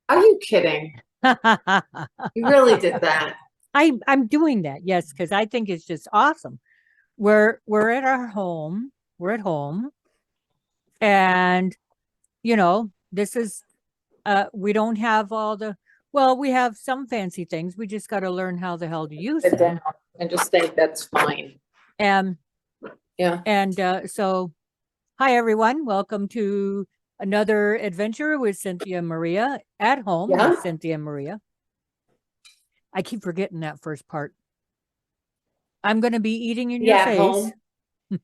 Are you kidding? You really did that. I'm doing that, yes, because I think it's just awesome. We're at our home. We're at home, and this is we don't have all the well, we have some fancy things. We just got to learn how the hell to use Sit them. down and just think that's fine. And Yeah. so hi everyone, welcome to another adventure with Cynthia Maria at home with Yeah. Cynthia Maria. I keep forgetting that first part. I'm going to be eating in your Yeah. At face home.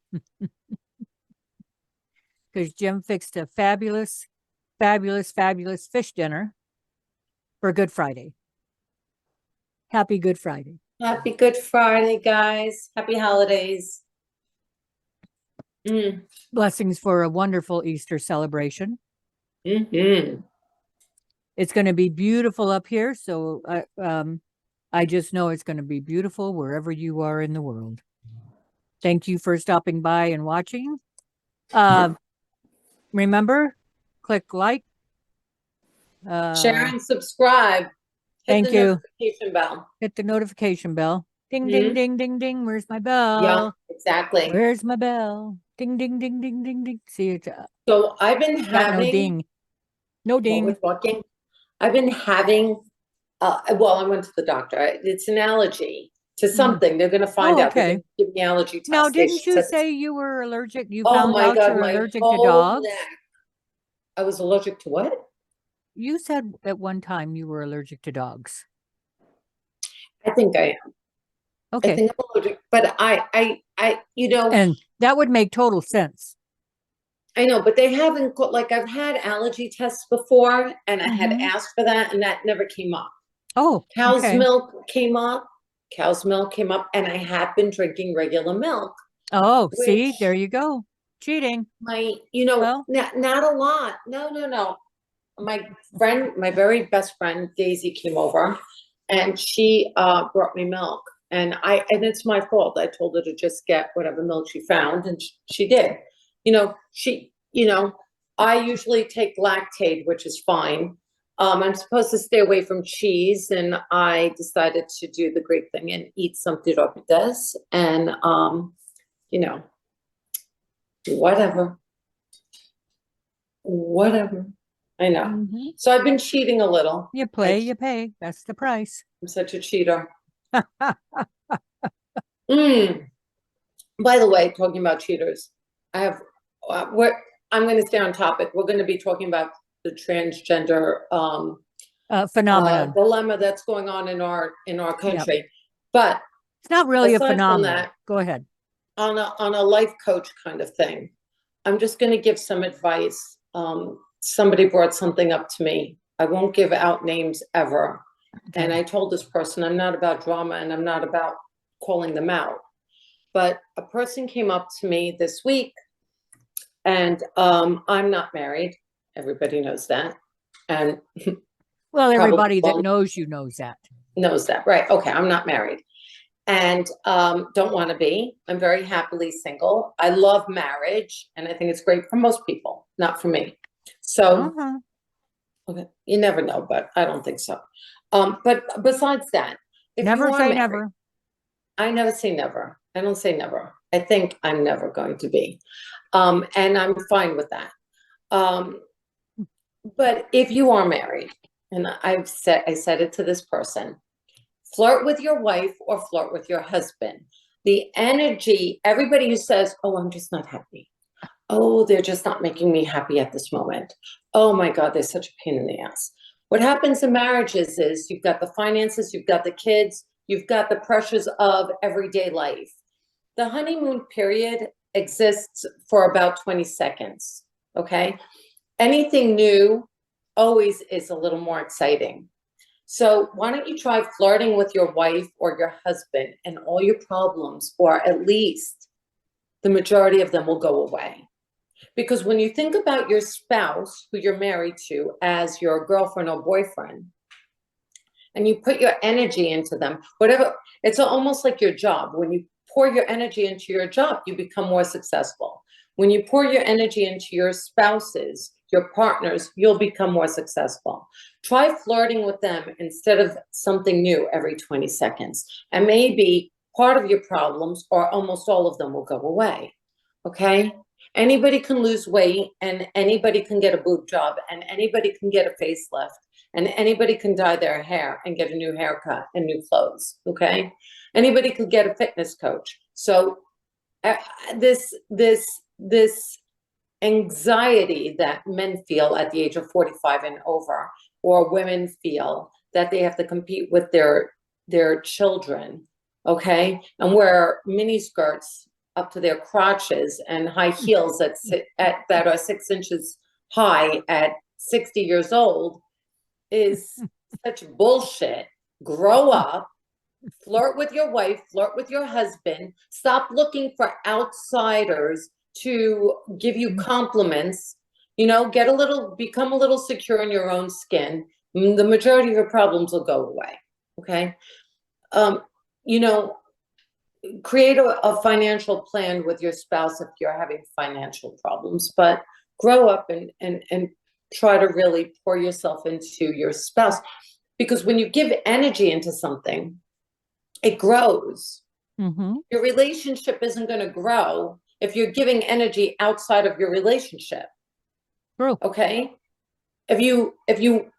because Jim fixed a fabulous, fabulous, fabulous fish dinner for Good Friday. Happy Good Friday. Happy Good Friday, guys. Happy holidays. Mm. Blessings for a wonderful Easter celebration. Hmm. It's going to be beautiful up here. So I just know it's going to be beautiful wherever you are in the world. Thank you for stopping by and watching. Uh, remember, click like. Share Uh, and subscribe. Hit the thank you. notification bell. Hit the notification bell. Ding, ding, Hmm. ding, ding, ding. Where's my Yeah, bell? exactly. Where's my bell? Ding, ding, ding, ding, ding, ding. See, it's So I've been got no having, ding. No what we're ding. talking, I've been having, well, I went to the doctor. It's an allergy to Mm. something. They're going to find Oh, out. They're okay. going to give me allergy Now, test. They didn't you said, say you were allergic? You oh found my out God, you're my allergic to whole dogs? neck. I was allergic to what? You said at one time you were allergic to dogs. I think I am. I Okay. think I'm allergic, but And that would make total sense. I know, but they haven't got, like, I've had allergy tests before and I had Hmm. asked for that and that never came up. Oh, Cow's okay. milk came up. Cow's milk came up, and I have been drinking regular milk, Oh, see, which there you go. Cheating. Well, not a lot. No, no, no. My friend, my very best friend, Daisy, came over and she brought me milk. And it's my fault. I told her to just get whatever milk she found, and she did. I usually take Lactaid, which is fine. I'm supposed to stay away from cheese, and I decided to do the great thing and eat some tiropides and you know, whatever, whatever. I know. hmm, So I've been cheating a little. you play, you pay. That's the price. I'm such a cheater. Mm. By the way, talking about cheaters, I have we're I'm going to stay on topic. We're going to be talking about the transgender Phenomenon. dilemma that's going on in our Yep. country. But It's not really a aside from phenomenon. that, Go ahead. on a life coach kind of thing, I'm just going to give some advice. Somebody brought something up to me. I won't give out names ever. And Okay. I told this person I'm not about drama and I'm not about calling them out. But a person came up to me this week, and I'm not married. Everybody knows that. And Well, probably everybody that knows you knows that. knows that. Right. Okay. I'm not married and don't want to be. I'm very happily single. I love marriage and I think it's great for most people, not for me. So, Uh-huh. okay, you never know, but I don't think so. But besides that, if you Never are say married, never. I never say never. I don't say never. I think I'm never going to be. And I'm fine with that. Um, but if you are married, and I said it to this person, flirt with your wife or flirt with your husband. The energy, everybody who says, oh, I'm just not happy. Oh, they're just not making me happy at this moment. Oh my God, they're such a pain in the ass. What happens in marriages is you've got the finances, you've got the kids, you've got the pressures of everyday life. The honeymoon period exists for about 20 seconds. Okay. Anything new always is a little more exciting. So why don't you try flirting with your wife or your husband, and all your problems, or at least the majority of them, will go away. Because when you think about your spouse who you're married to as your girlfriend or boyfriend, and you put your energy into them, whatever, it's almost like your job. When you pour your energy into your job, you become more successful. When you pour your energy into your spouses, your partners, you'll become more successful. Try flirting with them instead of something new every 20 seconds. And maybe part of your problems, or almost all of them, will go away. Okay? Anybody can lose weight, and anybody can get a boob job, and anybody can get a facelift, and anybody can dye their hair and get a new haircut and new clothes. Okay? Anybody could get a fitness coach. So this anxiety that men feel at the age of 45 and over, or women feel that they have to compete with their children, okay, and wear mini skirts up to their crotches and high heels that are 6 inches high at 60 years old, is such bullshit. Grow up. Flirt with your wife, flirt with your husband. Stop looking for outsiders to give you compliments. You know, become a little secure in your own skin. The majority of your problems will go away. Okay. You know, create a financial plan with your spouse if you're having financial problems, but grow up and try to really pour yourself into your spouse, because when you give energy into something, it grows. Mm-hmm. Your relationship isn't going to grow if you're giving energy outside of your relationship. True. Okay? If you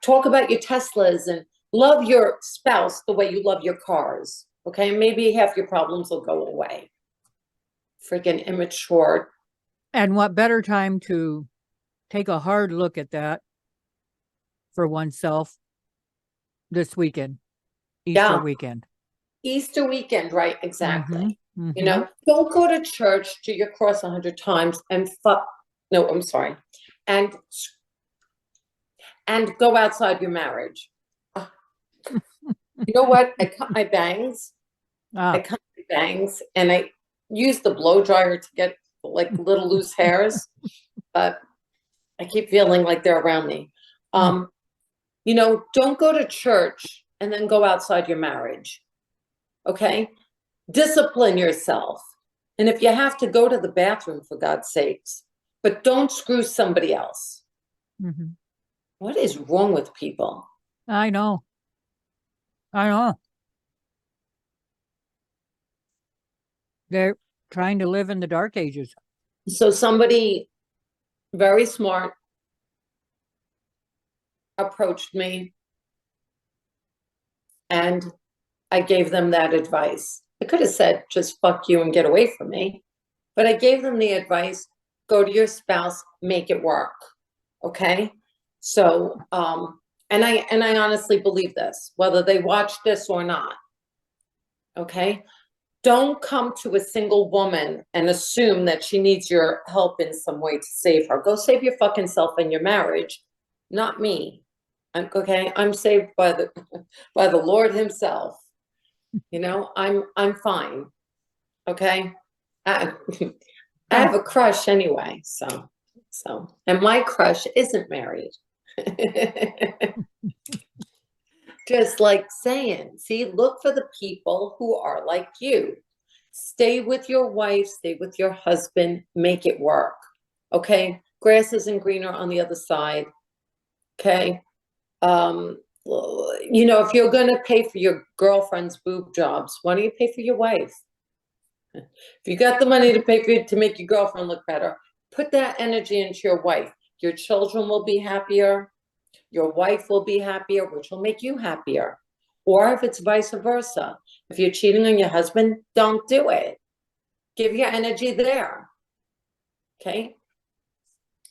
talk about your Teslas and love your spouse the way you love your cars, okay, maybe half your problems will go away. Freaking immature. And what better time to take a hard look at that for oneself this weekend, Easter weekend. Easter weekend, right? Exactly. Mm-hmm. You know, don't go to church, do your cross 100 times and and go outside your marriage. You know what? I cut my bangs. And I use the blow dryer to get like little loose hairs, but I keep feeling like they're around me. You know, don't go to church and then go outside your marriage. Okay? Discipline yourself. And if you have to, go to the bathroom, for God's sakes, but don't screw somebody else. Mm-hmm. What is wrong with people? I know. They're trying to live in the dark ages. So somebody very smart approached me, and I gave them that advice. I could have said, just fuck you and get away from me. But I gave them the advice, go to your spouse, make it work. Okay? So, and I honestly believe this, whether they watch this or not. Okay? Don't come to a single woman and assume that she needs your help in some way to save her. Go save your fucking self and your marriage, not me. I'm saved by the Lord himself. You know, I'm fine. Okay? I have a crush anyway, so and my crush isn't married. Just like saying, see, look for the people who are like you. Stay with your wife, stay with your husband, make it work. Okay? Grass isn't greener on the other side. Okay? You know, if you're going to pay for your girlfriend's boob jobs, why don't you pay for your wife? If you got the money to pay to make your girlfriend look better, put that energy into your wife. Your children will be happier. Your wife will be happier, which will make you happier. Or if it's vice versa, if you're cheating on your husband, don't do it. Give your energy there. Okay?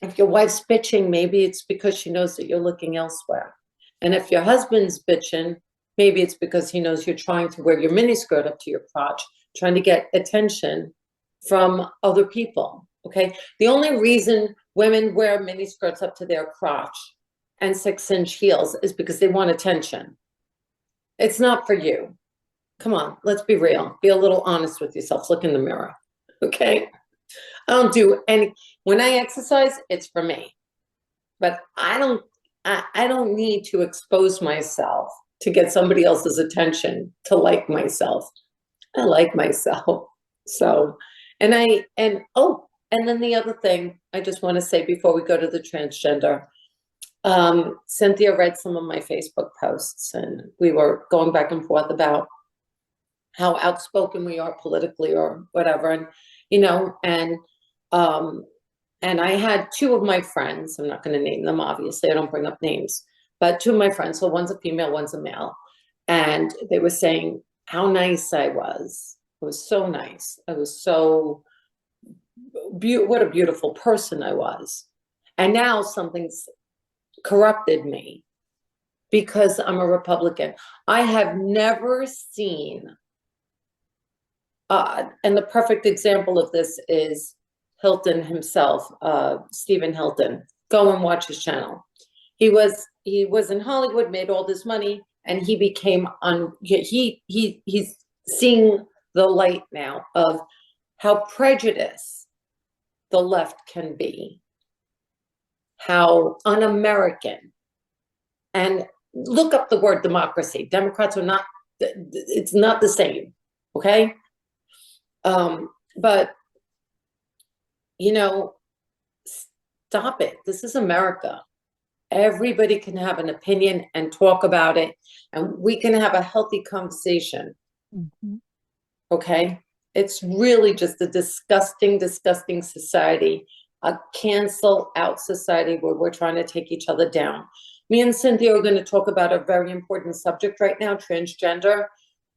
If your wife's bitching, maybe it's because she knows that you're looking elsewhere. And if your husband's bitching, maybe it's because he knows you're trying to wear your miniskirt up to your crotch, trying to get attention from other people. Okay? The only reason women wear miniskirts up to their crotch and 6-inch heels is because they want attention. It's not for you. Come on, let's be real. Be a little honest with yourself. Look in the mirror. Okay? I don't do any, when I exercise, it's for me. But I don't need to expose myself to get somebody else's attention to like myself. I like myself. So, and oh, And then the other thing I just want to say before we go to the transgender, Cynthia read some of my Facebook posts, and we were going back and forth about how outspoken we are politically or whatever. And, and I had two of my friends, I'm not going to name them, obviously, I don't bring up names, but two of my friends, so one's a female, one's a male. And they were saying how nice I was. It was so nice. I was so, what a beautiful person I was. And now something's corrupted me because I'm a Republican. I have never seen, and the perfect example of this is Hilton himself, Stephen Hilton. Go and watch his channel. He was in Hollywood, made all this money, and he became he's seeing the light now of how prejudiced the left can be, how un-American. And look up the word democracy. Democrats are not, it's not the same, okay? But, stop it. This is America. Everybody can have an opinion and talk about it, and we can have a healthy conversation. Mm-hmm. Okay? It's really just a disgusting, disgusting society, a cancel out society where we're trying to take each other down. Me and Cynthia are going to talk about a very important subject right now, transgender.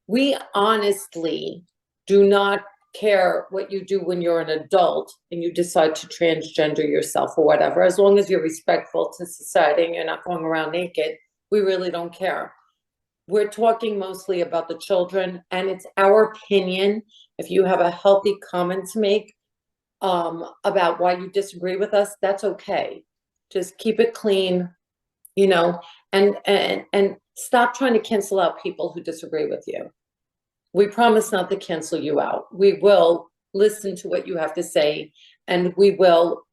We honestly do not care what you do when you're an adult and you decide to transgender yourself or whatever, as long as you're respectful to society and you're not going around naked, we really don't care. We're talking mostly about the children, and it's our opinion. If you have a healthy comment to make about why you disagree with us, that's okay. Just keep it clean, and stop trying to cancel out people who disagree with you. We promise not to cancel you out. We will listen to what you have to say, and we will,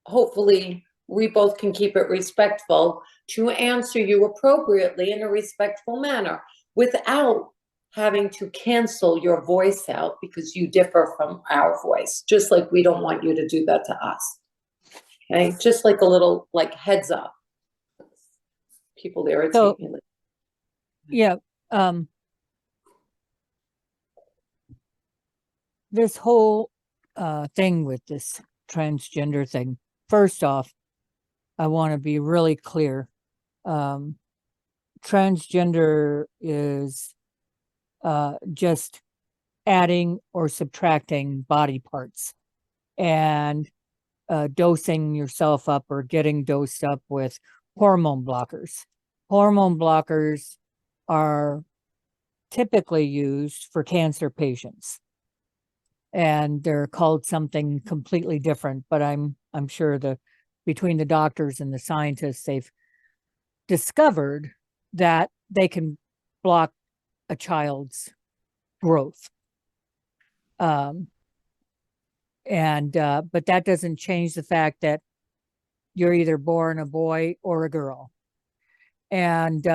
hopefully, we both can keep it respectful to answer you appropriately in a respectful manner without having to cancel your voice out because you differ from our voice, just like we don't want you to do that to us. Okay, just like a little heads up. People irritate me. Yeah. This whole thing with this transgender thing, first off, I want to be really clear. Transgender is just adding or subtracting body parts and dosing yourself up or getting dosed up with hormone blockers. Hormone blockers are typically used for cancer patients, and they're called something completely different, but I'm sure between the doctors and the scientists, they've discovered that they can block a child's growth. But that doesn't change the fact that you're either born a boy or a girl, and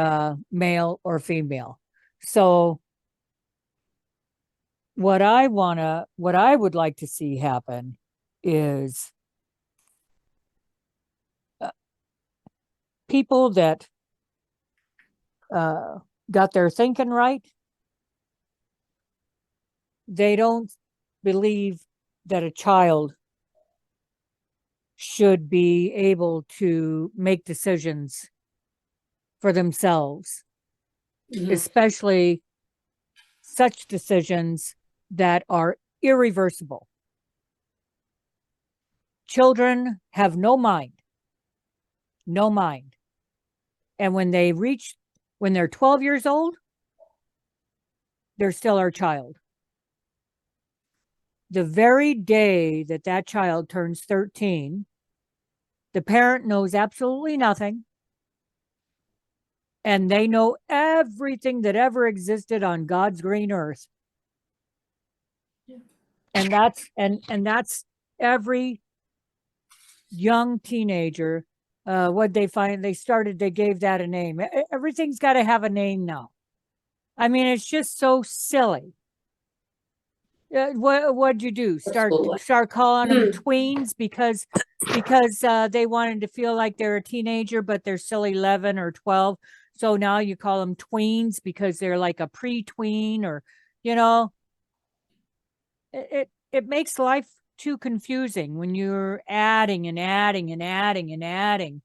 male or female. So what I would like to see happen is people that got their thinking right. They don't believe that a child should be able to make decisions for themselves, especially such decisions that are irreversible. Children have no mind. And when they're 12 years old, they're still our child. The very day that child turns 13, the parent knows absolutely nothing, and they know everything that ever existed on God's green earth. Yeah. And that's every young teenager. What they find, they gave that a name. Everything's got to have a name now. I mean, it's just so silly. What'd you do? Absolutely. Start calling them Mm. tweens because they wanted to feel like they're a teenager, but they're still 11 or 12. So now you call them tweens because they're like a pre-tween, or you know, it makes life too confusing when you're adding and adding and adding and adding,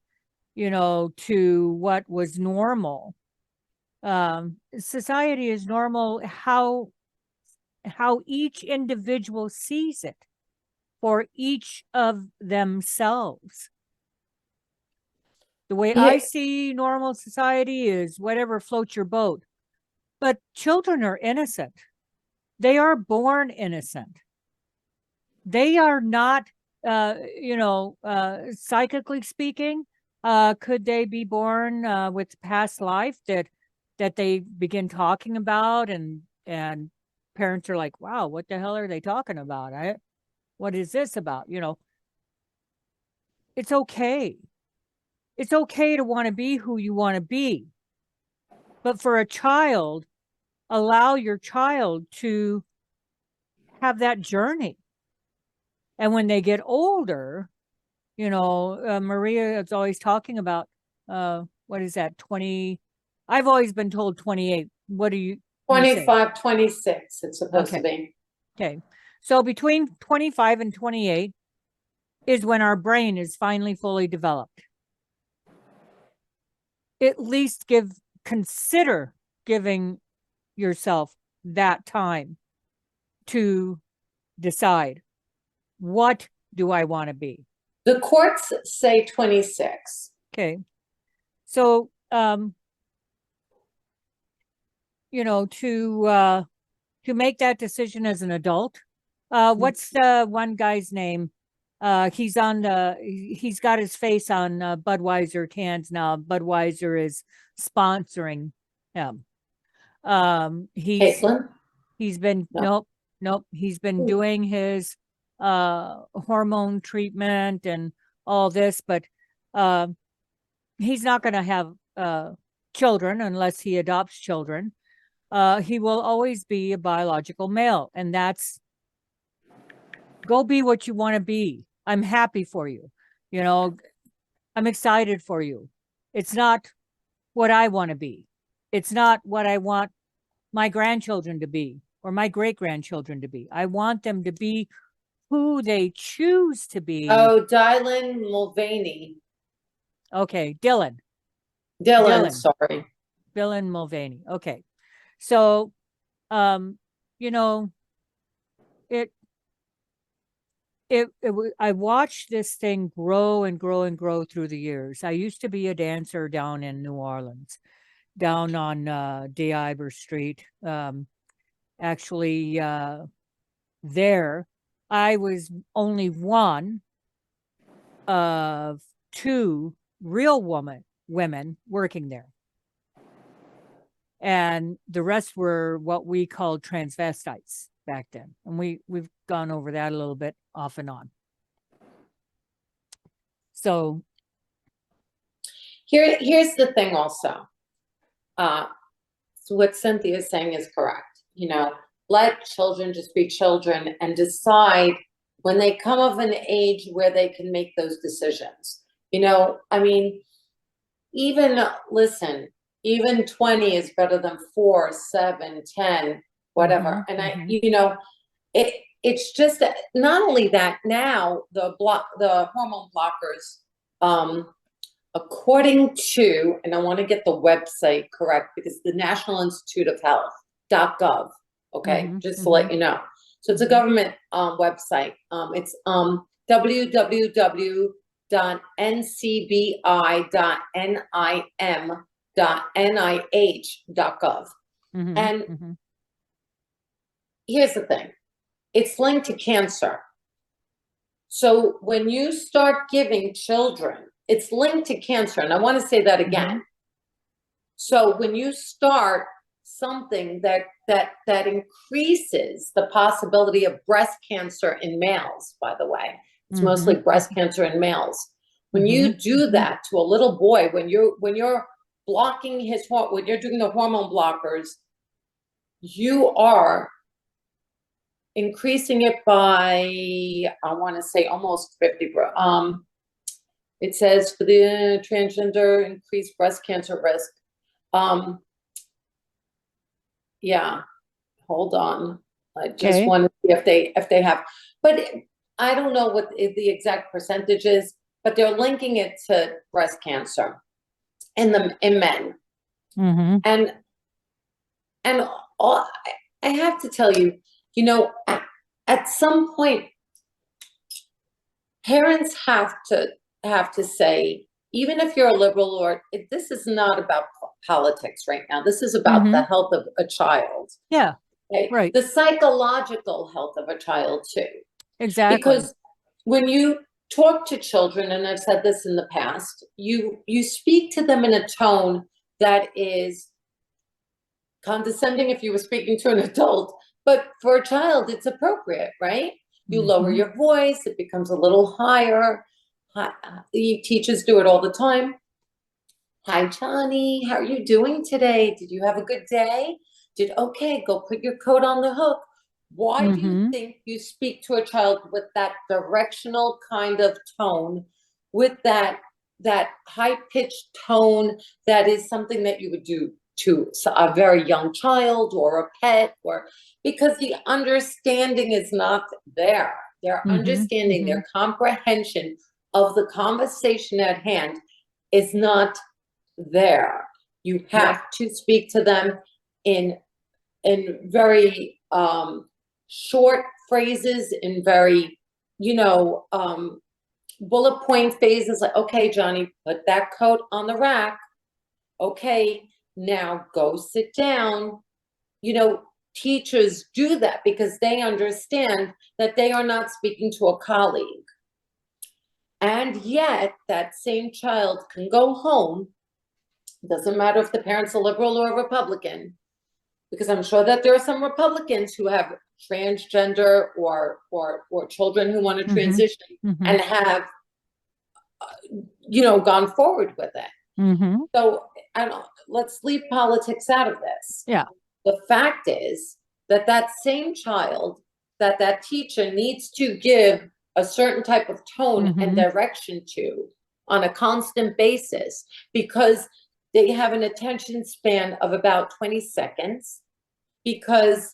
you know, to what was normal. Society is normal how each individual sees it for each of themselves. The way I Yeah. see normal society is whatever floats your boat. But children are innocent. They are born innocent. They are not, psychically speaking, could they be born with past life that they begin talking about, and parents are like, wow, what the hell are they talking about? What is this about? You know, it's okay. It's okay to want to be who you want to be. But for a child, allow your child to have that journey. And when they get older, you know, Maria is always talking about, what is that, 20? I've always been told 28. What do you say? 25, 26, it's supposed to Okay. be. Okay. So between 25 and 28 is when our brain is finally fully developed. At least consider giving yourself that time to decide, what do I want to be? The courts say 26. Okay. So, you know, to make that decision as an adult, what's the one guy's name? He's got his face on Budweiser cans now. Budweiser is sponsoring him. Caitlin? He's been No. nope. He's been Ooh. doing his hormone treatment and all this, but he's not going to have children unless he adopts children. He will always be a biological male, and that's, go be what you want to be. I'm happy for you. You know, I'm excited for you. It's not what I want to be. It's not what I want my grandchildren to be or my great grandchildren to be. I want them to be who they choose to be. Oh, Dylan Mulvaney. Okay, Dylan. Dylan, sorry. Dylan Mulvaney. Okay. So, you know, I watched this thing grow and grow and grow through the years. I used to be a dancer down in New Orleans, down on D'Iber Street. Actually, there, I was only one of two real women working there. And the rest were what we called transvestites back then. And we've gone over that a little bit off and on. So here's the thing also. So what Cynthia is saying is correct. You know, let children just be children and decide when they come of an age where they can make those decisions. You know, I mean, listen, even 20 is better than 4, 7, 10, whatever. And you know, it's just that not only that, now the hormone blockers, according to, and I want to get the website correct because the National Institute of Health.gov, okay, just to let you know. So it's a government website. It's www.ncbi.nim.nih.gov. And here's the thing, it's linked to cancer. So when you start giving children, it's linked to cancer. And I want to say that again. So when you start something that increases the possibility of breast cancer in males, by the way, it's mostly breast cancer in males. When you do that to a little boy, when you're blocking when you're doing the hormone blockers, you are increasing it by, I want to say almost 50, it says for the transgender, increased breast cancer risk. Yeah, hold on. I just Okay. want to see if they have, but I don't know what the exact percentage is, but they're linking it to breast cancer in men. Mm-hmm. And all, I have to tell you, at some point, parents have to say, even if you're a liberal, or this is not about politics right now. This is about the health of a child. Yeah. Okay? Right. The psychological health of a child too. Exactly. Because when you talk to children, and I've said this in the past, you speak to them in a tone that is condescending if you were speaking to an adult, but for a child, it's appropriate, right? You lower your voice, it becomes a little higher. Teachers do it all the time. Hi, Johnny, how are you doing today? Did you have a good day? Okay, go put your coat on the hook. Why do you think you speak to a child with that directional kind of tone, with that high-pitched tone that is something that you would do to a very young child or a pet, or because the understanding is not there. Their understanding, their comprehension of the conversation at hand is not there. You have to speak to them in very short phrases, in very, bullet point phases, like, okay, Johnny, put that coat on the rack. Okay, now go sit down. Teachers do that because they understand that they are not speaking to a colleague. And yet that same child can go home. Doesn't matter if the parent's a liberal or a Republican, because I'm sure that there are some Republicans who have transgender or children who want to transition and have, gone forward with it. So let's leave politics out of this. Yeah. The fact is that same child, that teacher needs to give a certain type of tone and direction to on a constant basis, because they have an attention span of about 20 seconds, because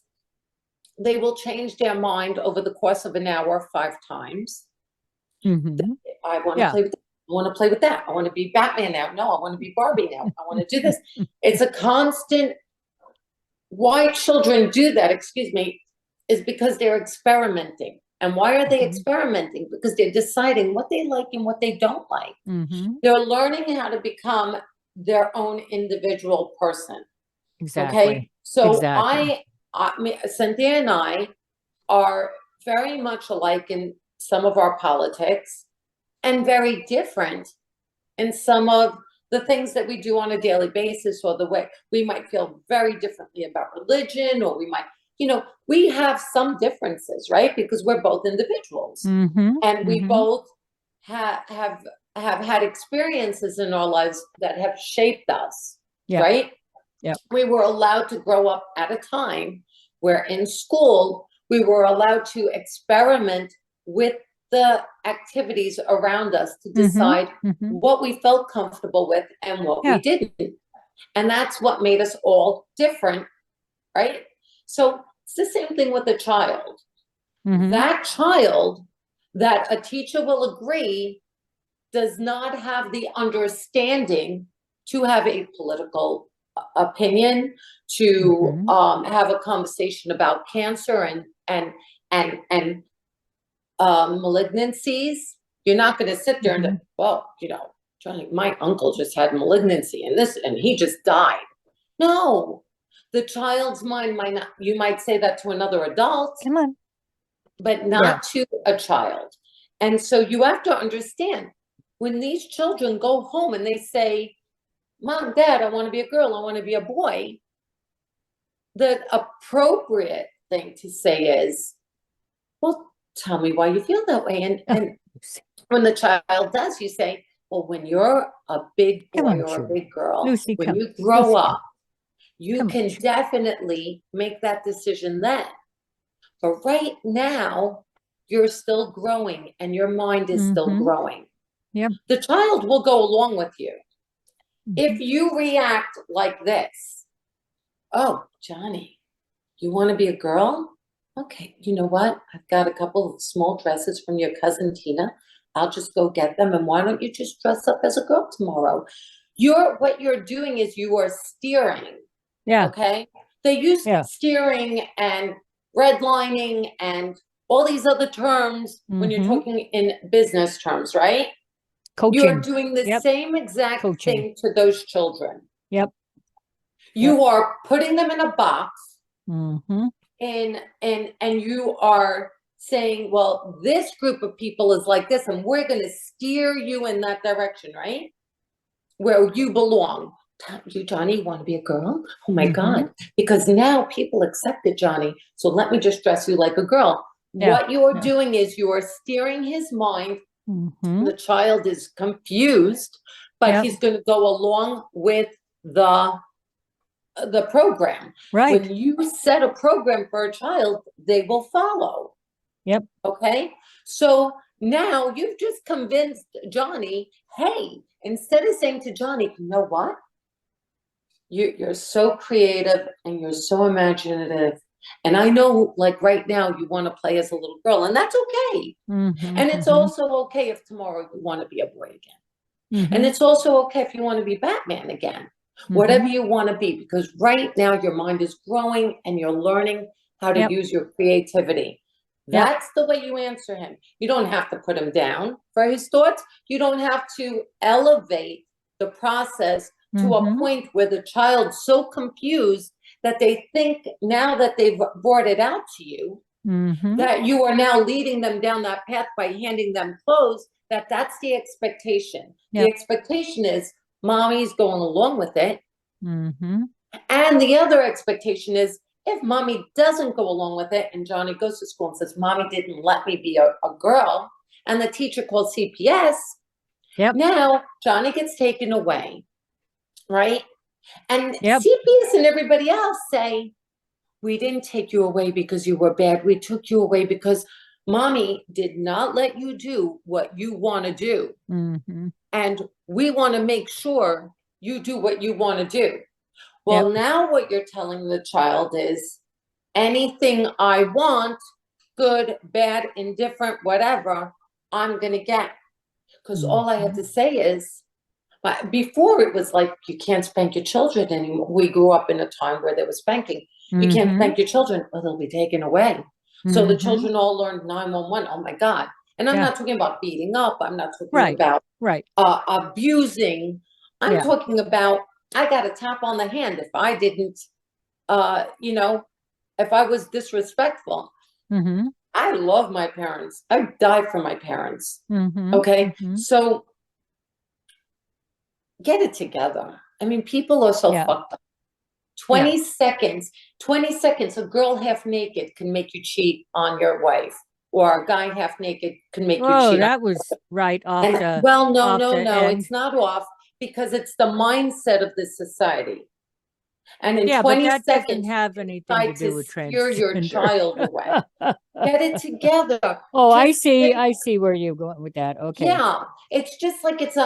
they will change their mind over the course of an hour 5 times. I want to play with that. I want to play with that. I want to be Batman now. No, I want to be Barbie now. I want to do this. It's a constant. Why children do that, is because they're experimenting. And why are they experimenting? Because they're deciding what they like and what they don't like. They're learning how to become their own individual person. Exactly. Okay, so exactly. Cynthia and I are very much alike in some of our politics, and very different in some of the things that we do on a daily basis, or the way we might feel very differently about religion, or we might, we have some differences, right? Because we're both individuals, and we both have had experiences in our lives that have shaped us, right? We were allowed to grow up at a time where in school we were allowed to experiment with the activities around us to decide what we felt comfortable with and what we didn't. And that's what made us all different, right? So it's the same thing with a child. That child that a teacher will agree does not have the understanding to have a political opinion, to have a conversation about cancer and malignancies. You're not going to sit there and, well, Johnny, my uncle just had malignancy and he just died. No, the child's mind might not, you might say that to another adult, but not to a child. And so you have to understand, when these children go home and they say, Mom, Dad, I want to be a girl, I want to be a boy, the appropriate thing to say is, well, tell me why you feel that way. And when the child does, you say, well, when you're a big boy or a big girl, when you grow up, you can definitely make that decision then. But right now, you're still growing and your mind is still Mhm. growing. Yep. The child will go along with you. If Mhm. you react like this, oh, Johnny, you want to be a girl? Okay, you know what? I've got a couple of small dresses from your cousin Tina. I'll just go get them. And why don't you just dress up as a girl tomorrow? What you're doing is you are steering, Yeah. okay? They use Yeah. steering and redlining and all these other terms when you're Mhm. talking in business terms, right? You're Coaching. doing the Yep. same exact Coaching. thing to those children. Yep. You are putting them in a box Mhm. and you are saying, well, this group of people is like this, and we're going to steer you in that direction, right? Where you belong. You, Johnny, want to be a girl? Oh my Mhm. God. Because now people accepted Johnny. So let me just dress you like a girl. Yeah. What you are Yeah. doing is you are steering his mind. Mhm. The child is confused, but Yep. he's going to go along with the program. Right. When you set a program for a child, they will follow. Yep. Okay. So now you've just convinced Johnny, hey, instead of saying to Johnny, you know what? You're so creative and you're so imaginative. And I know, like right now, you want to play as a little girl, and that's okay. Mhm. And it's Mhm. also okay if tomorrow you want to be a boy again. And Mhm. it's also okay if you want to be Batman again, whatever Mhm. you want to be, because right now your mind is growing and you're learning how to Yep. use your creativity. Yep. That's the way you answer him. You don't have to put him down for his thoughts. You don't have to elevate the process to a Mhm. point where the child's so confused that they think now that they've brought it out to you, Mhm. that you are now leading them down that path by handing them clothes, that's the expectation. The Yep. expectation is mommy's going along with it. Mhm. And the other expectation is if mommy doesn't go along with it and Johnny goes to school and says, mommy didn't let me be a girl, and the teacher calls CPS, Yep. now Johnny gets taken away, right? And Yep. CPS and everybody else say, we didn't take you away because you were bad. We took you away because mommy did not let you do what you want to do. Mhm. And we want to make sure you do what you want to do. Yep. Well, now what you're telling the child is anything I want, good, bad, indifferent, whatever, I'm going to get. Because all I have Mhm. to say is, before it was like, you can't spank your children anymore. We grew up in a time where there was spanking. You can't Mhm. spank your children, or they'll be taken away. So the Mhm. children all learned 911. Oh my God. And I'm Yeah. not talking about beating up. I'm not talking Right. about Right. abusing. I'm Yeah. talking about, I got a tap on the hand if I didn't, you know, if I was disrespectful. Mhm. I love my parents. I die for my parents. Mhm. Okay. Mhm. So get it together. I mean, people are so Yeah. fucked up. Yeah. 20 seconds, a girl half naked can make you cheat on your wife, or a guy half naked can make you Oh, cheat on. that was right off And the well, no, off no, the no, end. it's not off because it's the mindset of this society. And in Yeah, but 20 that doesn't seconds, have you anything to decide do to with steer your transgender. child away. Get it together. Oh, I Just see. think, I see where you're going with that. Okay. yeah, it's just like it's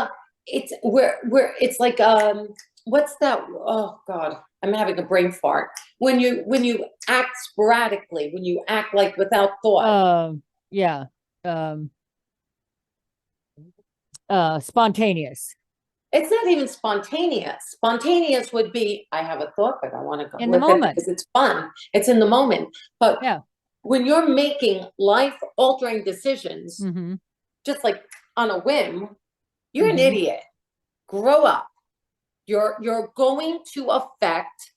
where it's like what's that? Oh God, I'm having a brain fart. When you act sporadically, when you act like without thought. Yeah. Um, Spontaneous It's not even spontaneous. Spontaneous would be, I have a thought, but I want to go in the with it moment. because it's fun. It's in the moment. But Yeah. when you're making life-altering decisions, Mm-hmm. just like on a whim, you're an Mm-hmm. idiot. Grow up. You're going to affect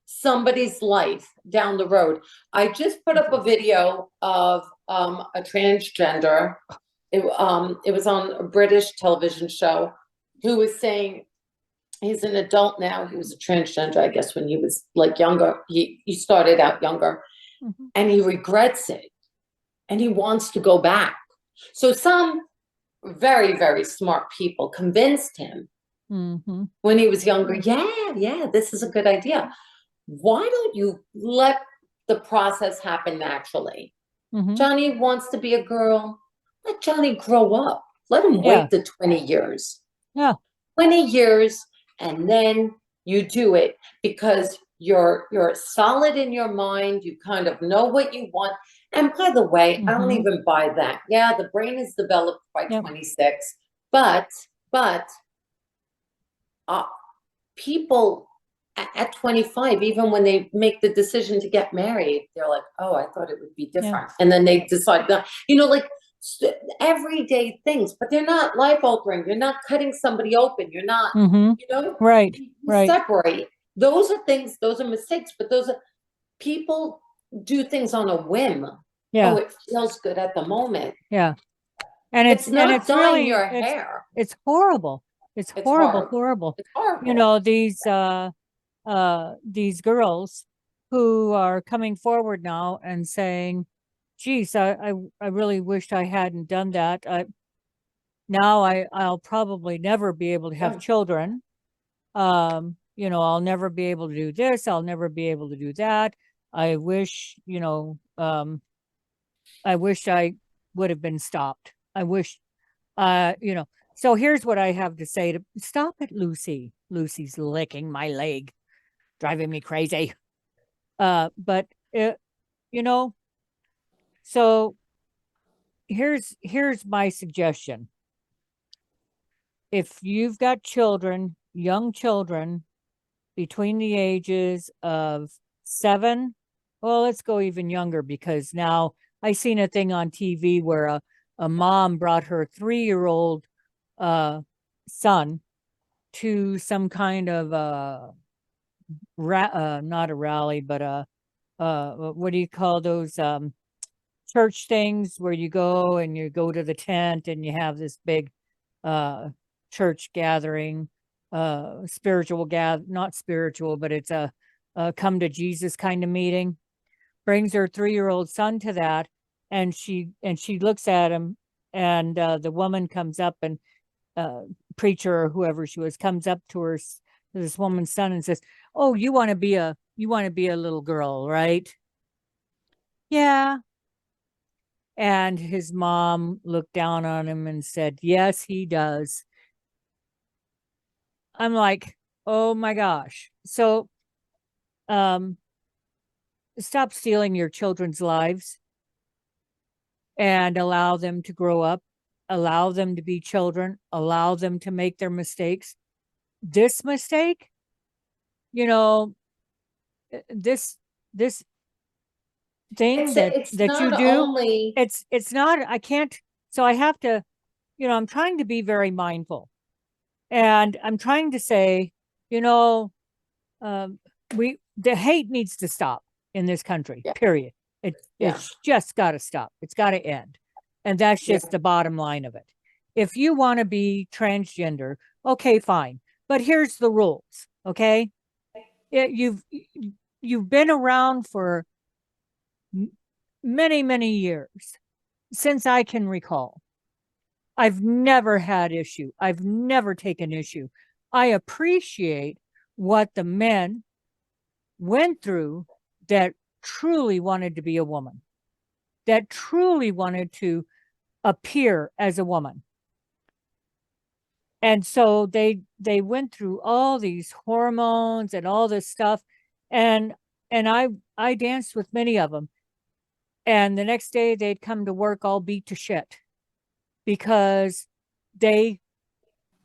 somebody's life down the road. I just put up a video of a transgender. It was on a British television show, who was saying he's an adult now. He was a transgender, I guess, when he was like younger. He started out younger, Mm-hmm. and he regrets it, and he wants to go back. So some very, very smart people convinced him Mm-hmm. when he was younger, yeah, this is a good idea. Why don't you let the process happen naturally. Mhm. Johnny wants to be a girl. Let Johnny grow up. Let him Yeah. wait the 20 years. Yeah. 20 years, and then you do it because you're solid in your mind. You kind of know what you want. And by the way, I don't Mhm. even buy that. Yeah, the brain is developed by Yep. 26, but uh, people at 25, even when they make the decision to get married, they're like, oh, I thought it would be Yeah. different. And then they decide that, like everyday things, but they're not life altering. You're not cutting somebody open. You're not, Mhm. Right. you Right. separate. Those are things, those are mistakes, but those are people do things on a whim. Yeah. Oh, it feels good at the moment. Yeah. And It's not it's dyeing really, your hair. it's horrible. It's It's horrible, horrible. horrible. It's horrible. You know, these girls who are coming forward now and saying, geez, I really wished I hadn't done that. I'll probably never be able to have Yeah. children. I'll never be able to do this. I'll never be able to do that. I wish, I wish I would have been stopped. I wish, so here's what I have to say to stop it, Lucy. Lucy's licking my leg, driving me crazy. But you know, so here's my suggestion. If you've got children, young children between the ages of 7, well, let's go even younger, because now I seen a thing on TV where a mom brought her 3-year-old son to some kind of not a rally, but what do you call those church things where you go and you go to the tent and you have this big uh church gathering, spiritual not spiritual, but it's a come to Jesus kind of meeting. Brings her 3-year-old son to that, and she looks at him, and the woman comes up, and preacher or whoever she was comes up to her, this woman's son, and says, oh, you want to be a little girl, right? Yeah. And his mom looked down on him and said, yes, he does. I'm like, oh my gosh. So um stop stealing your children's lives and allow them to grow up, allow them to be children, allow them to make their mistakes. This mistake, you know, this this thing It's that you not do, only it's not, I can't, so I have to, I'm trying to be very mindful, and I'm trying to say, you know, um, the hate needs to stop in this country, yeah, period. yeah, It's just got to stop. It's got to end. And that's yeah. just the bottom line of it. If you want to be transgender, okay, fine. But here's the rules, okay? You've been around for many, many years, since I can recall. I've never had issue. I've never taken issue. I appreciate what the men went through that truly wanted to be a woman, that truly wanted to appear as a woman. And so they went through all these hormones and all this stuff. And I danced with many of them. And the next day they'd come to work all beat to shit because they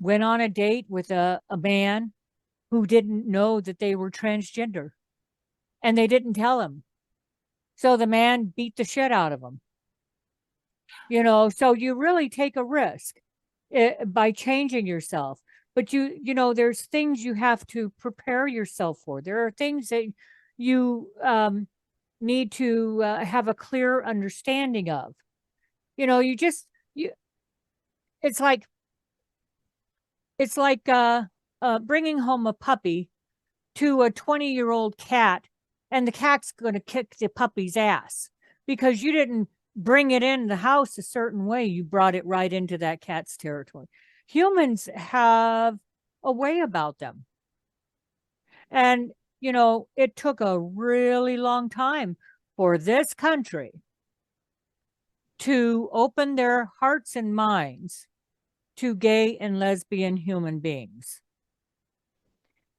went on a date with a man who didn't know that they were transgender, and they didn't tell him. So the man beat the shit out of them. So you really take a risk by changing yourself. But there's things you have to prepare yourself for. There are things that you need to have a clear understanding of. You just you. It's like bringing home a puppy to a 20-year-old cat, and the cat's going to kick the puppy's ass because you didn't bring it in the house a certain way. You brought it right into that cat's territory. Humans have a way about them. And, it took a really long time for this country to open their hearts and minds to gay and lesbian human beings.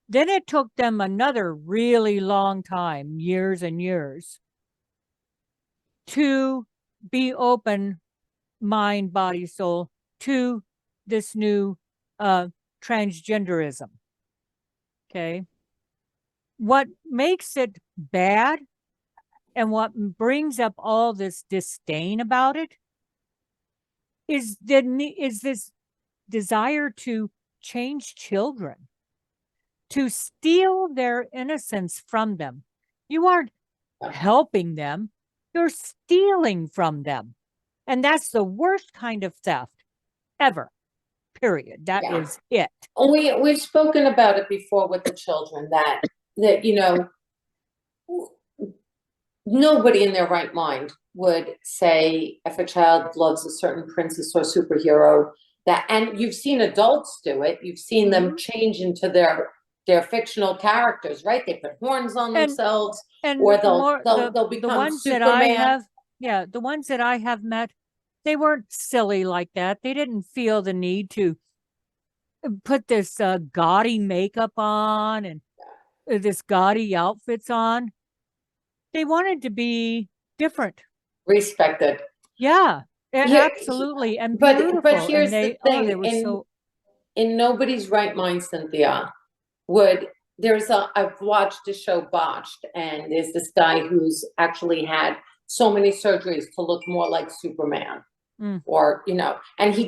Then it took them another really long time, years and years, to be open, mind, body, soul, to this new transgenderism. Okay. What makes it bad and what brings up all this disdain about it is this desire to change children, to steal their innocence from them. You aren't helping them, you're stealing from them. And that's the worst kind of theft ever, period. That is it. We've spoken about it before with the children, that you know, nobody in their right mind would say, if a child loves a certain princess or superhero, that, and you've seen adults do it, you've seen them change into their fictional characters, right? They put horns on themselves, or they'll become the ones Superman. that I have, the ones that I have met, they weren't silly like that. They didn't feel the need to put this gaudy makeup on and this gaudy outfits on. They wanted to be different, respected. Yeah, absolutely, and beautiful. But here's the thing: they were so in nobody's right mind, Cynthia, I've watched the show Botched, and there's this guy who's actually had so many surgeries to look more like Superman, or, you know, and he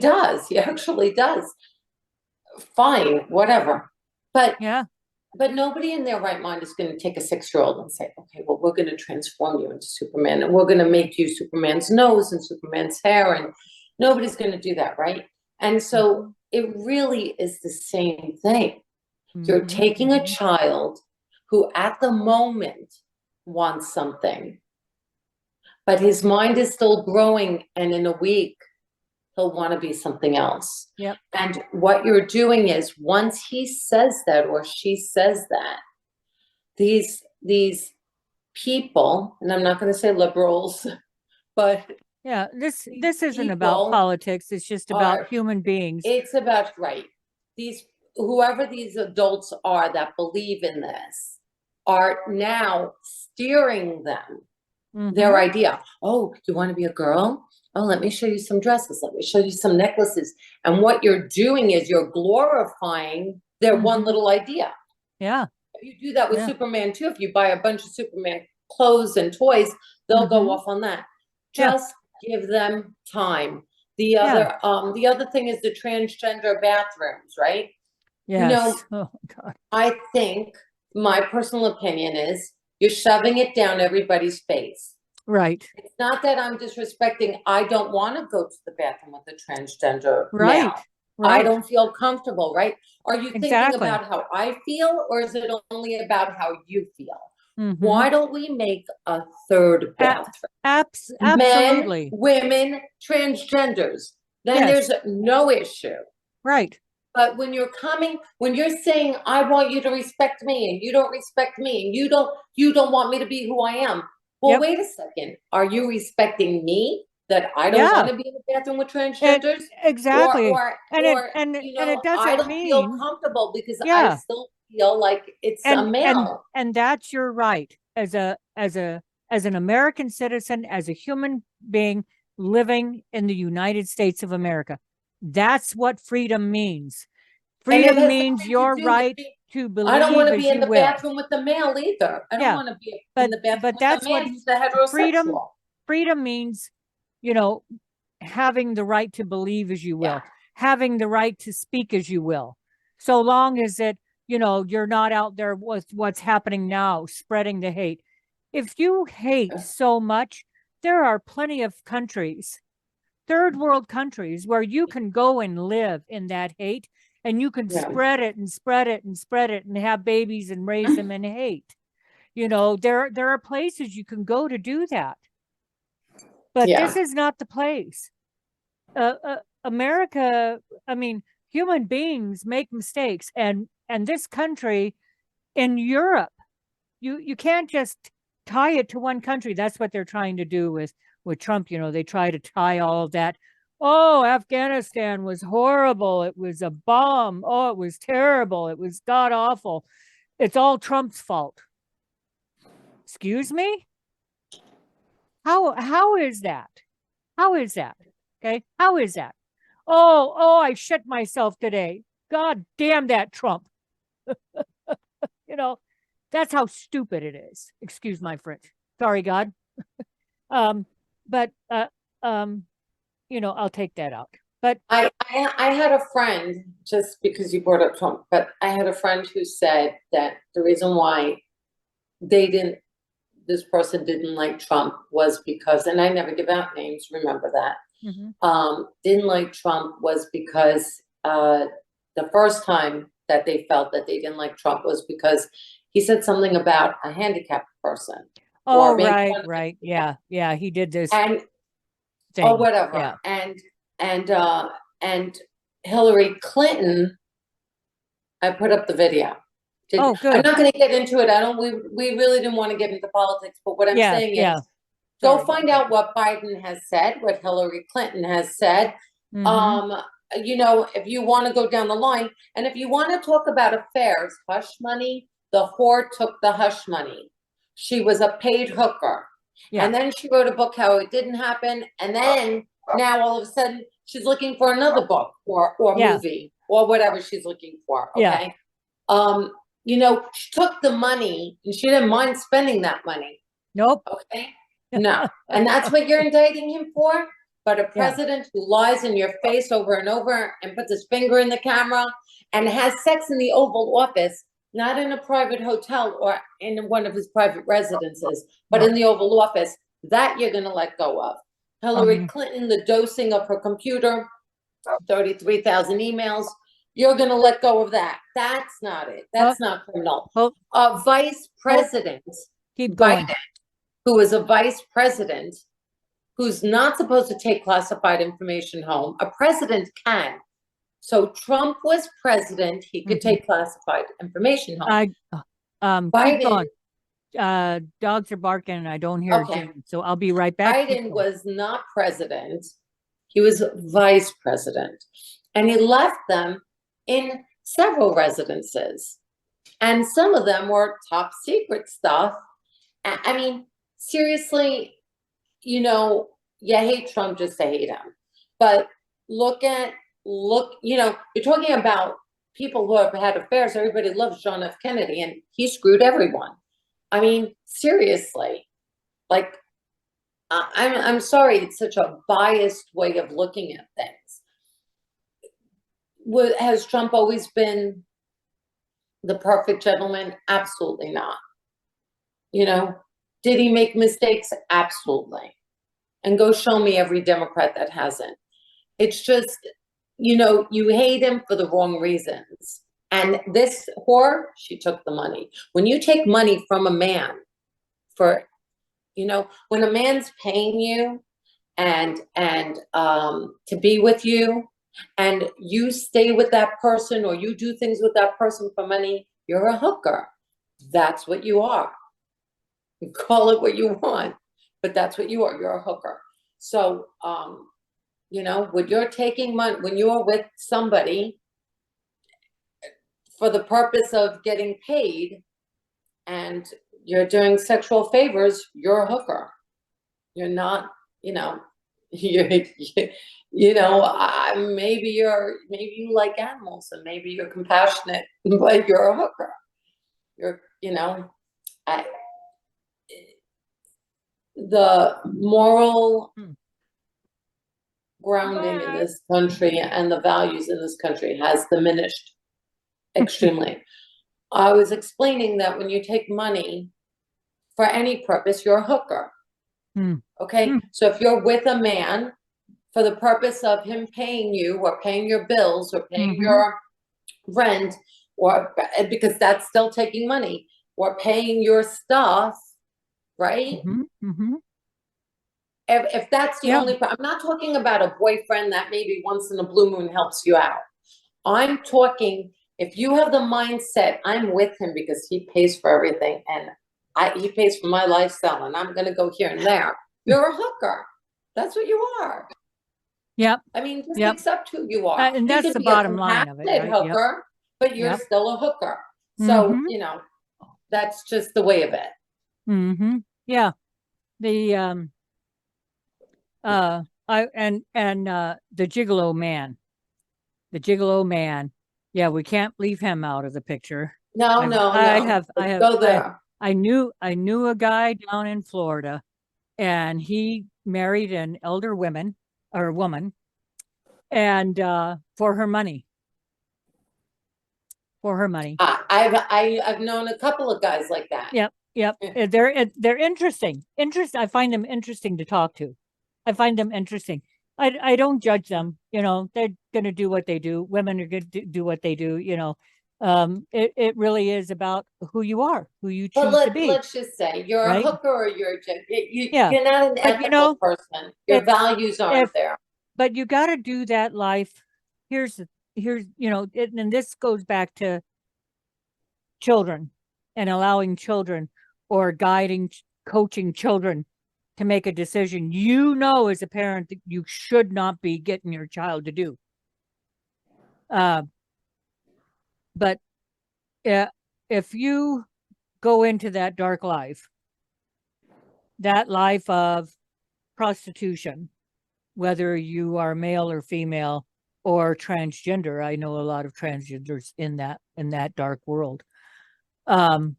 actually does. Fine, whatever. But nobody in their right mind is going to take a 6-year-old and say, okay, well, we're going to transform you into Superman, and we're going to make you Superman's nose and Superman's hair, and nobody's going to do that, right? And so it really is the same thing. You're taking a child who at the moment wants something, but his mind is still growing, and in a week, he'll want to be something else. Yep. And what you're doing is, once he says that or she says that, these people, and I'm not going to say liberals, but this isn't about politics. It's just about human beings. It's about, right, whoever these adults are that believe in this are now steering them, their idea. Oh, you want to be a girl? Oh, let me show you some dresses. Let me show you some necklaces. And what you're doing is you're glorifying their one little idea. Yeah. You do that with Superman too. If you buy a bunch of Superman clothes and toys, they'll go off on that. Just give them time. The other thing is the transgender bathrooms, right? Yes. You know, I think my personal opinion is you're shoving it down everybody's face. Right. It's not that I'm disrespecting. I don't want to go to the bathroom with a transgender male. I don't feel comfortable, right? Are you thinking about how I feel, or is it only about how you feel? Why don't we make a third bathroom? Absolutely. Men, women, transgenders. Then there's no issue. Right. But when you're saying, I want you to respect me, and you don't respect me, and you don't want me to be who I am. Well, wait a second. Are you respecting me that I don't want to be in the bathroom with transgenders? Exactly. Or it doesn't I don't feel comfortable because I still feel like it's a male. And that's your right as an American citizen, as a human being living in the United States of America. That's what freedom means. Freedom means your right to believe. I don't want to be in the will. bathroom with the male either. I don't want to be in the bathroom with the man who's the heterosexual. Freedom means, having the right to believe as you will, having the right to speak as you will, so long as you're not out there with what's happening now, spreading the hate. If you hate so much, there are plenty of countries, third world countries, where you can go and live in that hate, and you can spread it and spread it and spread it and have babies and raise them in hate. There are places you can go to do that. But this is not the place. America, human beings make mistakes, and this country, in Europe, you can't just tie it to one country. That's what they're trying to do with Trump. You know, they try to tie all of that. Oh, Afghanistan was horrible. It was a bomb. Oh, it was terrible. It was god awful. It's all Trump's fault. Excuse me? How is that? How is that? Okay? How is that? Oh, I shit myself today. God damn that Trump. You know, that's how stupid it is. Excuse my French. Sorry, God. But you know, I'll take that out. But I had a friend, just because you brought up Trump, but I had a friend who said that the reason why this person didn't like Trump was because, and I never give out names, remember that, didn't like Trump was because the first time that they felt that they didn't like Trump was because he said something about a handicapped person. oh, right. Yeah, he did this And thing. or whatever. Yeah. And Hillary Clinton, I put up the video. Oh, good. I'm not going to get into it. We really didn't want to get into politics, but what I'm saying is, go find out what Biden has said, what Hillary Clinton has said. You know, if you want to go down the line, and if you want to talk about affairs, hush money, the whore took the hush money. She was a paid hooker. Yeah. And then she wrote a book how it didn't happen. And then now all of a sudden she's looking for another book or movie or whatever she's looking for. Okay. You know, she took the money and she didn't mind spending that money. Nope. Okay. No. And that's what you're indicting him for. But a president who lies in your face over and over and puts his finger in the camera and has sex in the Oval Office, not in a private hotel or in one of his private residences, but in the Oval Office, that you're going to let go of. Hillary Clinton, the dosing of her computer, 33,000 emails, you're going to let go of that. That's not it. That's not criminal. Vice President Biden, who is a vice president, who's not supposed to take classified information home. A president can. So Trump was president. He could take classified information home. Biden, keep going. Dogs are barking and I don't hear Jim, so I'll be right back. Biden was not president. He was vice president. And he left them in several residences. And some of them were top secret stuff. I mean, seriously, you know, you hate Trump just to hate him. But look, you know, you're talking about people who have had affairs. Everybody loves John F. Kennedy, and he screwed everyone. I mean, seriously, like, I'm sorry, it's such a biased way of looking at things. Has Trump always been the perfect gentleman? Absolutely not. You know, did he make mistakes? Absolutely. And go show me every Democrat that hasn't. It's just, you know, you hate him for the wrong reasons. And this whore, she took the money. When you take money from a man for, you know, when a man's paying you and to be with you, and you stay with that person or you do things with that person for money, you're a hooker. That's what you are. You call it what you want, but that's what you are. You're a hooker. So, you know, when you're taking money, when you're with somebody for the purpose of getting paid and you're doing sexual favors, you're a hooker. You're not, you know, you know, maybe you like animals and maybe you're compassionate, but you're a hooker. You're, you know, the moral grounding in this country and the values in this country has diminished extremely. I was explaining that when you take money for any purpose, you're a hooker. Okay, so if you're with a man for the purpose of him paying you or paying your bills or paying your rent, or because that's still taking money, or paying your stuff, right? If that's the only, I'm not talking about a boyfriend that maybe once in a blue moon helps you out. I'm talking, if you have the mindset, I'm with him because he pays for everything and he pays for my lifestyle and I'm gonna go here and there. You're a hooker. That's what you are. Yep. I mean, just Yep. accept who you are. And You that's could the be a bottom line of it, compassionate right? Yep. hooker, but you're Yep. still a hooker. So, Mhm. you know, that's just the way of it. Mm-hmm. Yeah. The the gigolo man. The gigolo man. Yeah, we can't leave him out of the picture. No, no, no. Go there. I knew a guy down in Florida, and he married an elder woman, and for her money. For her money. I've known a couple of guys like that. Yep. Yeah. They're interesting. I find them interesting to talk to. I find them interesting. I don't judge them. You know, they're going to do what they do. Women are going to do what they do. You know, it really is about who you are, who you choose to be. Let's just say you're right? a hooker or you're Yeah. you're not an But, ethical you know, person. Your values aren't there. But you got to do that life. Here's, you know, and this goes back to children and allowing children or guiding, coaching children to make a decision, you know, as a parent, that you should not be getting your child to do. But if you go into that dark life, that life of prostitution, whether you are male or female or transgender, I know a lot of transgenders in that dark world, then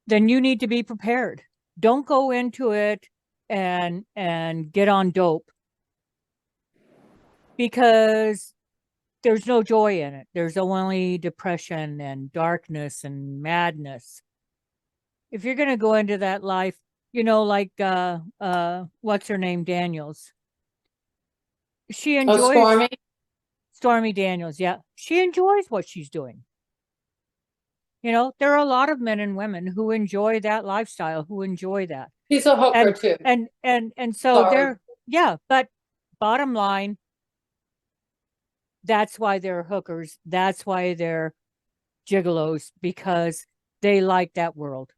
you need to be prepared. Don't go into it and get on dope, because there's no joy in it. There's only depression and darkness and madness. If you're going to go into that life, you know, like what's her name, Daniels. She enjoys Stormy Daniels. Yeah, she enjoys what she's doing. You know, there are a lot of men and women who enjoy that lifestyle, who enjoy that. She's a hooker too. And so they're, yeah, but bottom line, that's why they're hookers. That's why they're gigolos, because they like that world.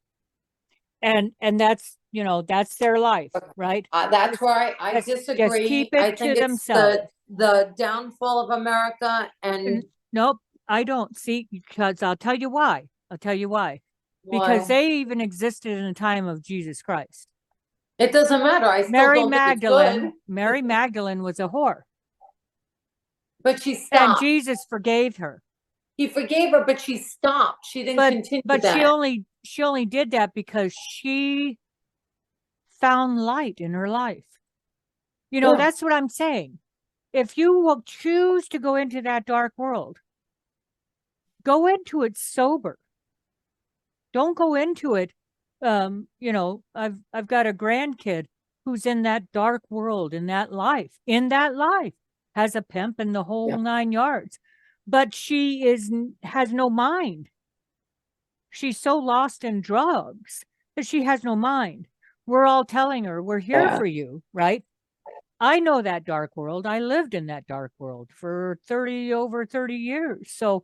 And that's, you know, that's their life, right? That's where I disagree. Just keep it to themselves. The downfall of America and nope, I don't see, because I'll tell you why. Because they even existed in the time of Jesus Christ. It doesn't matter. I still Mary Magdalene was a whore. But she stopped. And Jesus forgave her. He forgave her, but she stopped. She didn't continue that. But she only did that because she found light in her life. You know, that's what I'm saying. If you will choose to go into that dark world, go into it sober. Don't go into it. You know, I've got a grandkid who's in that dark world, in that life, has a pimp and the whole 9 yards, but she has no mind. She's so lost in drugs that she has no mind. We're all telling her, we're here for you, right? I know that dark world. I lived in that dark world for over 30 years. So,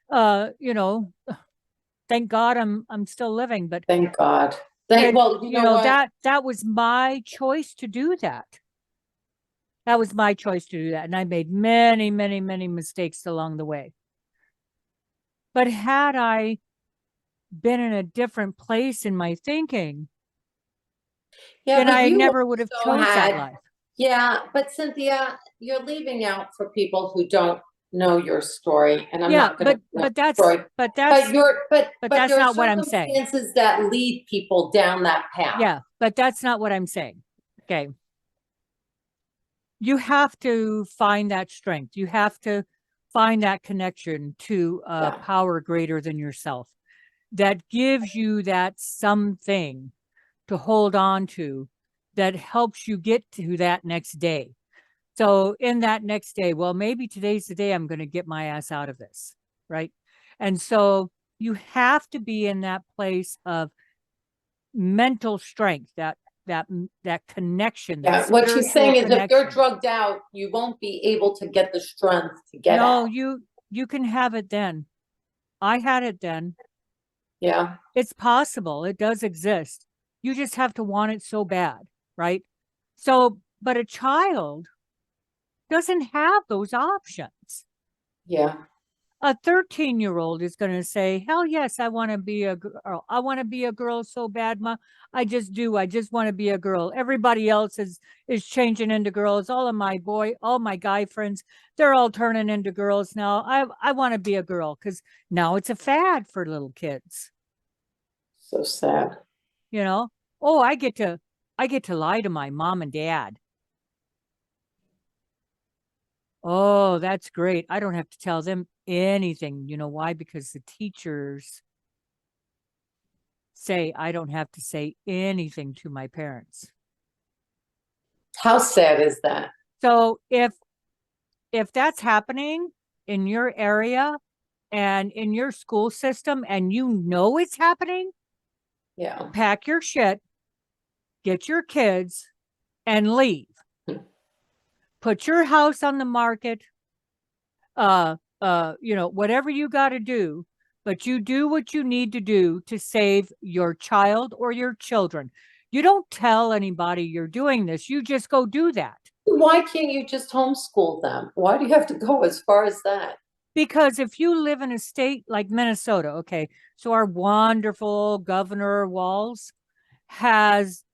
you know, thank God I'm still living, but thank God. Well, you know that was my choice to do that. That was my choice to do that. And I made many, many, many mistakes along the way. But had I been in a different place in my thinking, then I never would have chose that life. Yeah, but Cynthia, you're leaving out for people who don't know your story, and I'm not going to. But that's not what I'm saying. Circumstances that lead people down that path. Yeah, but that's not what I'm saying. Okay. You have to find that strength. You have to find that connection to a power greater than yourself that gives you that something to hold on to that helps you get to that next day. So in that next day, well, maybe today's the day I'm going to get my ass out of this, right? And so you have to be in that place of mental strength, that connection. Yeah, what she's saying is if you're drugged out, you won't be able to get the strength to get out. No, you can have it then. I had it then. Yeah. It's possible. It does exist. You just have to want it so bad, right? So, but a child doesn't have those options. Yeah. A 13-year-old is going to say, hell yes, I want to be a girl. I want to be a girl so bad, Ma. I just do. I just want to be a girl. Everybody else is changing into girls. All my guy friends, they're all turning into girls now. I want to be a girl because now it's a fad for little kids. So sad. You know, oh, I get to lie to my mom and dad. Oh, that's great. I don't have to tell them anything. You know why? Because the teachers say I don't have to say anything to my parents. How sad is that? So if that's happening in your area and in your school system and you know it's happening, Yeah. pack your shit, get your kids and leave. Put your house on the market. Whatever you got to do, but you do what you need to do to save your child or your children. You don't tell anybody you're doing this. You just go do that. Why can't you just homeschool them? Why do you have to go as far as that? Because if you live in a state like Minnesota, okay, so our wonderful Governor Walz has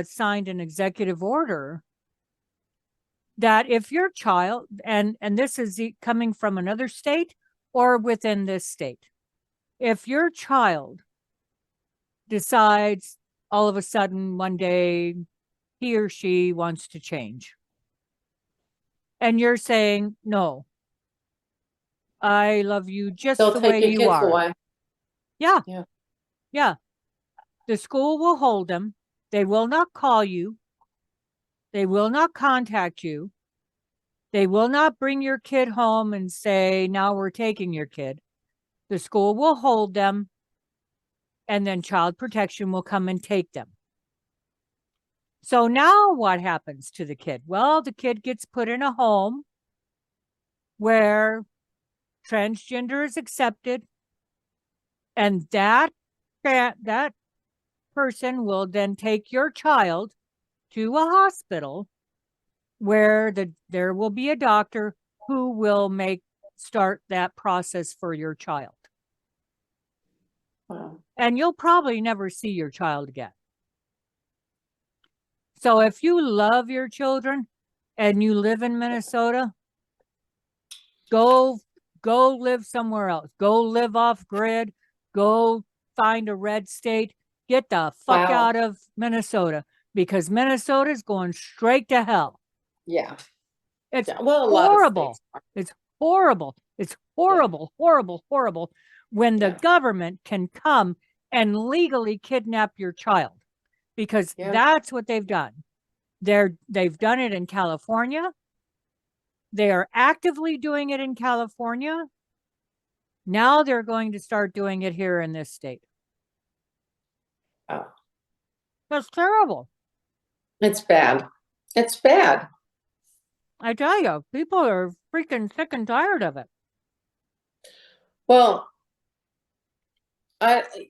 signed an executive order that if your child, and this is coming from another state or within this state, if your child decides all of a sudden one day he or she wants to change, and you're saying, no, I love you just They'll the take way your you kids are. away. Yeah. Yeah. Yeah. The school will hold them. They will not call you. They will not contact you. They will not bring your kid home and say, now we're taking your kid. The school will hold them, and then child protection will come and take them. So now what happens to the kid? Well, the kid gets put in a home where transgender is accepted, and that person will then take your child to a hospital where there will be a doctor who will start that process for your child. Wow. And you'll probably never see your child again. So if you love your children and you live in Minnesota, go live somewhere else. Go live off grid. Go find a red state. Get the fuck Wow. out of Minnesota, because Minnesota's going straight to hell. Yeah. It's Yeah. Well, a lot of horrible. states are. It's horrible. It's horrible, horrible, horrible when the Yeah. government can come and legally kidnap your child, because Yeah. that's what they've done. They've done it in California. They are actively doing it in California. Now they're going to start doing it here in this state. Oh, That's terrible. it's bad. It's bad. I tell you, people are freaking sick and tired of it. Well,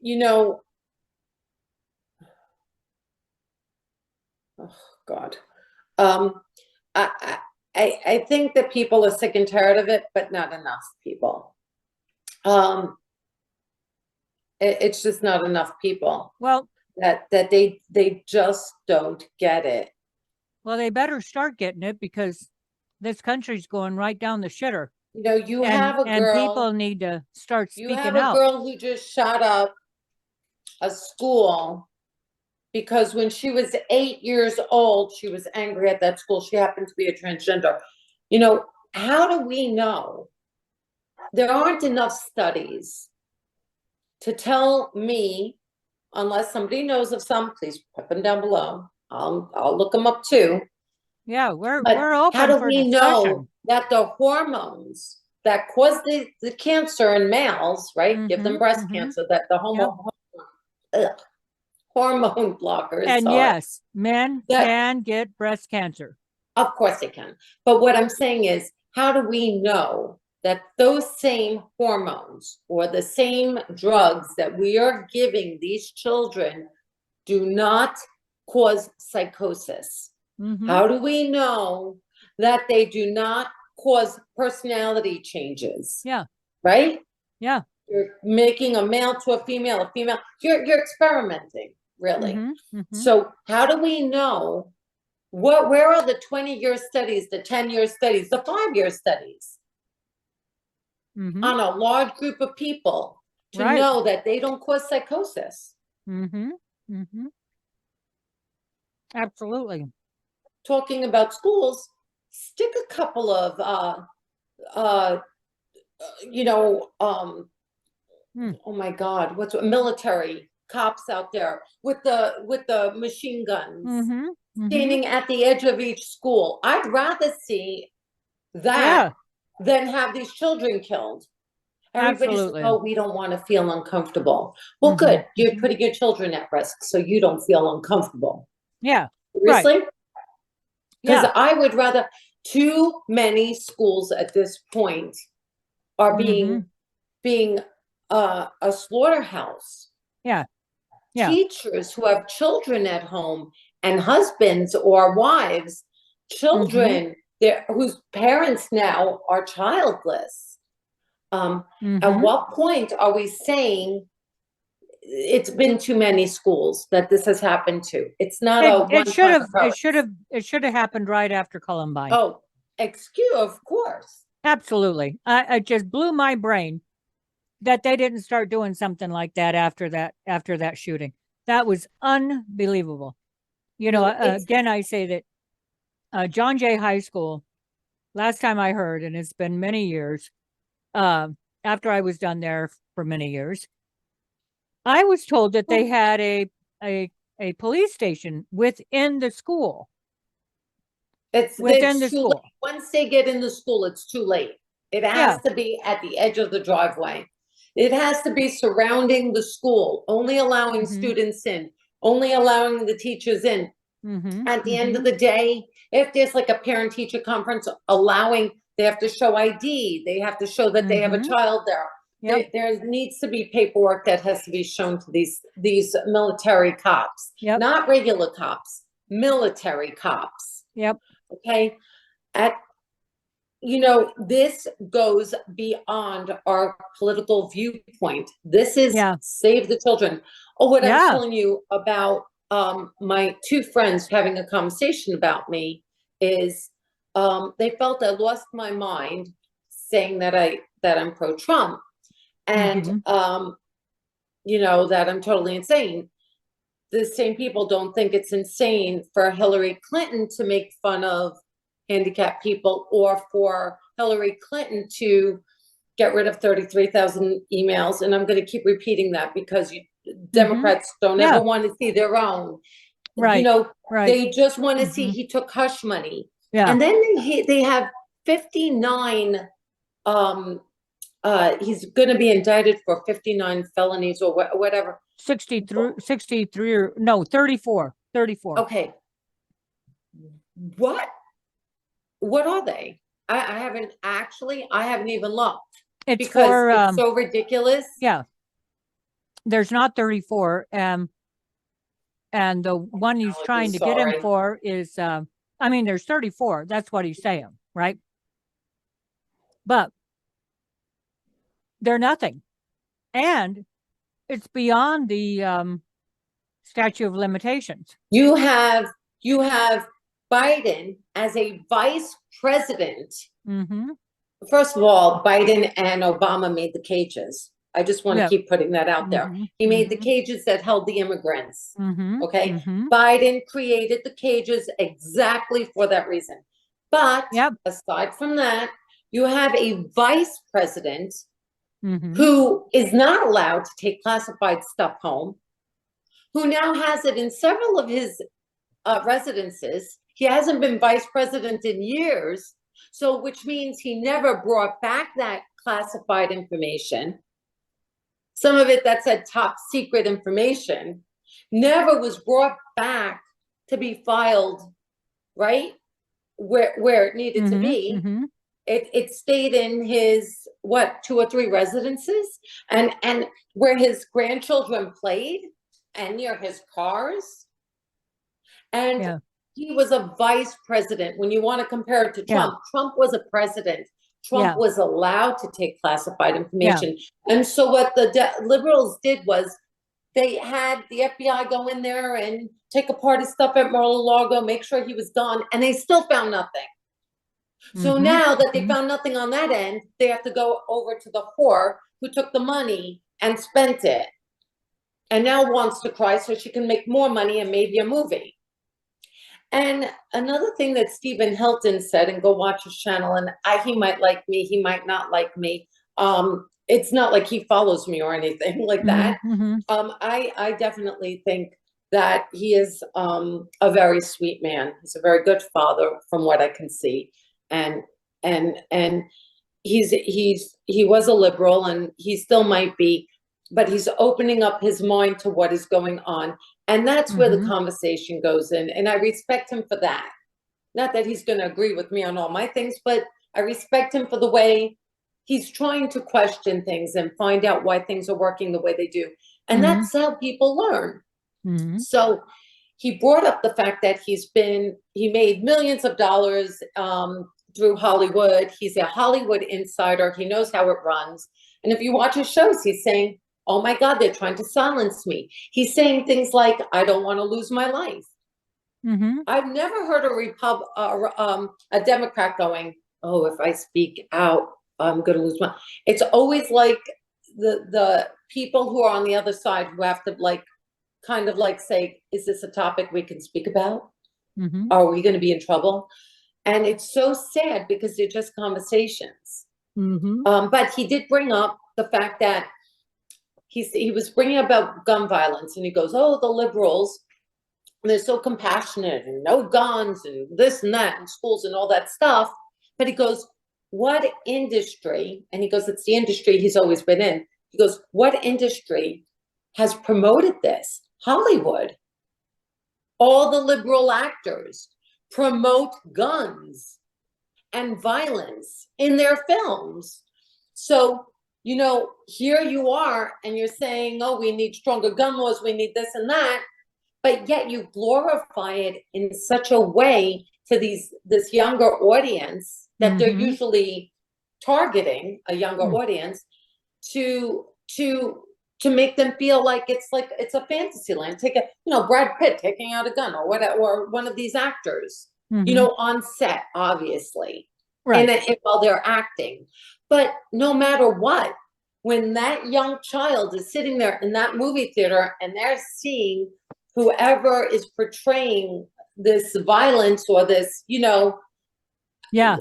you know, oh God. I, I think that people are sick and tired of it, but not enough people. It's just not enough people Well, that they just don't get it. well, they better start getting it, because this country's going right down the shitter. You know, you have a And people girl, need to start you speaking have a out. girl who just shot up a school because when she was 8 years old, she was angry at that school. She happened to be a transgender. You know, how do we know? There aren't enough studies to tell me, unless somebody knows of some, please put them down below. I'll look them up too. Yeah, we're But open how do for we discussion. know that the hormones that cause the cancer in males, right? Give them breast cancer, that the hormone blockers And are. yes, men That- can get breast cancer. Of course they can. But what I'm saying is, how do we know that those same hormones or the same drugs that we are giving these children do not cause psychosis? Mhm. How do we know that they do not cause personality changes? Yeah. Right? Yeah. You're making a male to a female, you're experimenting, really. Mhm. Mhm. So how do we know where are the 20-year studies, the 10-year studies, the 5-year studies Mhm. on a large group of people to Right. know that they don't cause psychosis? Mhm. Mhm. Absolutely. Talking about schools, stick a couple of uh you know, Hmm. oh my God, what's military cops out there with the machine guns Mhm. Mhm. standing at the edge of each school. I'd rather see that Yeah. than have these children killed. Everybody says, Absolutely. oh, we don't want to feel uncomfortable. Well, Mhm. good. You're Mhm. putting your children at risk so you don't feel uncomfortable. Yeah. Right. Seriously? Because Yeah. I would rather, too many schools at this point are Mhm. being a slaughterhouse. Yeah. Yeah. Teachers who have children at home and husbands or wives, children whose parents now are childless. At Mhm. what point are we saying it's been too many schools that this has happened to? It's not a It should one-time have occurrence. it should have happened right after Columbine. Oh, excuse, of course. Absolutely. It just blew my brain that they didn't start doing something like that after that shooting. That was unbelievable. You know, No, it's again, I say that John Jay High School, last time I heard, and it's been many years, uh, after I was done there for many years, I was told that they had a a police station within the school. Within it's the too late. school. Once they get in the school, it's too late. It has Yeah. to be at the edge of the driveway. It has to be surrounding the school, only allowing Mhm. students in, only allowing the teachers in. Mhm. At the end of Mhm. the day, if there's like a parent-teacher conference allowing, they have to show ID, they have to show that they have a Mhm. child there. Yep. There needs to be paperwork that has to be shown to these military cops, Yep. not regular cops, military cops. Yep. Okay, this goes beyond our political viewpoint. This is Yeah. save the children. Oh, what I was Yeah. telling you about my two friends having a conversation about me is they felt I lost my mind saying that I'm pro-Trump and Mhm. that I'm totally insane. The same people don't think it's insane for Hillary Clinton to make fun of handicapped people or for Hillary Clinton to get rid of 33,000 emails. And I'm going to keep repeating that because Mhm. Democrats don't Yeah. ever want to see their own. Right. Right. They just want to see Mhm. he took hush money. Yeah. And then they have 59 he's going to be indicted for 59 felonies or whatever. 63 or no, 34. 34. Okay. What are they? I haven't even looked It's because for it's so ridiculous. yeah. There's not 34. And the one he's trying to get him Sorry. for is I mean, there's 34. That's what he's saying, right? But they're nothing. And it's beyond the statute of limitations. You have Biden as a vice president. Mm-hmm. First of all, Biden and Obama made the cages. I just want to Yep. keep putting that out there. Mm-hmm. He made the Mm-hmm. cages that held the immigrants. Mm-hmm. Okay. Mm-hmm. Biden created the cages exactly for that reason. But Yep. aside from that, you have a vice president Mm-hmm. who is not allowed to take classified stuff home, who now has it in several of his residences. He hasn't been vice president in years, so which means he never brought back that classified information. Some of it that said top secret information never was brought back to be filed, right? Where it needed to Mm-hmm. be. Mm-hmm. it stayed in his, what, 2 or 3 residences, and where his grandchildren played, and near his cars. And Yeah. he was a vice president. When you want to compare it to Yeah. Trump, Trump was a president. Trump Yeah. was allowed to take classified information. And so what the liberals did was they had the FBI go in there and take apart his stuff at Mar-a-Lago, make sure he was gone, and they still found nothing. So Mhm. now that they Mhm. found nothing on that end, they have to go over to the whore who took the money and spent it, and now wants to cry so she can make more money and maybe a movie. And another thing that Stephen Hilton said, and go watch his channel, and he might like me, he might not like me. It's not like he follows me or anything like that. Mhm. I definitely think that he is a very sweet man. He's a very good father from what I can see. And he was a liberal, and he still might be, but he's opening up his mind to what is going on. And that's where the Mhm. conversation goes in. And I respect him for that. Not that he's going to agree with me on all my things, but I respect him for the way he's trying to question things and find out why things are working the way they do. And Mhm. that's how people learn. Mhm. So he brought up the fact that he made millions of dollars through Hollywood. He's a Hollywood insider. He knows how it runs. And if you watch his shows, he's saying, oh my God, they're trying to silence me. He's saying things like, I don't want to lose my life. Mhm. I've never heard a Democrat going, oh, if I speak out, I'm going to lose my. It's always like the people who are on the other side who have to like, kind of like say, is this a topic we can speak about? Mhm. Are we going to be in trouble? And it's so sad because they're just conversations. Mhm. But he did bring up the fact that he was bringing about gun violence, and he goes, oh, the liberals, they're so compassionate and no guns and this and that and schools and all that stuff. But he goes, what industry? And he goes, it's the industry he's always been in. He goes, what industry has promoted this? Hollywood. All the liberal actors promote guns and violence in their films. So, here you are, and you're saying, oh, we need stronger gun laws, we need this and that, but yet you glorify it in such a way to this younger audience that they're Mhm. usually targeting a younger Mm. audience to make them feel like it's a fantasy land. Take Brad Pitt taking out a gun or whatever, or one of these actors, Mhm. on set, obviously, Right. and while they're acting. But no matter what, when that young child is sitting there in that movie theater and they're seeing whoever is portraying this violence or this, Yeah.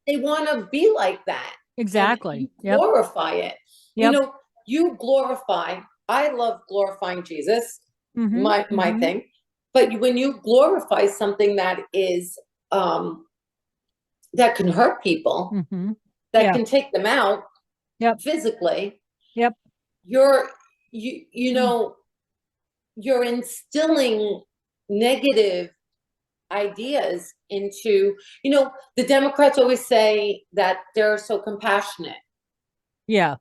they want to be like that. And Exactly. you Yep. glorify it. Yep. You glorify, I love glorifying Jesus, Mhm. my Mhm. thing. But when you glorify something that is that can hurt people, Mhm. that Yeah. can take them out Yep. physically, Yep. you're you're instilling negative ideas into, the Democrats always say that they're so compassionate. Yeah.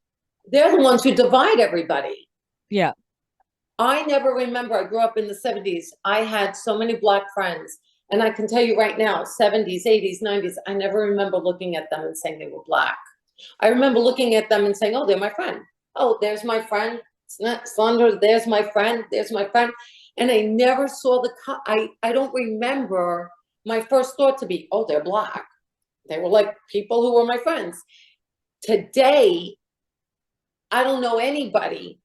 They're the ones who divide everybody. Yeah. I never remember, I grew up in the 70s. I had so many Black friends. And I can tell you right now, 70s, 80s, 90s, I never remember looking at them and saying they were Black. I remember looking at them and saying, oh, they're my friend. Oh, there's my friend. Slender, there's my friend. There's my friend. And I never saw I don't remember my first thought to be, oh, they're Black. They were like people who were my friends. Today, I don't know anybody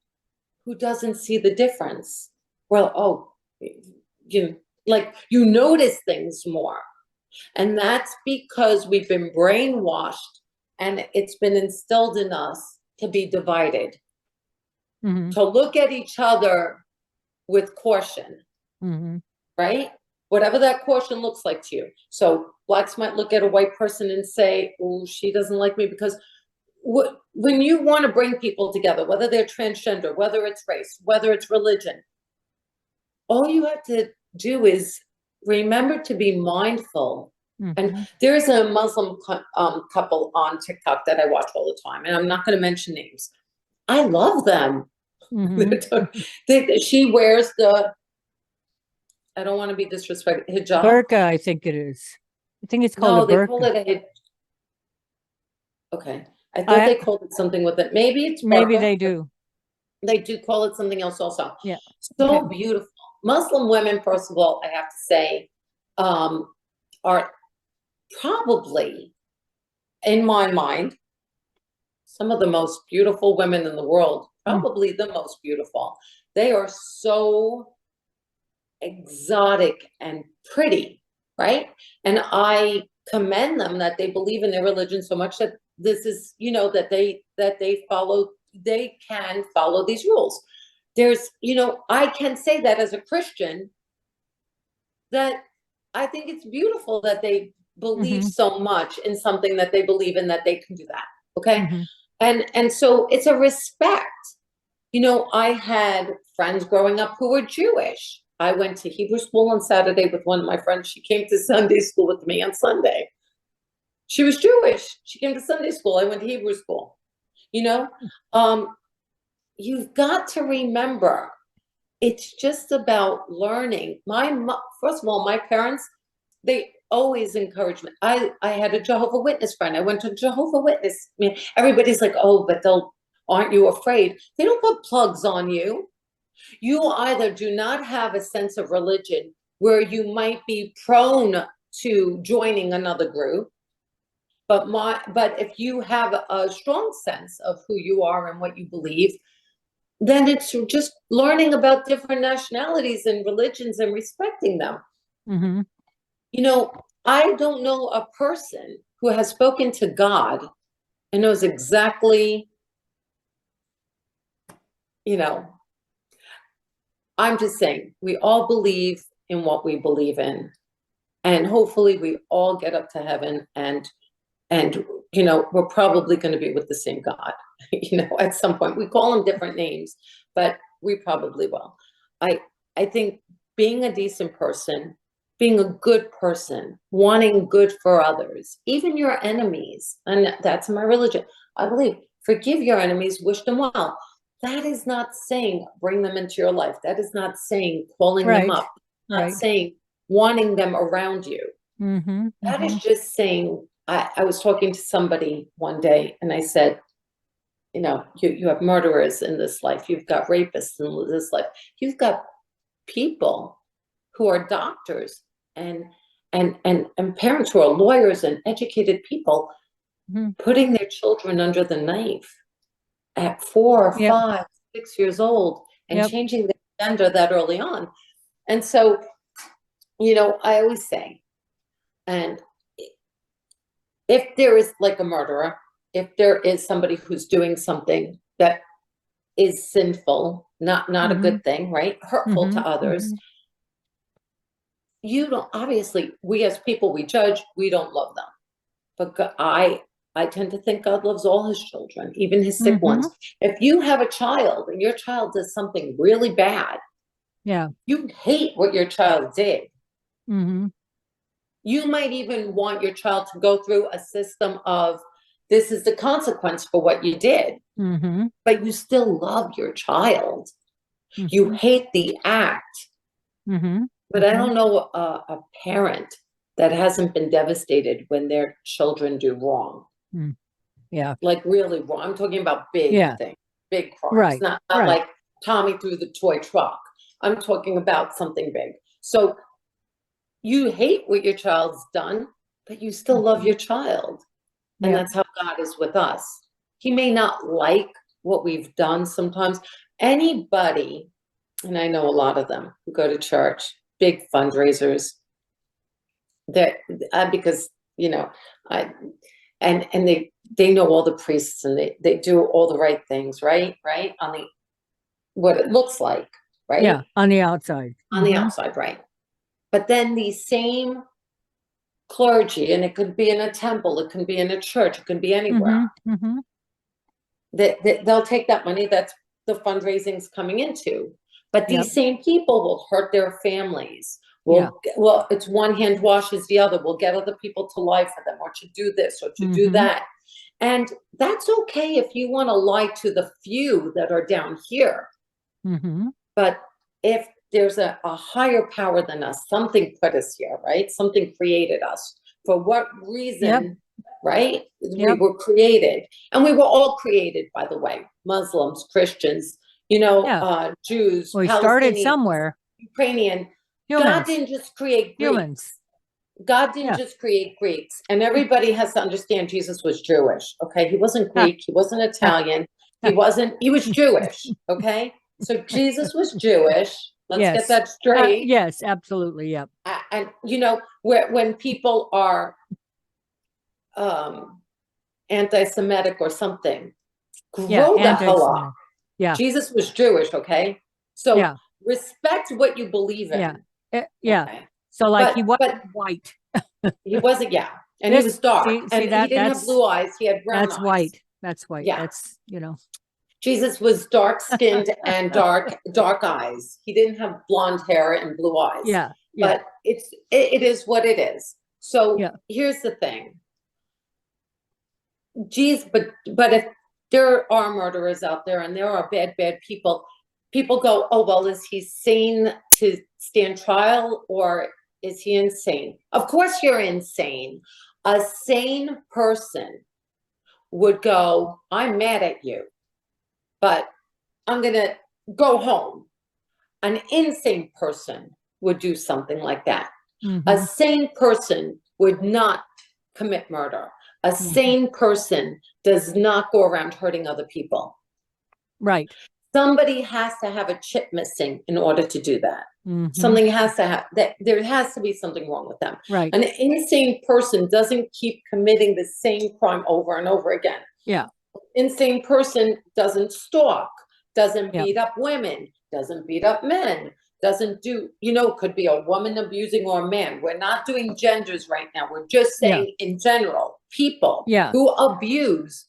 who doesn't see the difference. Well, oh, you notice things more. And that's because we've been brainwashed and it's been instilled in us to be divided, Mhm. to look at each other with caution, Mhm. right? Whatever that caution looks like to you. So Blacks might look at a white person and say, oh, she doesn't like me because when you want to bring people together, whether they're transgender, whether it's race, whether it's religion, all you have to do is remember to be mindful Mhm. There is a Muslim couple on TikTok that I watch all the time, and I'm not going to mention names. I love them. Mhm. She wears the, I don't want to be disrespectful, hijab. Burqa, I think it is. I think it's called a No, they call burqa. it a okay. I thought I they called it something with it. Maybe it's maybe burqa. they do. They do call it something else also. Yeah. So Okay. beautiful. Muslim women, first of all, I have to say, are probably, in my mind, some of the most beautiful women in the world, Mm. probably the most beautiful. They are so exotic and pretty, right? And I commend them that they believe in their religion so much that this is, that they follow, they can follow these rules. There's, I can say that as a Christian, that I think it's beautiful that they believe Mhm. so much in something that they believe in, that they can do that. Okay. Mhm. And so it's a respect. I had friends growing up who were Jewish. I went to Hebrew school on Saturday with one of my friends. She came to Sunday school with me on Sunday. She was Jewish. She came to Sunday school. I went to Hebrew school. You know, you've got to remember, it's just about learning. First of all, my parents, they always encouraged me. I had a Jehovah Witness friend. I went to Jehovah Witness. I mean, everybody's like, oh, but aren't you afraid? They don't put plugs on you. You either do not have a sense of religion where you might be prone to joining another group, but if you have a strong sense of who you are and what you believe, then it's just learning about different nationalities and religions and respecting them. Mhm. I don't know a person who has spoken to God and knows exactly, I'm just saying, we all believe in what we believe in. And hopefully we all get up to heaven and we're probably going to be with the same God, at some point. We call them different names, but we probably will. I think being a decent person, being a good person, wanting good for others, even your enemies, and that's my religion. I believe forgive your enemies, wish them well. That is not saying bring them into your life. That is not saying calling them Right. up. Not Right. saying wanting them around you. Mhm. That is Mhm. just saying, I was talking to somebody one day and I said, you have murderers in this life. You've got rapists in this life. You've got people who are doctors and parents who are lawyers and educated people Mhm. putting their children under the knife at 4, Yep. 5, 6 years old and Yep. changing their gender that early on. And so, I always say, and if there is like a murderer, if there is somebody who's doing something that is sinful, not a Mhm. good thing, right? Hurtful to Mhm. others, Mhm. you don't, obviously, we as people, we judge, we don't love them. But I tend to think God loves all his children, even his sick ones. Mhm. If you have a child and your child does something really bad, Yeah. you hate what your child did. Mhm. You might even want your child to go through a system of, this is the consequence for what you did, Mhm. but you still love your child. You Mhm. hate the act. Mhm. But I Mhm. don't know a parent that hasn't been devastated when their children do wrong, Mm. Yeah. like really wrong. I'm talking about big Yeah. things, big crimes, Right. not Right. like Tommy threw the toy truck. I'm talking about something big. So you hate what your child's done, but you still love your child. And Yep. that's how God is with us. He may not like what we've done sometimes. Anybody, and I know a lot of them who go to church, big fundraisers, that because I and they know all the priests and they do all the right things, right on the what it looks like, right Yeah. On the outside. on the Mhm. outside, right. But then the same clergy, and it could be in a temple, it can be in a church, it can be anywhere, Mhm. Mhm. that they'll take that money that's the fundraising's coming into, but Yep. these same people will hurt their families, Well, it's one hand washes the other. We'll get other people to lie for them, or to do this, or to do that. And that's okay if you want to lie to the few that are down here. But if there's a higher power than us, something put us here, right? Something created us. For what reason, right? We were created. And we were all created, by the way. Muslims, Christians, Jews, We started Palestinians, somewhere. Ukrainian. Humans. God didn't just create Greeks. Humans. God didn't just create Greeks. And everybody has to understand Jesus was Jewish, okay? He wasn't Greek. He wasn't Italian. He was Jewish, okay? So Jesus was Jewish. Let's get that straight. Yes, absolutely. Yep. And when people are anti-Semitic or something, grow the hell up. Yeah. Jesus was Jewish, okay? So respect what you believe in. Okay? So like he wasn't white. He wasn't, and he was dark. See and he didn't have blue eyes. He had brown eyes. That's white. That's white. Yeah. That's, Jesus was dark-skinned and dark eyes. He didn't have blonde hair and blue eyes. Yeah. But it is what it is. So here's the thing. But if there are murderers out there and there are bad people go, oh, well, is he sane to stand trial, or is he insane? Of course you're insane. A sane person would go, I'm mad at you, but I'm going to go home. An insane person would do something like that. A sane person would not commit murder. A sane person does not go around hurting other people. Right. Somebody has to have a chip missing in order to do that. Something has to have that. There has to be something wrong with them. Right. An insane person doesn't keep committing the same crime over and over again. Yeah. Insane person doesn't stalk, doesn't beat up women, doesn't beat up men, doesn't do, could be a woman abusing or a man. We're not doing genders right now. We're just saying in general, people who abuse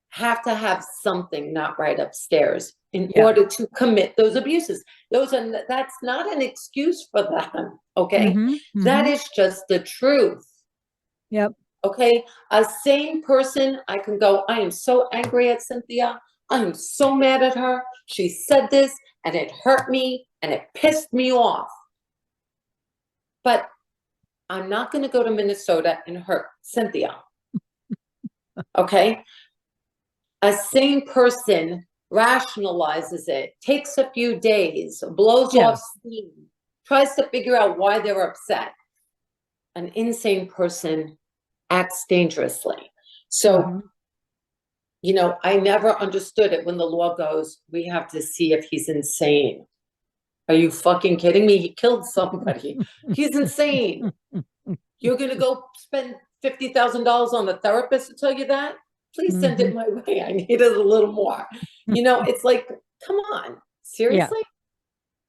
have to have something not right upstairs in order to commit those abuses. That's not an excuse for them, okay? That is just the truth. Yep. Okay, a sane person, I can go, I am so angry at Cynthia. I am so mad at her. She said this and it hurt me and it pissed me off. But I'm not going to go to Minnesota and hurt Cynthia. Okay? A sane person rationalizes it, takes a few days, blows off steam, tries to figure out why they're upset. An insane person acts dangerously. So, I never understood it when the law goes, we have to see if he's insane. Are you fucking kidding me? He killed somebody. He's insane. You're going to go spend $50,000 on a therapist to tell you that? Please send it my way. I need it a little more. It's like, come on, seriously?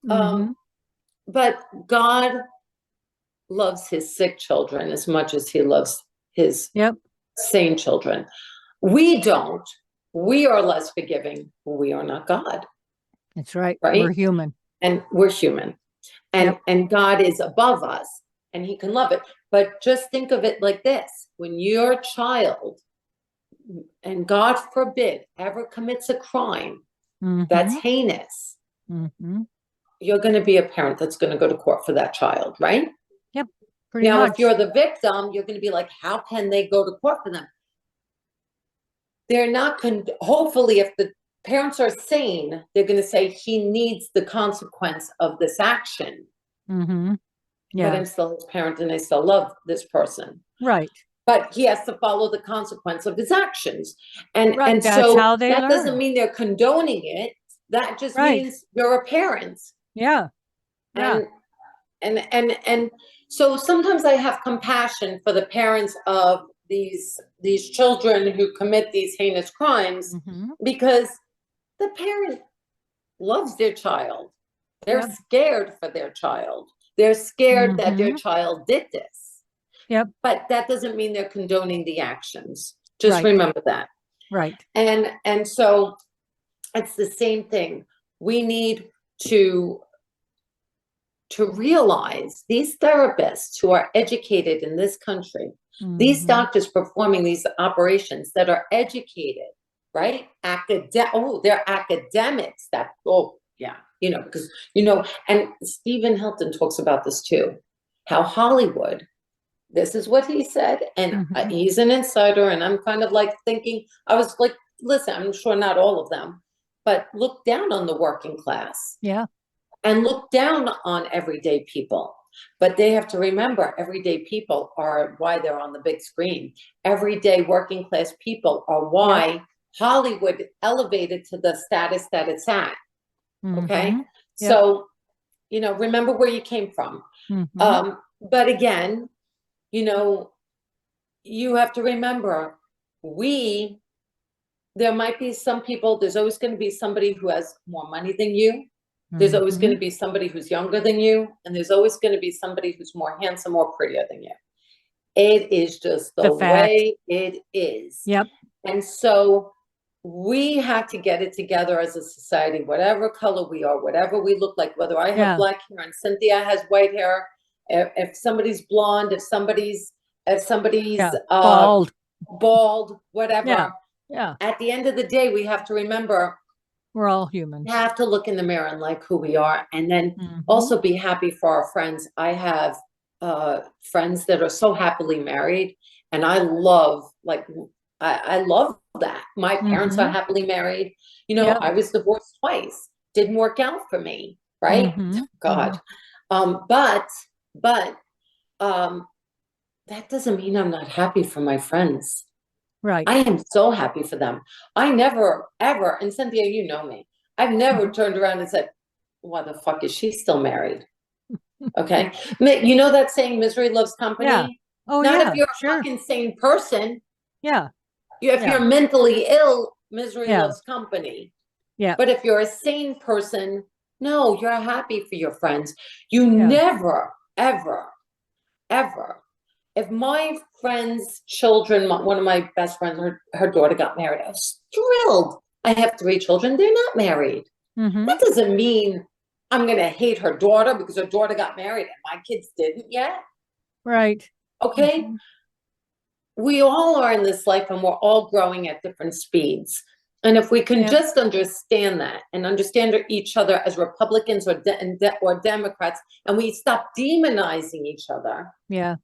But God loves his sick children as much as he loves his sane children. We don't. We are less forgiving. We are not God. That's right. Right? We're human. And we're human. And God is above us and he can love it. But just think of it like this. When your child, and God forbid, ever commits a crime that's heinous, you're going to be a parent that's going to go to court for that child, right? Yep. Pretty now, much. if you're the victim, you're going to be like, how can they go to court for them? They're not, hopefully, if the parents are sane, they're going to say he needs the consequence of this action. But I'm still his parent and I still love this person. Right. But he has to follow the consequence of his actions. And that's so how they that learn. doesn't mean they're condoning it. That just means you're a parent. Yeah. And so sometimes I have compassion for the parents of these children who commit these heinous crimes because the parent loves their child. They're scared for their child. They're scared that their child did this. Yep. But that doesn't mean they're condoning the actions. Just remember that. Right. And so it's the same thing. We need to to realize these therapists who are educated in this country, these Mhm. doctors performing these operations that are educated, right? They're academics that, yeah, because, and Stephen Hilton talks about this too, how Hollywood, this is what he said, and Mhm. he's an insider, and I'm kind of like thinking, I was like, listen, I'm sure not all of them, but look down on the working class Yeah. and look down on everyday people. But they have to remember, everyday people are why they're on the big screen. Everyday working class people are why Hollywood elevated to the status that it's at. Okay. Mhm. Yep. So, remember where you came from. Mhm. But again, you have to remember, there might be some people, there's always going to be somebody who has more money than you. There's always going Mhm. to be somebody who's younger than you, and there's always going to be somebody who's more handsome or prettier than you. It is just The the fact. way it is. Yep. And so we have to get it together as a society, whatever color we are, whatever we look like, whether I have Yeah. black hair and Cynthia has white hair, if somebody's blonde, if somebody's Yeah. Bald. bald, Yeah. whatever. Yeah. At the end of the day, we have to remember, We're all human. we have to look in the mirror and like who we are, and then Mhm. also be happy for our friends. I have friends that are so happily married, and I love, I love that. My parents are Mhm. happily married. Yep. I was divorced twice. Didn't work out for me, right? Mhm. God. But um, that doesn't mean I'm not happy for my friends. Right. I am so happy for them. I never, ever, and Cynthia, you know me, I've never Mhm. turned around and said, why the fuck is she still married? Okay. You know that saying, misery loves Yeah. company? Oh Not yeah. if you're a Sure. fucking sane person. Yeah. If Yeah. you're mentally ill, misery Yeah. loves company. Yeah. But if you're a sane person, no, you're happy for your friends. You Yeah. never, ever, ever. If my friend's children, one of my best friends, her daughter got married, I was thrilled. I have 3 children. They're not married. Mhm. That doesn't mean I'm going to hate her daughter because her daughter got married and my kids didn't yet. Right. Okay. Mhm. We all are in this life and we're all growing at different speeds. And if we can Yep. just understand that and understand each other as Republicans or Democrats, and we stop demonizing each other, Yeah.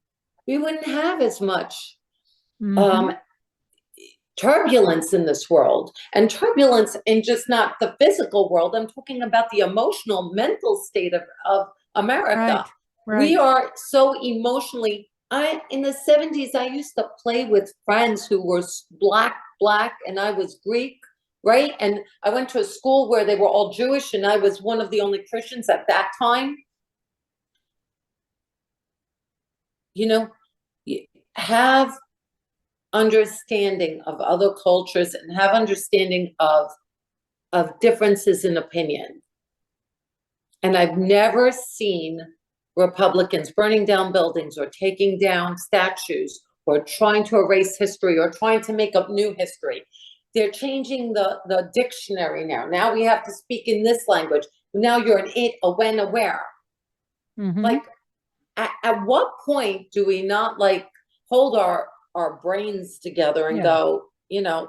we wouldn't have as much Mhm. turbulence in this world, and turbulence in just not the physical world. I'm talking about the emotional, mental state of America. Right. We Right. are so emotionally. In the 70s, I used to play with friends who were black, and I was Greek, right? And I went to a school where they were all Jewish, and I was one of the only Christians at that time. Have understanding of other cultures and have understanding of differences in opinion. And I've never seen Republicans burning down buildings or taking down statues or trying to erase history or trying to make up new history. They're changing the dictionary now. Now we have to speak in this language. Now you're an it, a when, a where. Mhm. Like, at what point do we not hold our brains together and Yeah. go,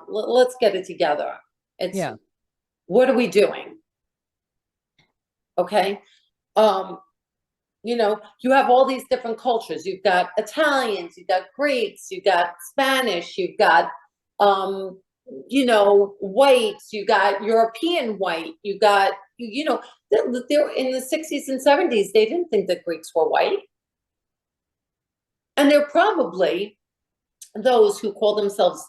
let's get it together. It's Yeah. What are we doing? Okay. You have all these different cultures. You've got Italians, you've got Greeks, you've got Spanish, you've got whites, you got European white, you got they're in the 60s and 70s, they didn't think that Greeks were white. And they're probably those who call themselves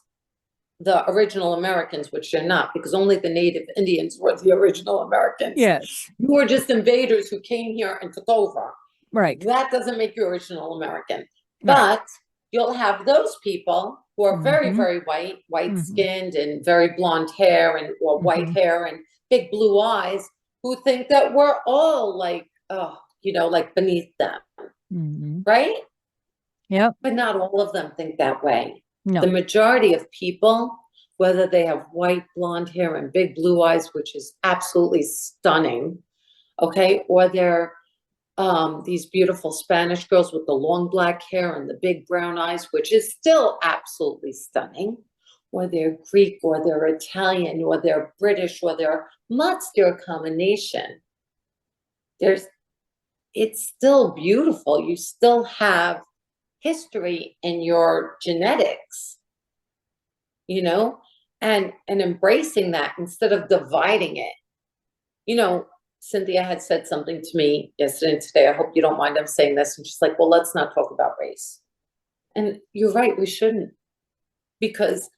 the original Americans, which they're not, because only the native Indians were the original Americans. Yes. You were just invaders who came here and took over. Right. That doesn't make you original American. Right. But you'll have those people who are very, Mhm. very Mhm. white-skinned and very blonde hair or white Mhm. hair and big blue eyes, who think that we're all beneath them, Mhm. right? Yep. But not all of them think that way. The No. majority of people, whether they have white, blonde hair and big blue eyes, which is absolutely stunning, okay, or they're these beautiful Spanish girls with the long black hair and the big brown eyes, which is still absolutely stunning, or they're Greek, or they're Italian, or they're British, or they're what's their combination. It's still beautiful. You still have history in your genetics, you know, and embracing that instead of dividing it. You know, Cynthia had said something to me yesterday and today. I hope you don't mind I'm saying this. And she's like, well, let's not talk about race. And you're right, we shouldn't. Because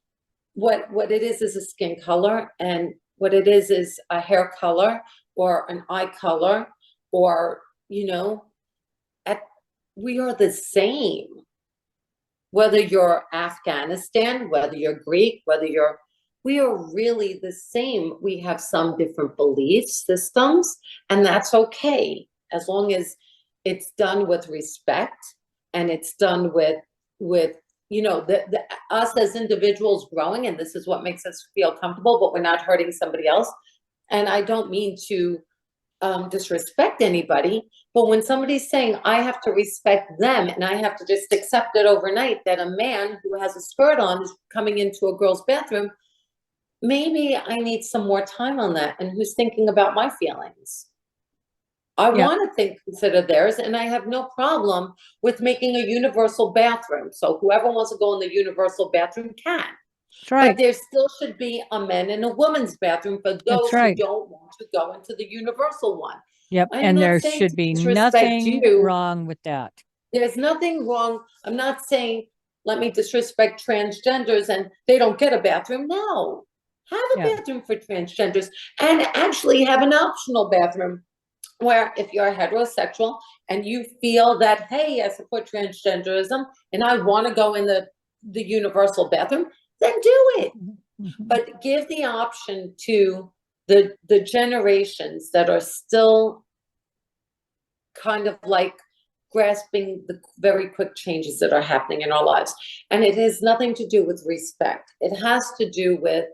what it is a skin color, and what it is a hair color or an eye color, or, you know, we are the same. Whether you're Afghanistan, whether you're Greek, we are really the same. We have some different belief systems, and that's okay, as long as it's done with respect, and it's done with you know, us as individuals growing, and this is what makes us feel comfortable, but we're not hurting somebody else. And I don't mean to disrespect anybody, but when somebody's saying I have to respect them and I have to just accept it overnight that a man who has a skirt on is coming into a girl's bathroom, maybe I need some more time on that, and who's thinking about my feelings. I Yeah. want to consider theirs, and I have no problem with making a universal bathroom. So whoever wants to go in the universal bathroom can. That's right. But there still should be a men and a woman's bathroom for those who right. don't want to go into the universal one. Yep. I'm And not there saying should to be disrespect nothing you. wrong with that. There's nothing wrong. I'm not saying let me disrespect transgenders and they don't get a bathroom. No, have a Yeah. bathroom for transgenders, and actually have an optional bathroom where if you're heterosexual and you feel that, hey, I support transgenderism and I want to go in the universal bathroom, then do it. Mhm. But give the option to the generations that are still kind of like grasping the very quick changes that are happening in our lives. And it has nothing to do with respect. It has to do with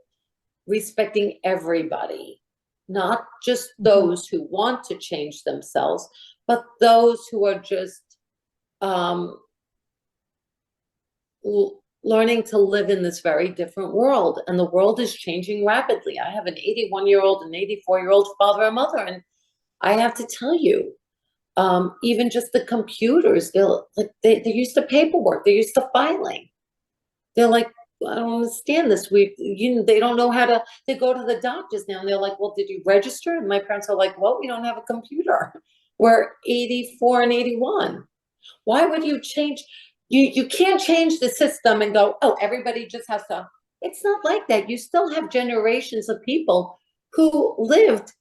respecting everybody, not just those who want to change themselves, but those who are just learning to live in this very different world. And the world is changing rapidly. I have an 81-year-old, an 84-year-old father and mother, and I have to tell you, even just the computers, they're used to paperwork, they're used to filing. They're like, I don't understand this. They don't know how to, they go to the doctors now and they're like, well, did you register? And my parents are like, well, we don't have a computer. We're 84 and 81. Why would you change? You can't change the system and go, oh, everybody just has to. It's not like that. You still have generations of people who lived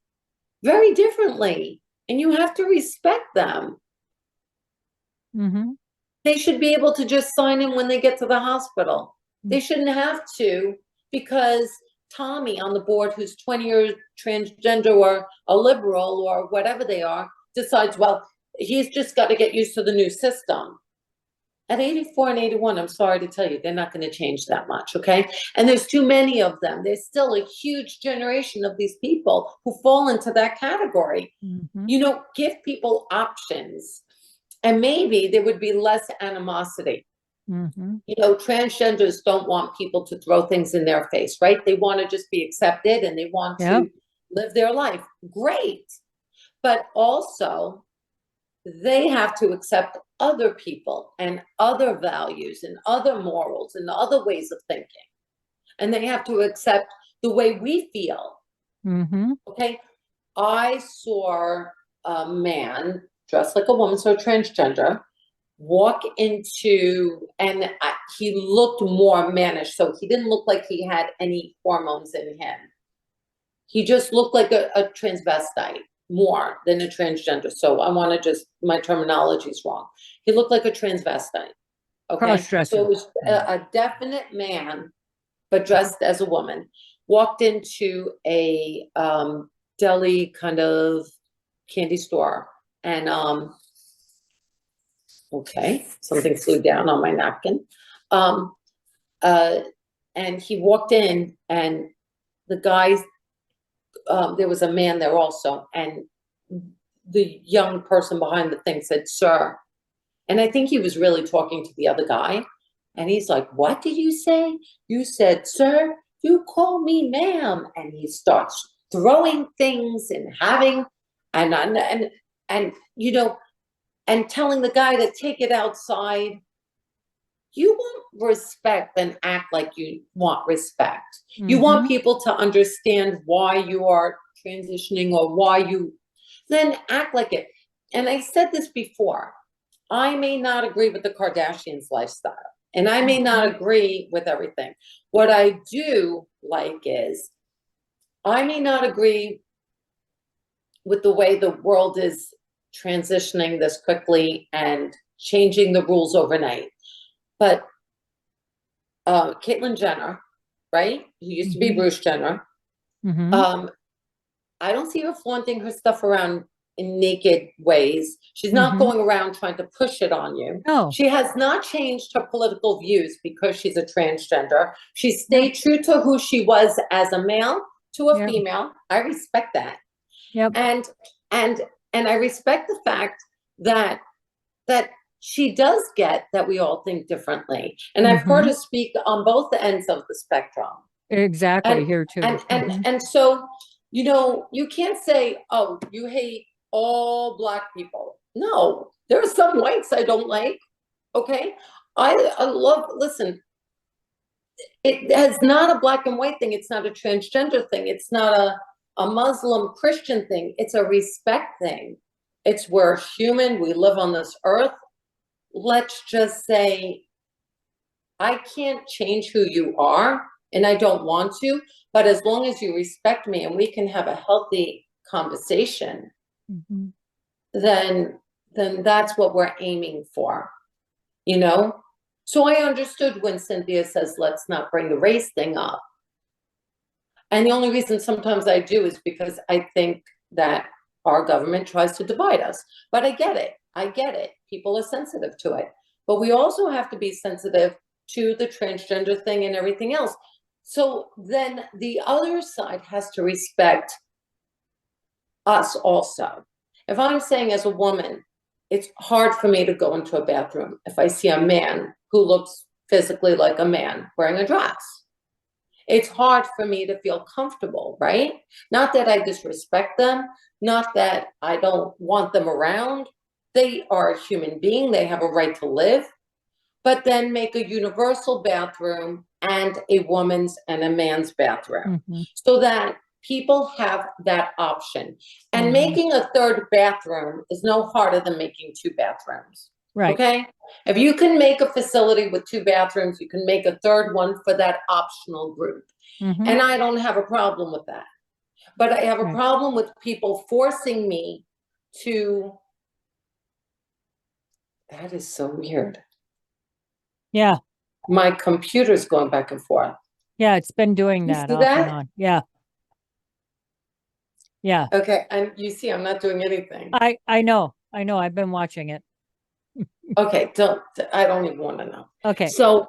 very differently, and you have to respect them. Mm-hmm. They should be able to just sign in when they get to the hospital. They shouldn't have to, because Tommy on the board, who's 20 years transgender or a liberal or whatever they are, decides, well, he's just got to get used to the new system. At 84 and 81, I'm sorry to tell you, they're not going to change that much, okay? And there's too many of them. There's still a huge generation of these people who fall into that category. Mm-hmm. You know, give people options, and maybe there would be less animosity. Mm-hmm. You know, transgenders don't want people to throw things in their face, right? They want to just be accepted and they want to live their life. Great. But also, they have to accept other people and other values and other morals and other ways of thinking. And they have to accept the way we feel. Mm-hmm. Okay. I saw a man dressed like a woman, so transgender, walk into, and he looked more mannish. So he didn't look like he had any hormones in him. He just looked like a transvestite more than a transgender. So I want to just, my terminology is wrong. He looked like a transvestite. Okay. Cross-dresser. So it was a definite man, but dressed as a woman. Walked into a deli kind of candy store, and okay, something flew down on my napkin. And he walked in, and the guys, there was a man there also, and the young person behind the thing said, "Sir," and I think he was really talking to the other guy, and he's like, "What did you say? You said, sir, you call me ma'am," and he starts throwing things and having, and you know, and telling the guy to take it outside. You want respect, then act like you want respect. You want Mhm. people to understand why you are transitioning or why you, then act like it. And I said this before, I may not agree with the Kardashians' lifestyle, and I may not Mhm. agree with everything. What I do like is, I may not agree with the way the world is transitioning this quickly and changing the rules overnight. But Caitlyn Jenner, right? Who used to be Mhm. Bruce Jenner. Mhm. Um, I don't see her flaunting her stuff around in naked ways. She's not Mhm. going around trying to push it on you. No. She has not changed her political views because she's a transgender. She Yep. stayed true to who she was as a male to a Yep. female. I respect that. Yep. And and and I respect the fact that that she does get that we all think differently. And I've heard her Mhm. speak on both ends of the spectrum. Exactly, And here too. Mhm. so, you can't say, "Oh, you hate all black people." No, there are some whites I don't like. Okay, I love. Listen, it has not a black and white thing. It's not a transgender thing. It's not a Muslim Christian thing. It's a respect thing. It's we're human. We live on this earth. Let's just say I can't change who you are, and I don't want to, but as long as you respect me and we can have a healthy conversation, Mhm. then that's what we're aiming for, you know? So I understood when Cynthia says, let's not bring the race thing up. And the only reason sometimes I do is because I think that our government tries to divide us. But I get it. I get it. People are sensitive to it. But we also have to be sensitive to the transgender thing and everything else. So then the other side has to respect us also. If I'm saying as a woman, it's hard for me to go into a bathroom if I see a man who looks physically like a man wearing a dress. It's hard for me to feel comfortable, right? Not that I disrespect them, not that I don't want them around. They are a human being, they have a right to live, but then make a universal bathroom and a woman's and a man's bathroom Mhm. so that people have that option. And Mhm. making a third bathroom is no harder than making two bathrooms. Right. Okay? If you can make a facility with two bathrooms, you can make a third one for that optional group. Mhm. And I don't have a problem with that. But I have a Right. problem with people forcing me to. That is so weird. Yeah. My computer's going back and forth. Yeah, it's been doing You that see off and that? on. Yeah. Yeah. Okay, and you see I'm not doing anything. I know. I know. I've been watching it. Okay, I don't even want to know. Okay. So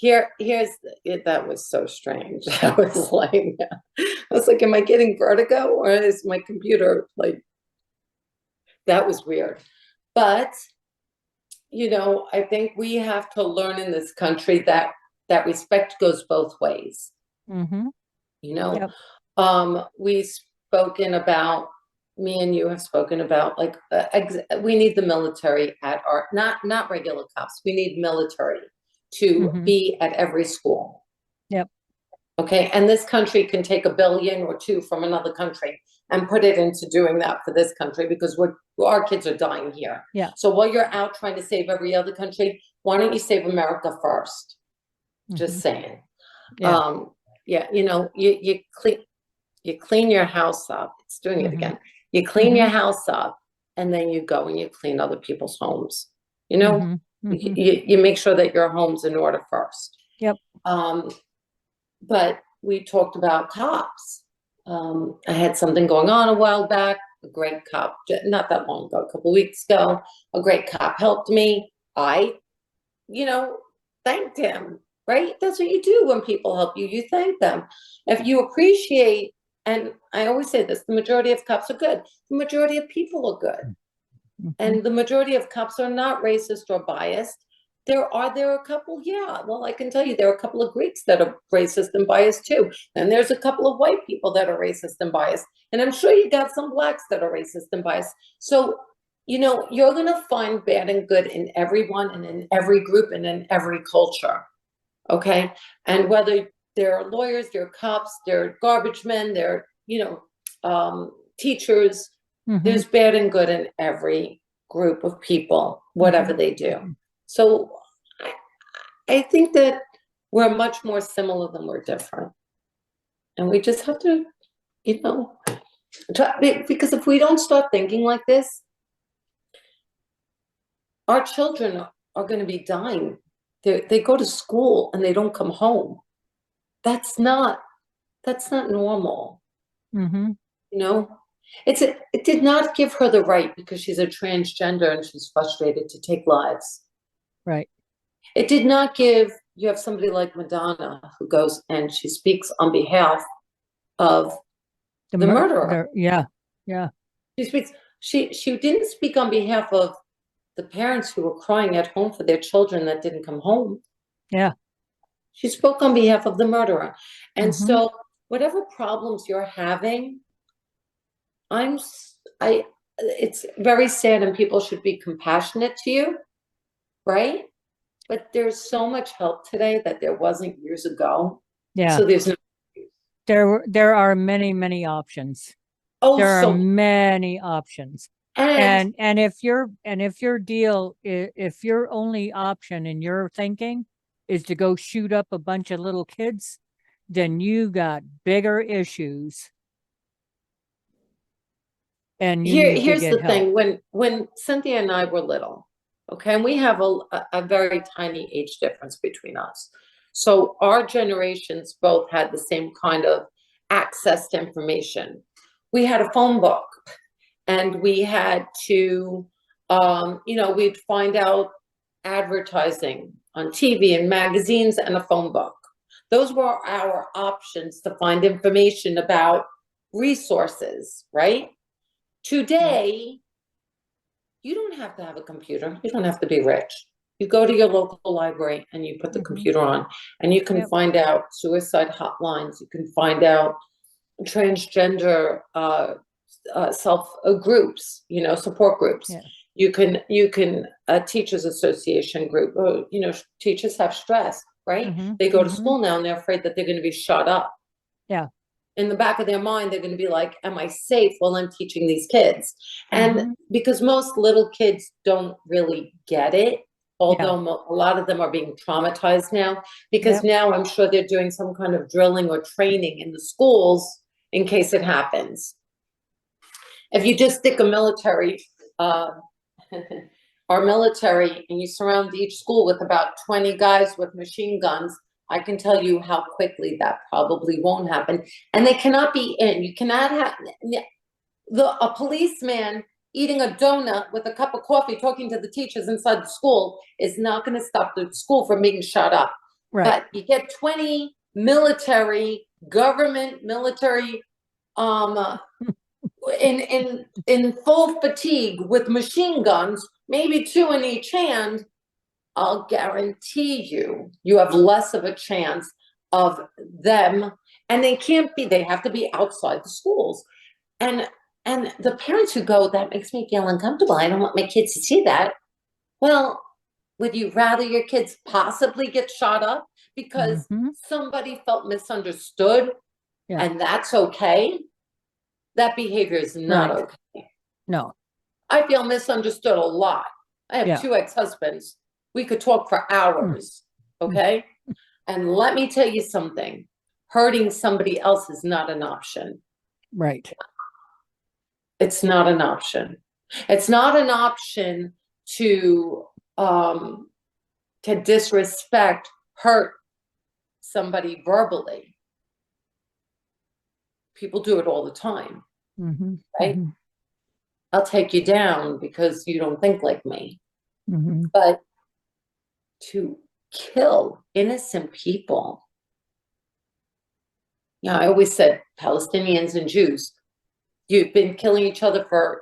that was so strange. I was like, am I getting vertigo or is my computer like, that was weird. But I think we have to learn in this country that respect goes both ways. Mhm. You know, Yep. we've spoken about, me and you have spoken about, like, we need the military at our, not regular cops. We need military to Mhm. be at every school. Yep. Okay, and this country can take $1 billion or $2 billion from another country and put it into doing that for this country because our kids are dying here. Yeah. So while you're out trying to save every other country, why don't you save America first? Just Mhm. saying. Yeah. Yeah, you clean your house up. It's doing it Mhm. again. You clean your Mhm. house up, and then you go and you clean other people's homes. You know, Mhm. Mhm. you make sure that your home's in order first. Yep. Um, but we talked about cops. I had something going on a while back. A great cop, not that long ago, a couple weeks ago, a great cop helped me. I, thanked him, right? That's what you do when people help you. You thank them. If you appreciate And I always say this, the majority of cops are good. The majority of people are good. Mhm. And the majority of cops are not racist or biased. There are a couple, yeah. Well, I can tell you there are a couple of Greeks that are racist and biased too. And there's a couple of white people that are racist and biased. And I'm sure you got some blacks that are racist and biased. So, you know, you're gonna find bad and good in everyone and in every group and in every culture. Okay. And whether they're lawyers, they're cops, they're garbage men, they're, teachers, Mhm. there's bad and good in every group of people, whatever they do. So I think that we're much more similar than we're different. And we just have to, you know, because if we don't start thinking like this, our children are going to be dying. They go to school and they don't come home. That's not normal. Mhm. You know, it did not give her the right because she's a transgender and she's frustrated to take lives. Right. It did not give, you have somebody like Madonna who goes and she speaks on behalf of the murderer. Yeah. Yeah. She speaks, she didn't speak on behalf of the parents who were crying at home for their children that didn't come home. Yeah. She spoke on behalf of the murderer. And Mhm. so whatever problems you're having, it's very sad and people should be compassionate to you, right? But there's so much help today that there wasn't years ago. Yeah. So there's no, There are many options. There are many options. and And if your if your only option in your thinking is to go shoot up a bunch of little kids, then you got bigger issues and you need to here's get the help. thing, when Cynthia and I were little, okay, and we have a very tiny age difference between us. So our generations both had the same kind of access to information. We had a phone book and we had to, we'd find out advertising on TV and magazines and a phone book. Those were our options to find information about resources, right? Today, you don't have to have a computer. You don't have to be rich. You go to your local library and you put the computer on and you can find out suicide hotlines. You can find out transgender self groups, support groups. Yeah. You can teachers association group. Teachers have stress, right? They go to school now and they're afraid that they're going to be shut up. Yeah. In the back of their mind, they're going to be like, am I safe while I'm teaching these kids? And because most little kids don't really get it, although a lot of them are being traumatized now, because now I'm sure they're doing some kind of drilling or training in the schools in case it happens. If you just stick a military, our military, and you surround each school with about 20 guys with machine guns, I can tell you how quickly that probably won't happen. And they cannot be in. You cannot have a policeman eating a donut with a cup of coffee talking to the teachers inside the school is not going to stop the school from being shut up. Right. But you get 20 government military in full fatigue with machine guns, maybe 2 in each hand, I'll guarantee you have less of a chance of them. And they have to be outside the schools. And the parents who go, that makes me feel uncomfortable. I don't want my kids to see that. Well, would you rather your kids possibly get shot up because somebody felt misunderstood and that's okay? That behavior is not okay. No. I feel misunderstood a lot. I have 2 ex-husbands. We could talk for hours, okay? And let me tell you something. Hurting somebody else is not an option. Right. It's not an option. It's not an option to disrespect, hurt somebody verbally. People do it all the time, right? I'll take you down because you don't think like me. But to kill innocent people, I always said Palestinians and Jews. You've been killing each other for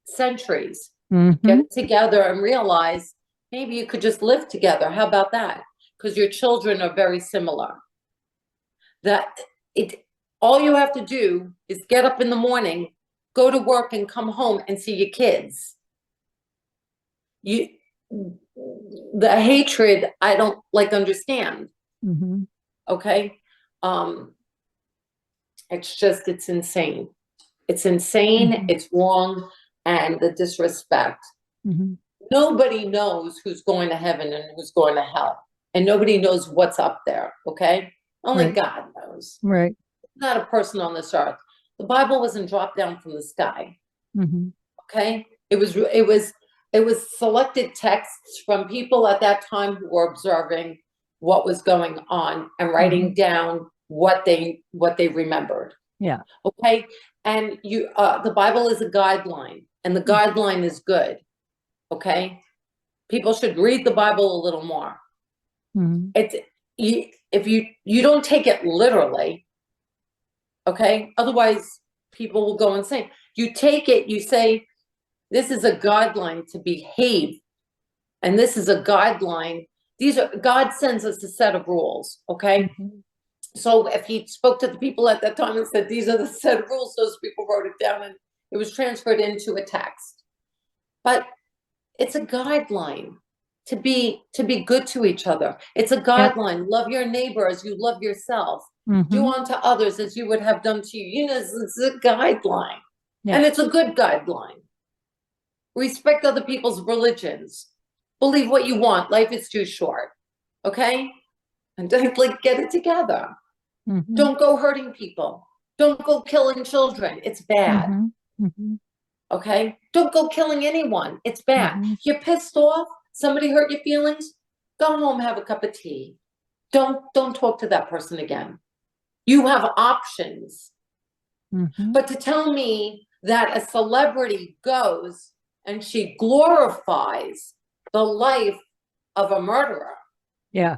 centuries. Mhm. Get together and realize maybe you could just live together. How about that? Because your children are very similar. All you have to do is get up in the morning, go to work, and come home and see your kids. The hatred, I don't understand. Mhm. Okay. It's insane. It's insane. Mhm. It's wrong. And the disrespect. Mhm. Nobody knows who's going to heaven and who's going to hell. And nobody knows what's up there. Okay. Only Right. God knows. Right. Not a person on this earth. The Bible wasn't dropped down from the sky. Mhm. Okay. It was selected texts from people at that time who were observing what was going on and writing down what they remembered. Yeah. Okay. And the Bible is a guideline, and the guideline is good. Okay. People should read the Bible a little more. Mhm. If you don't take it literally, okay, otherwise people will go insane. You take it, you say, this is a guideline to behave, and this is a guideline. God sends us a set of rules, okay? Mhm. So if he spoke to the people at that time and said, these are the set of rules, those people wrote it down and it was transferred into a text. But it's a guideline to be good to each other. It's a guideline. Love your neighbor as you love yourself. Do Mhm. unto others as you would have done to you. You know, it's a guideline. Yeah. And it's a good guideline. Respect other people's religions. Believe what you want. Life is too short. Okay? And don't get it together. Mhm. Don't go hurting people. Don't go killing children. It's bad. Mhm. Mhm. Okay? Don't go killing anyone. It's bad. Mhm. You're pissed off. Somebody hurt your feelings. Go home, have a cup of tea. Don't talk to that person again. You have options. Mhm. But to tell me that a celebrity goes and she glorifies the life of a murderer. Yeah.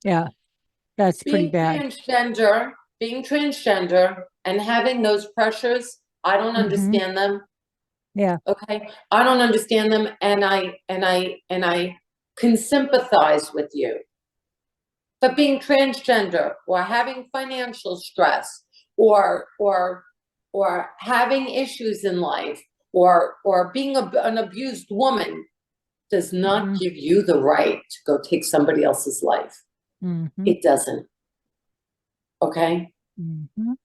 Yeah. That's pretty bad. Being transgender and having those pressures, I don't Mhm. understand them. Yeah. Okay. I don't understand them. And I can sympathize with you. But being transgender or having financial stress or having issues in life or being an abused woman does not Mhm. give you the right to go take somebody else's life. Mhm. It doesn't. Okay? Mhm.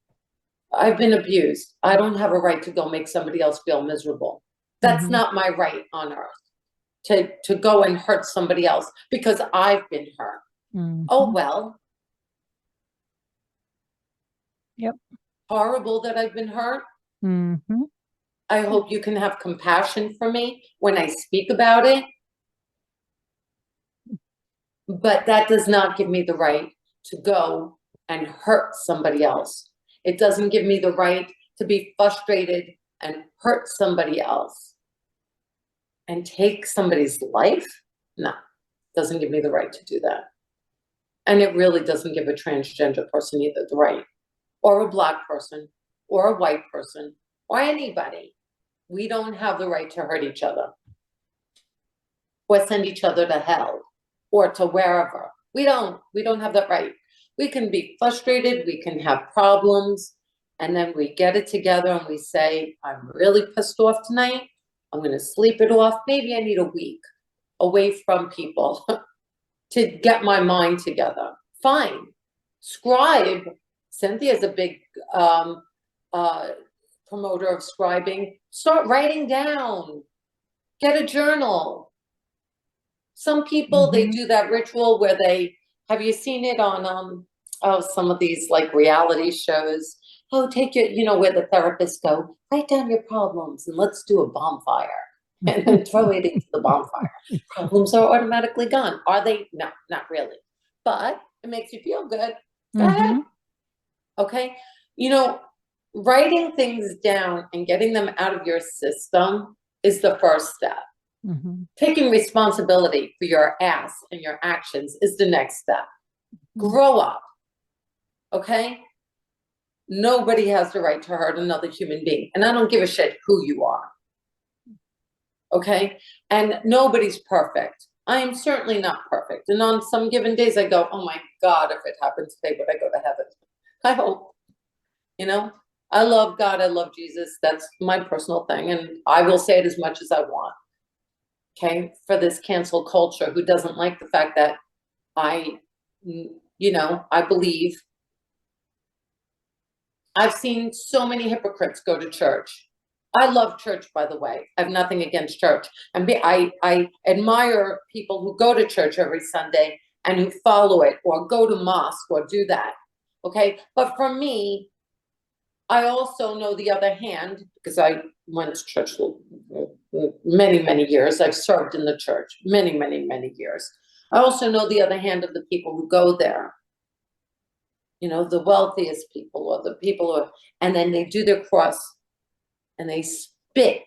I've been abused. I don't have a right to go make somebody else feel miserable. That's Mhm. not my right on earth to go and hurt somebody else because I've been hurt. Oh, Mhm. well. Yep. Horrible that I've been hurt. Mhm. I hope you can have compassion for me when I speak about it. But that does not give me the right to go and hurt somebody else. It doesn't give me the right to be frustrated and hurt somebody else and take somebody's life. No, doesn't give me the right to do that. And it really doesn't give a transgender person either the right, or a Black person, or a white person, or anybody. We don't have the right to hurt each other or send each other to hell or to wherever. We don't have that right. We can be frustrated, we can have problems, and then we get it together and we say, I'm really pissed off tonight. I'm going to sleep it off. Maybe I need a week away from people to get my mind together. Fine. Scribe. Cynthia's a big promoter of scribing. Start writing down. Get a journal. Some people, they Mhm. do that ritual where have you seen it on some of these like reality shows? Oh, take your, where the therapists go, write down your problems and let's do a bonfire and then throw it into the bonfire. Problems are automatically gone. Are they? No, not really. But it makes you feel good. Go ahead. Mhm. Okay. Writing things down and getting them out of your system is the first step. Mhm. Taking responsibility for your ass and your actions is the next step. Grow up. Okay? Nobody has the right to hurt another human being. And I don't give a shit who you are. Okay? And nobody's perfect. I am certainly not perfect. And on some given days, I go, oh my God, if it happens today, would I go to heaven? I hope. You know, I love God. I love Jesus. That's my personal thing. And I will say it as much as I want. Okay? For this cancel culture who doesn't like the fact that I believe. I've seen so many hypocrites go to church. I love church, by the way. I have nothing against church. I admire people who go to church every Sunday and who follow it or go to mosque or do that. Okay. But for me, I also know the other hand, because I went to church many, many years. I've served in the church many, many, many years. I also know the other hand of the people who go there. You know, the wealthiest people or the people who, and then they do their cross and they spit,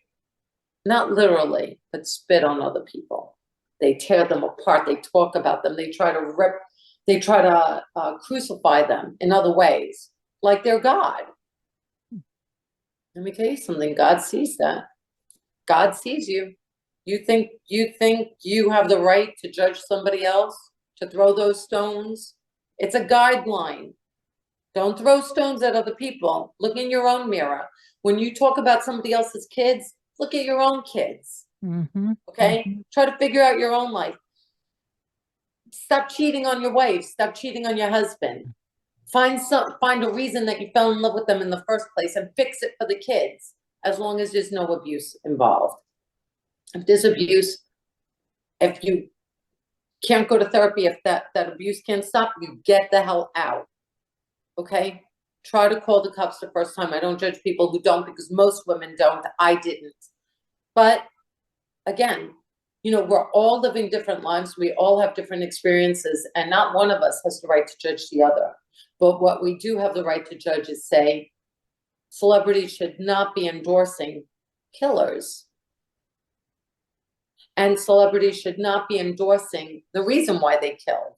not literally, but spit on other people. They tear them apart. They talk about them. They try to crucify them in other ways, like they're God. Let me tell you something. God sees that. God sees you. You think you have the right to judge somebody else, to throw those stones? It's a guideline. Don't throw stones at other people. Look in your own mirror. When you talk about somebody else's kids, look at your own kids. Mm-hmm. Okay? Mm-hmm. Try to figure out your own life. Stop cheating on your wife. Stop cheating on your husband. Find a reason that you fell in love with them in the first place and fix it for the kids, as long as there's no abuse involved. If there's abuse, if you can't go to therapy, if that abuse can't stop, you get the hell out. Okay? Try to call the cops the first time. I don't judge people who don't, because most women don't. I didn't. But again, you know, we're all living different lives. We all have different experiences, and not one of us has the right to judge the other. But what we do have the right to judge is say, celebrities should not be endorsing killers. And celebrities should not be endorsing the reason why they killed.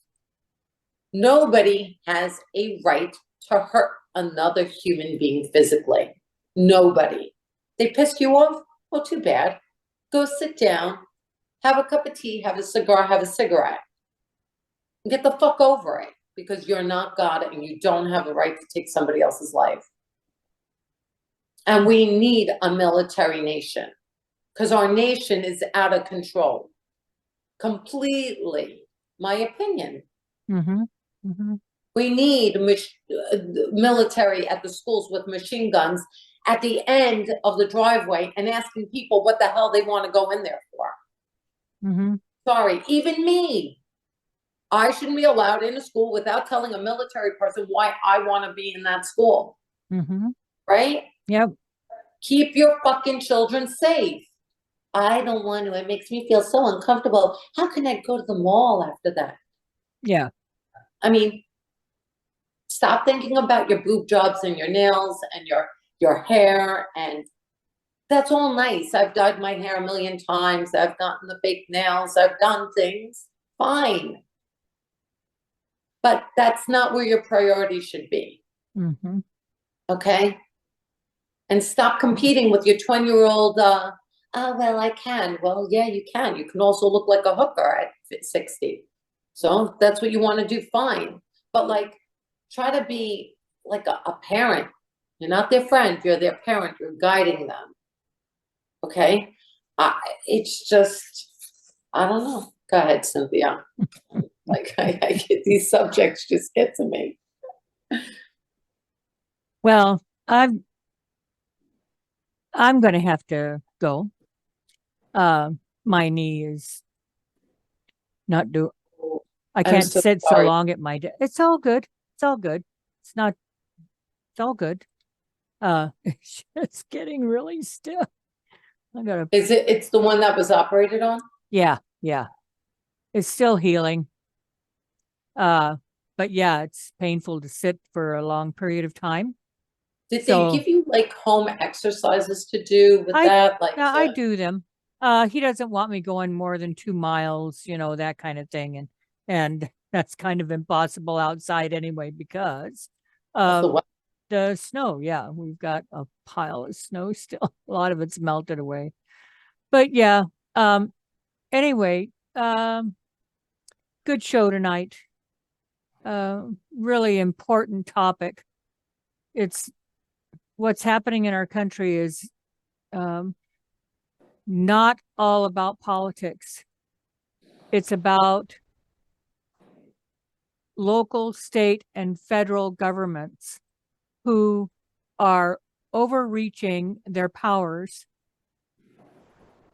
Nobody has a right to hurt another human being physically. Nobody. They pissed you off? Well, too bad. Go sit down, have a cup of tea, have a cigar, have a cigarette. Get the fuck over it, because you're not God and you don't have the right to take somebody else's life. And we need a military nation, because our nation is out of control. Completely. My opinion. Mm-hmm. Mm-hmm. We need military at the schools with machine guns at the end of the driveway and asking people what the hell they want to go in there for. Mm-hmm. Sorry, even me. I shouldn't be allowed in a school without telling a military person why I want to be in that school. Mm-hmm. Right? Yep. Keep your fucking children safe. I don't want to. It makes me feel so uncomfortable. How can I go to the mall after that? Yeah. I mean, stop thinking about your boob jobs and your nails and your hair, and that's all nice. I've dyed my hair a million times. I've gotten the fake nails. I've done things. Fine. But that's not where your priority should be. Mm-hmm. Okay? And stop competing with your 20-year-old, oh, well, I can. Well, yeah, you can. You can also look like a hooker at 60. So if that's what you want to do, fine. But like, try to be like a parent. You're not their friend. You're their parent. You're guiding them. Okay? It's just, I don't know. Go ahead, Cynthia. Like, I get these subjects just get to me. Well, I'm going to have to go. My knee is not do. I can't so sit sorry. so long at my desk. It's all good. It's all good. It's not. It's all good. It's just getting really stiff. I gotta. It's the one that was operated on? Yeah. It's still healing. But yeah, it's painful to sit for a long period of time. Did So they give you like home exercises to do with that? Like, yeah, I do them. He doesn't want me going more than 2 miles, that kind of thing. And that's kind of impossible outside anyway, because of the weather. the snow. Yeah, we've got a pile of snow still. A lot of it's melted away. But yeah, anyway, good show tonight. Really important topic. It's what's happening in our country is not all about politics. It's about local, state, and federal governments who are overreaching their powers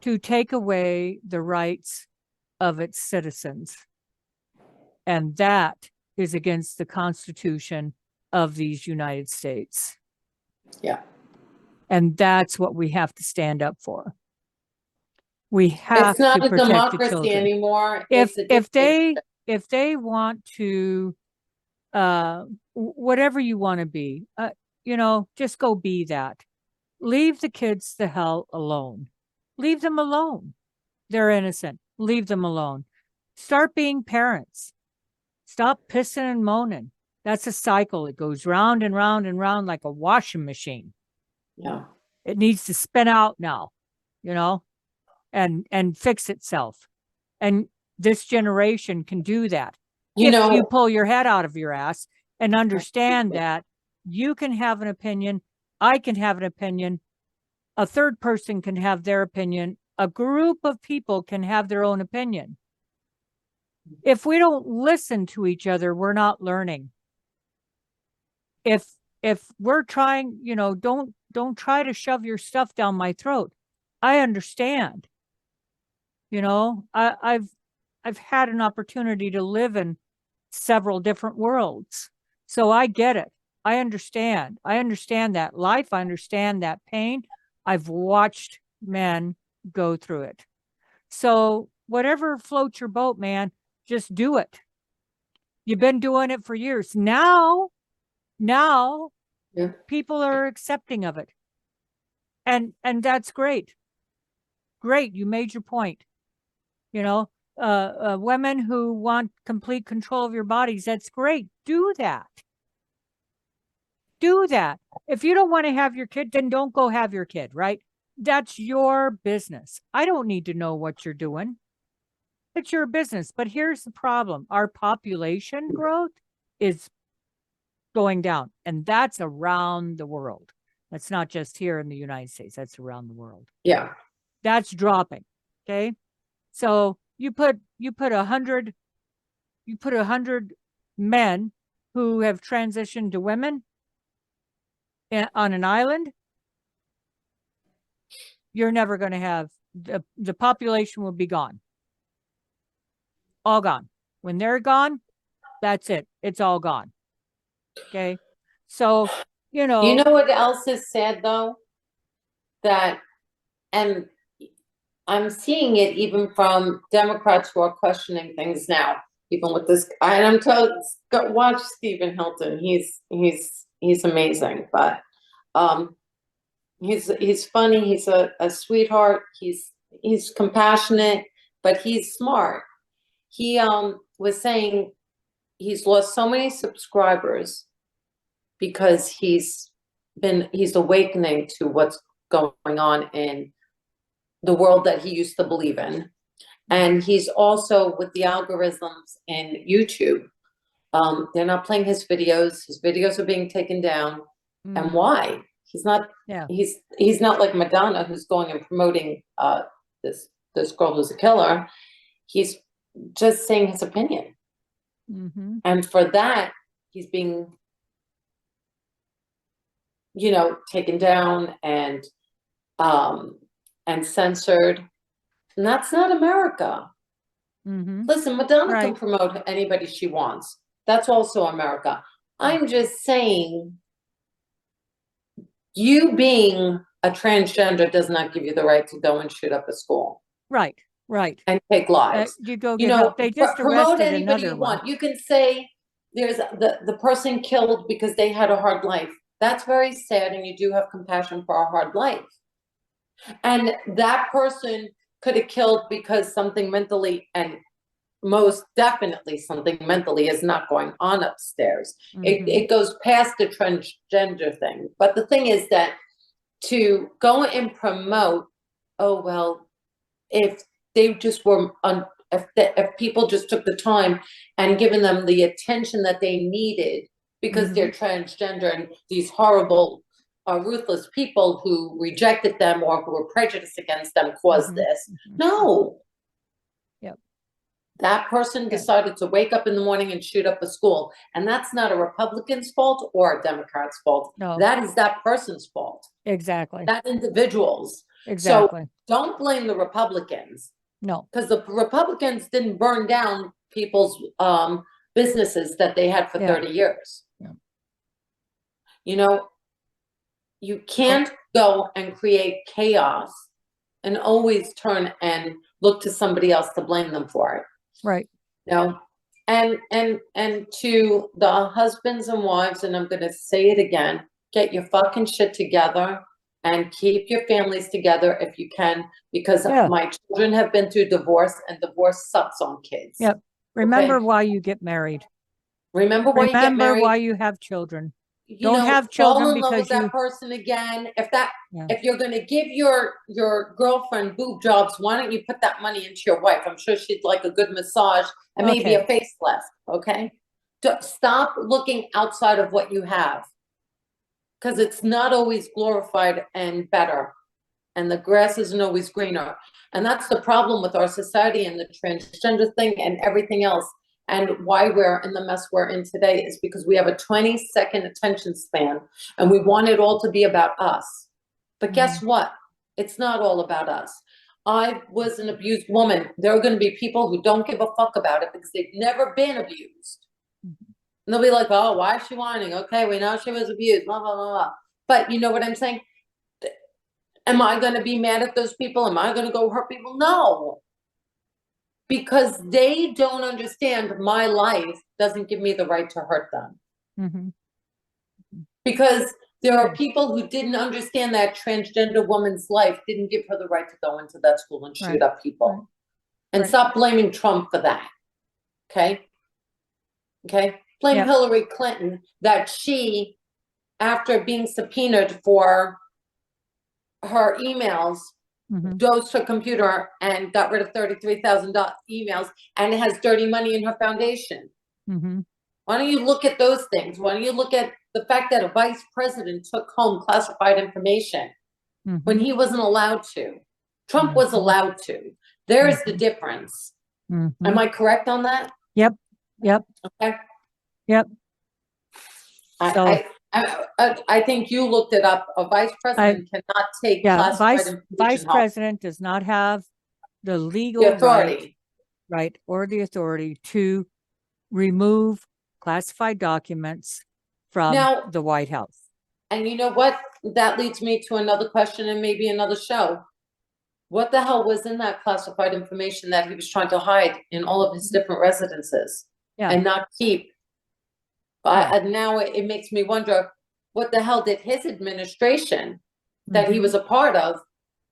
to take away the rights of its citizens. And that is against the Constitution of these United States. Yeah. And that's what we have to stand up for. We have It's not to a protect the democracy children. anymore. If It's a dictatorship. if they want to whatever you want to be, just go be that. Leave the kids the hell alone. Leave them alone. They're innocent. Leave them alone. Start being parents. Stop pissing and moaning. That's a cycle. It goes round and round and round like a washing machine. Yeah. It needs to spin out now, and fix itself. And this generation can do that. You know, you pull your head out of your ass and understand that you can have an opinion, I can have an opinion, a third person can have their opinion, a group of people can have their own opinion. If we don't listen to each other, we're not learning. If we're trying, don't try to shove your stuff down my throat. I understand. I've had an opportunity to live in several different worlds. So I get it. I understand. I understand that life. I understand that pain. I've watched men go through it. So whatever floats your boat, man, just do it. You've been doing it for years. Now yeah. people are accepting of it. And that's great. Great. You made your point. Women who want complete control of your bodies, that's great. Do that. Do that. If you don't want to have your kid, then don't go have your kid, right? That's your business. I don't need to know what you're doing. It's your business. But here's the problem. Our population growth is going down, and that's around the world. That's not just here in the United States. That's around the world. Yeah. That's dropping. Okay. So you put 100 men who have transitioned to women on an island, you're never going to have the population will be gone. All gone. When they're gone, that's it. It's all gone. Okay. So, You know what else is sad though? And I'm seeing it even from Democrats who are questioning things now, even with this. And I'm told, watch Stephen Hilton. He's amazing, but he's funny. He's a sweetheart. He's compassionate, but he's smart. He was saying he's lost so many subscribers because he's awakening to what's going on in the world that he used to believe in. And he's also with the algorithms in YouTube. They're not playing his videos. His videos are being taken down. And why? He's not like Madonna, who's going and promoting this girl who's a killer. He's just saying his opinion. Mm-hmm. And for that, he's being, taken down and censored. And that's not America. Mm-hmm. Listen, Madonna can promote anybody she wants. That's also America. I'm just saying, you being a transgender does not give you the right to go and shoot up a school. Right. And take lives. You go get help. They just promote arrested anybody another you one. want. You can say there's the person killed because they had a hard life. That's very sad, and you do have compassion for a hard life. And that person could have killed because something mentally, and most definitely something mentally is not going on upstairs. Mhm. It goes past the transgender thing. But the thing is that to go and promote, oh, well, if they just were if people just took the time and given them the attention that they needed because they're transgender and these horrible ruthless people who rejected them or who were prejudiced against them caused this. No. Yep. That person decided to wake up in the morning and shoot up a school, and that's not a Republican's fault or a Democrat's fault. No. That is that person's fault. Exactly. That individual's. Exactly. So don't blame the Republicans, No. because the Republicans didn't burn down people's businesses that they had for Yeah. 30 years. Yeah. You know, you can't go and create chaos and always turn and look to somebody else to blame them for it. Right. You know, and to the husbands and wives, and I'm gonna say it again, get your fucking shit together and keep your families together if you can, because Yeah. my children have been through divorce, and divorce sucks on kids. Yep. Remember Okay? why you get married. Remember why you get Remember married. why you have children. You Don't know, have fall children in love with because you. that person again. If Yeah. if you're gonna give your girlfriend boob jobs, why don't you put that money into your wife? I'm sure she'd like a good massage and maybe a facelift. Okay, stop looking outside of what you have, because it's not always glorified and better, and the grass isn't always greener. And that's the problem with our society and the transgender thing and everything else. And why we're in the mess we're in today is because we have a 20-second attention span and we want it all to be about us. But guess what? It's not all about us. I was an abused woman. There are going to be people who don't give a fuck about it because they've never been abused. And they'll be like, oh, why is she whining? Okay, we know she was abused, blah, blah, blah, blah. But you know what I'm saying? Am I going to be mad at those people? Am I going to go hurt people? No. Because they don't understand my life doesn't give me the right to hurt them. Because there are people who didn't understand that transgender woman's life didn't give her the right to go into that school and shoot up people. And stop blaming Trump for that. Okay? Okay? Blame Hillary Clinton that she, after being subpoenaed for her emails, dosed her computer and got rid of 33,000 emails and has dirty money in her foundation. Why don't you look at those things? Why don't you look at the fact that a vice president took home classified information when he wasn't allowed to? Trump was allowed to. There's the difference. Am I correct on that? Yep. Okay. Yep. I think you looked it up. A vice president cannot take classified information vice home. president does not have the legal authority. right, or the authority to remove classified documents from the White House. And you know what? That leads me to another question and maybe another show. What the hell was in that classified information that he was trying to hide in all of his different residences and not keep? And now it makes me wonder, what the hell did his administration that he was a part of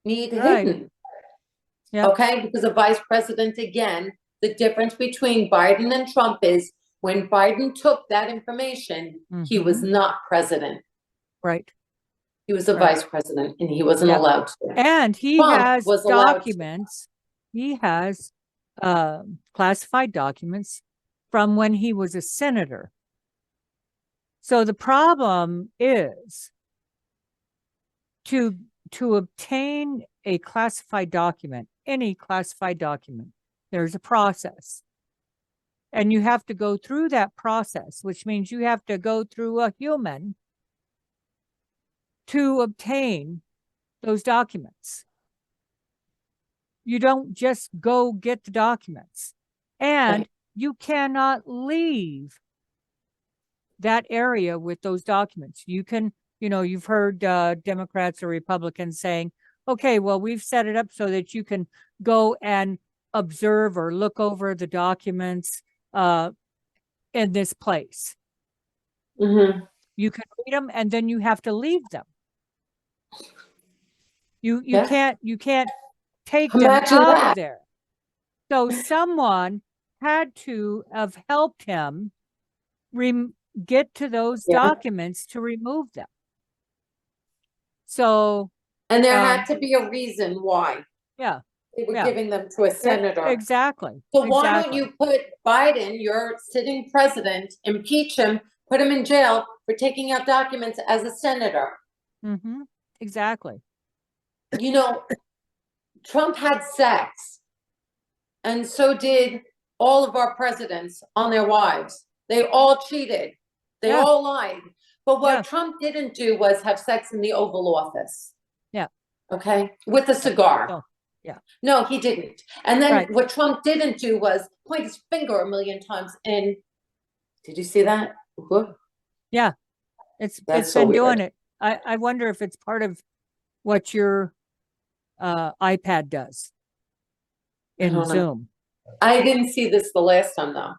need hidden? Okay, because a vice president, again, the difference between Biden and Trump is when Biden took that information, he was not president. Right. He was a vice president and he wasn't allowed to. And he Trump has was allowed documents. He has classified documents from when he was a senator. So the problem is to obtain a classified document, any classified document, there's a process. And you have to go through that process, which means you have to go through a human to obtain those documents. You don't just go get the documents. And you cannot leave that area with those documents. You can, you've heard Democrats or Republicans saying, okay, well, we've set it up so that you can go and observe or look over the documents in this place. You can read them and then you have to leave them. You can't take them out of there. So someone had to have helped him get to those Yeah. documents to remove them. So, And there had to be a reason why yeah, they were yeah. giving them to a senator. Exactly. So why don't exactly. you put Biden, your sitting president, impeach him, put him in jail for taking out documents as a senator? Mm-hmm. Exactly. You know, Trump had sex, and so did all of our presidents on their wives. They all cheated. They Yeah. all lied. But what Yeah. Trump didn't do was have sex in the Oval Office. Yeah. Okay? With a cigar. So, yeah. No, he didn't. And then Right. what Trump didn't do was point his finger a million times in. Did you see that? Yeah. It's so been weird. doing it. I wonder if it's part of what your iPad does I in don't know. Zoom. I didn't see this the last time though.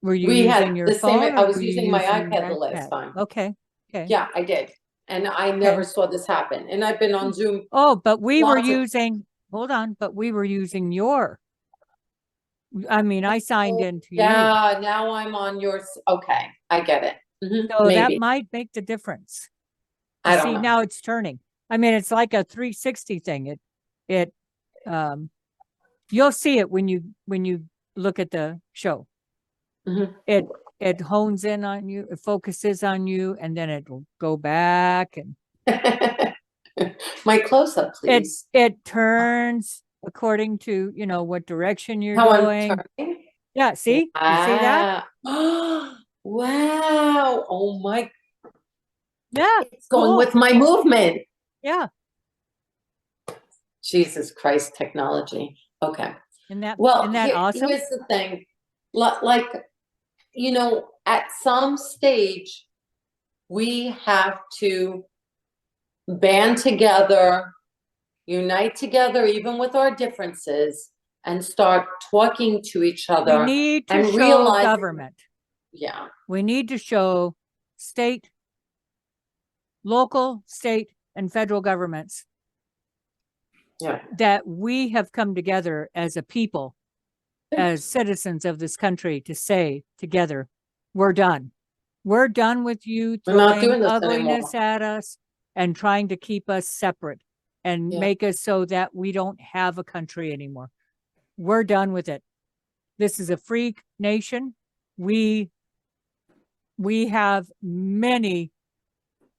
Were you We had using your the same. phone? I Or was were you using my using your iPad the last iPad? time. Okay. Okay. Yeah, I did. And I never saw this happen. And I've been on Zoom. Oh, but we were lots of- using, hold on, but we were using your, I mean, I signed into you. Yeah, now I'm on yours. Okay, I get it. Mhm, So that maybe. might make the difference. I don't See, know. now it's turning. I mean, it's like a 360 thing. You'll see it when you look at the show. Mhm. It hones in on you, it focuses on you, and then it'll go back and My close-up, please. it turns according to, what direction you're How I'm going. turning? Yeah, see? You see that? Wow. Oh my. Yeah. It's going cool. with my movement. Yeah. Jesus Christ, technology. Okay. Isn't that Well, awesome? here's the thing. Like, at some stage, we have to band together, unite together, even with our differences, and start talking to each We other need to and show realize. government. Yeah. We need to show state, local, state, and federal governments Yeah. that we have come together as a people, as citizens of this country, to say together, we're done. We're done with you We're not throwing doing this ugliness anymore. at us and trying to keep us separate and Yeah. make us so that we don't have a country anymore. We're done with it. This is a free nation. We have many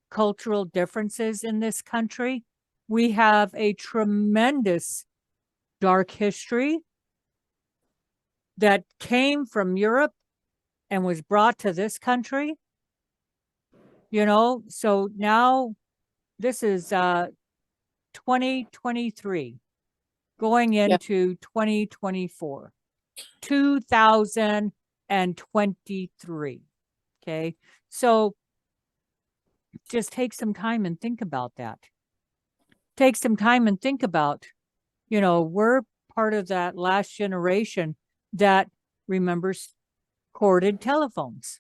cultural differences in this country. We have a tremendous dark history that came from Europe and was brought to this country. So now this is 2023 going into 2024, 2023. Okay. So just take some time and think about that. Take some time and think about, we're part of that last generation that remembers corded telephones,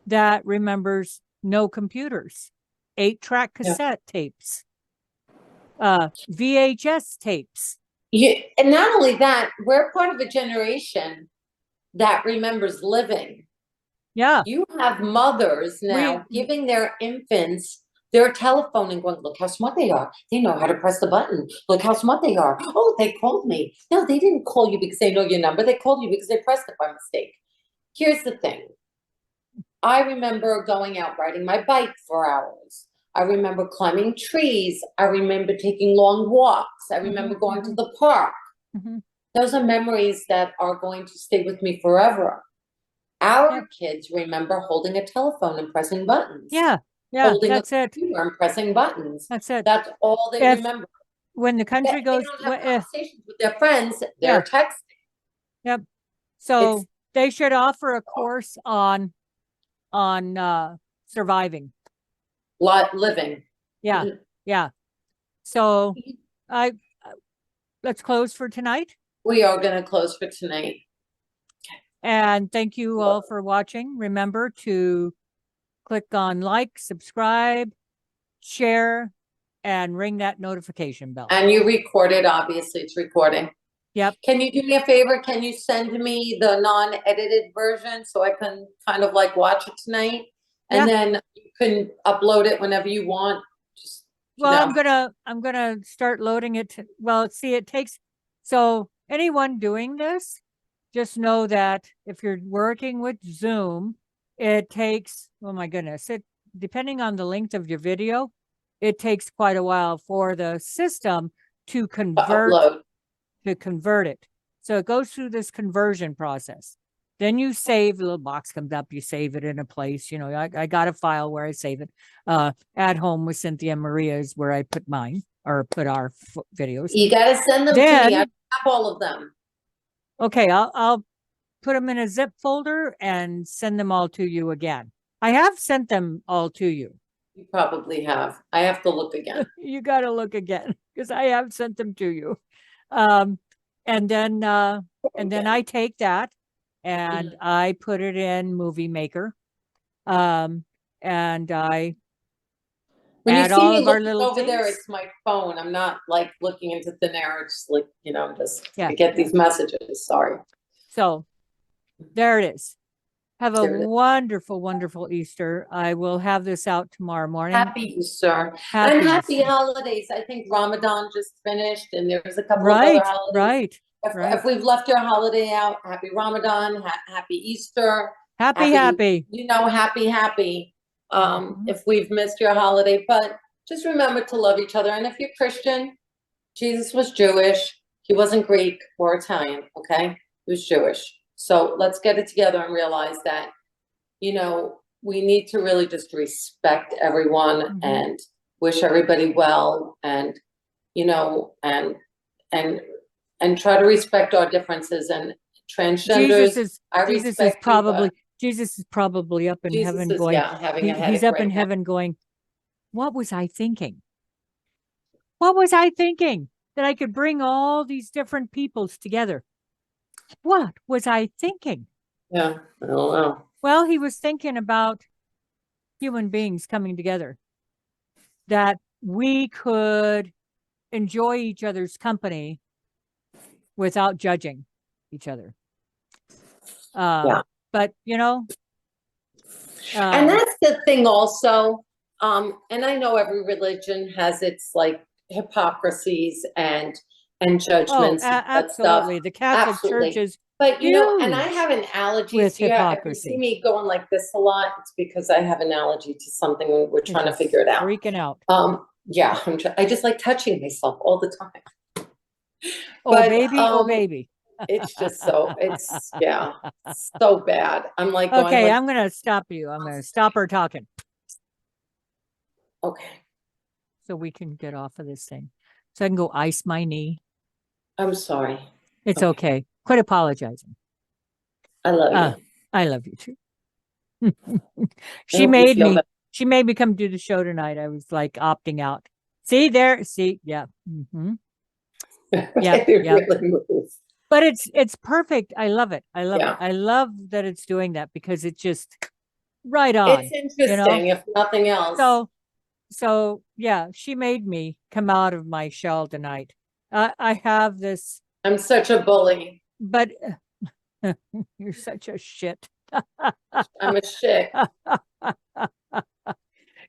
that remembers no computers, 8-track cassette tapes, VHS tapes. And not only that, we're part of a generation that remembers living. Yeah. You have mothers now giving their infants their telephone and going, look how smart they are. They know how to press the button. Look how smart they are. Oh, they called me. No, they didn't call you because they know your number. They called you because they pressed it by mistake. Here's the thing. I remember going out riding my bike for hours. I remember climbing trees. I remember taking long walks. I remember going to the park. Those are memories that are going to stay with me forever. Our kids remember holding a telephone and pressing buttons. Yeah, holding that's a it. computer and pressing buttons. That's it. That's all they remember. When the country goes, they don't have conversations with their friends. They're texting. Yep. So they should offer a course on surviving. Living. Yeah. Yeah. So let's close for tonight. We are going to close for tonight. And thank you all for watching. Remember to click on like, subscribe, share, and ring that notification bell. And you recorded, obviously it's recording. Yep. Can you do me a favor? Can you send me the non-edited version so I can kind of like watch it tonight? Yeah. And then you can upload it whenever you want. Just, Well, you know. I'm gonna start loading it. Well, see, it takes, so anyone doing this, just know that if you're working with Zoom, it takes, oh my goodness, depending on the length of your video, it takes quite a while for the system to Upload. convert it. So it goes through this conversion process. Then you save, a little box comes up, you save it in a place. You know, I got a file where I save it. At home with Cynthia Maria is where I put mine or put our videos. You gotta send them to me. I have all of them. Okay, I'll put them in a zip folder and send them all to you again. I have sent them all to you. You probably have. I have to look again. You got to look again because I have sent them to you. And then I take that and I put it in Movie Maker. And I when add you see all me of our looking little over there, things. it's my phone. I'm not like looking into thin air. It's like, you know, just Yeah, to get these messages. Sorry. So there it is. Have a There it is. wonderful, wonderful Easter. I will have this out tomorrow morning. Happy Easter. Happy And happy Easter. holidays. I think Ramadan just finished and there's a couple of Right, other holidays. right. If we've left your holiday out, happy Ramadan, happy Easter. Happy. You know, happy. If we've missed your holiday, but just remember to love each other. And if you're Christian, Jesus was Jewish. He wasn't Greek or Italian, okay? He was Jewish. So let's get it together and realize that, you know, we need to really just respect everyone and wish everybody well and, you know, and try to respect our differences and transgenders. Jesus is probably up in heaven going, having a headache he's up right in now. heaven going, what was I thinking? What was I thinking that I could bring all these different peoples together? What was I thinking? Yeah, I don't know. Well, he was thinking about human beings coming together, that we could enjoy each other's company without judging each other. But you know, and that's the thing also. And I know every religion has its like hypocrisies and judgments. Absolutely. The Catholic Church is, but you know, and I have an allergy with to hypocrisy. If you see me going like this a lot, it's because I have an allergy to something and we're trying to figure it out. Freaking out. Yeah, I just like touching myself all the time. Oh baby. It's just so so bad. I'm like going, okay, I'm gonna stop you. I'm gonna stop her talking. Okay. So we can get off of this thing. So I can go ice my knee. I'm sorry. It's okay. Quit apologizing. I love you. I love you too. She made me come do the show tonight. I was like opting out. See, yeah. Yeah. Really but it's perfect. I love it. I love it. I love that it's doing that because it's just right on. It's interesting, if nothing else. So yeah, she made me come out of my shell tonight. I have this. I'm such a bully. But you're such a shit. I'm a shit.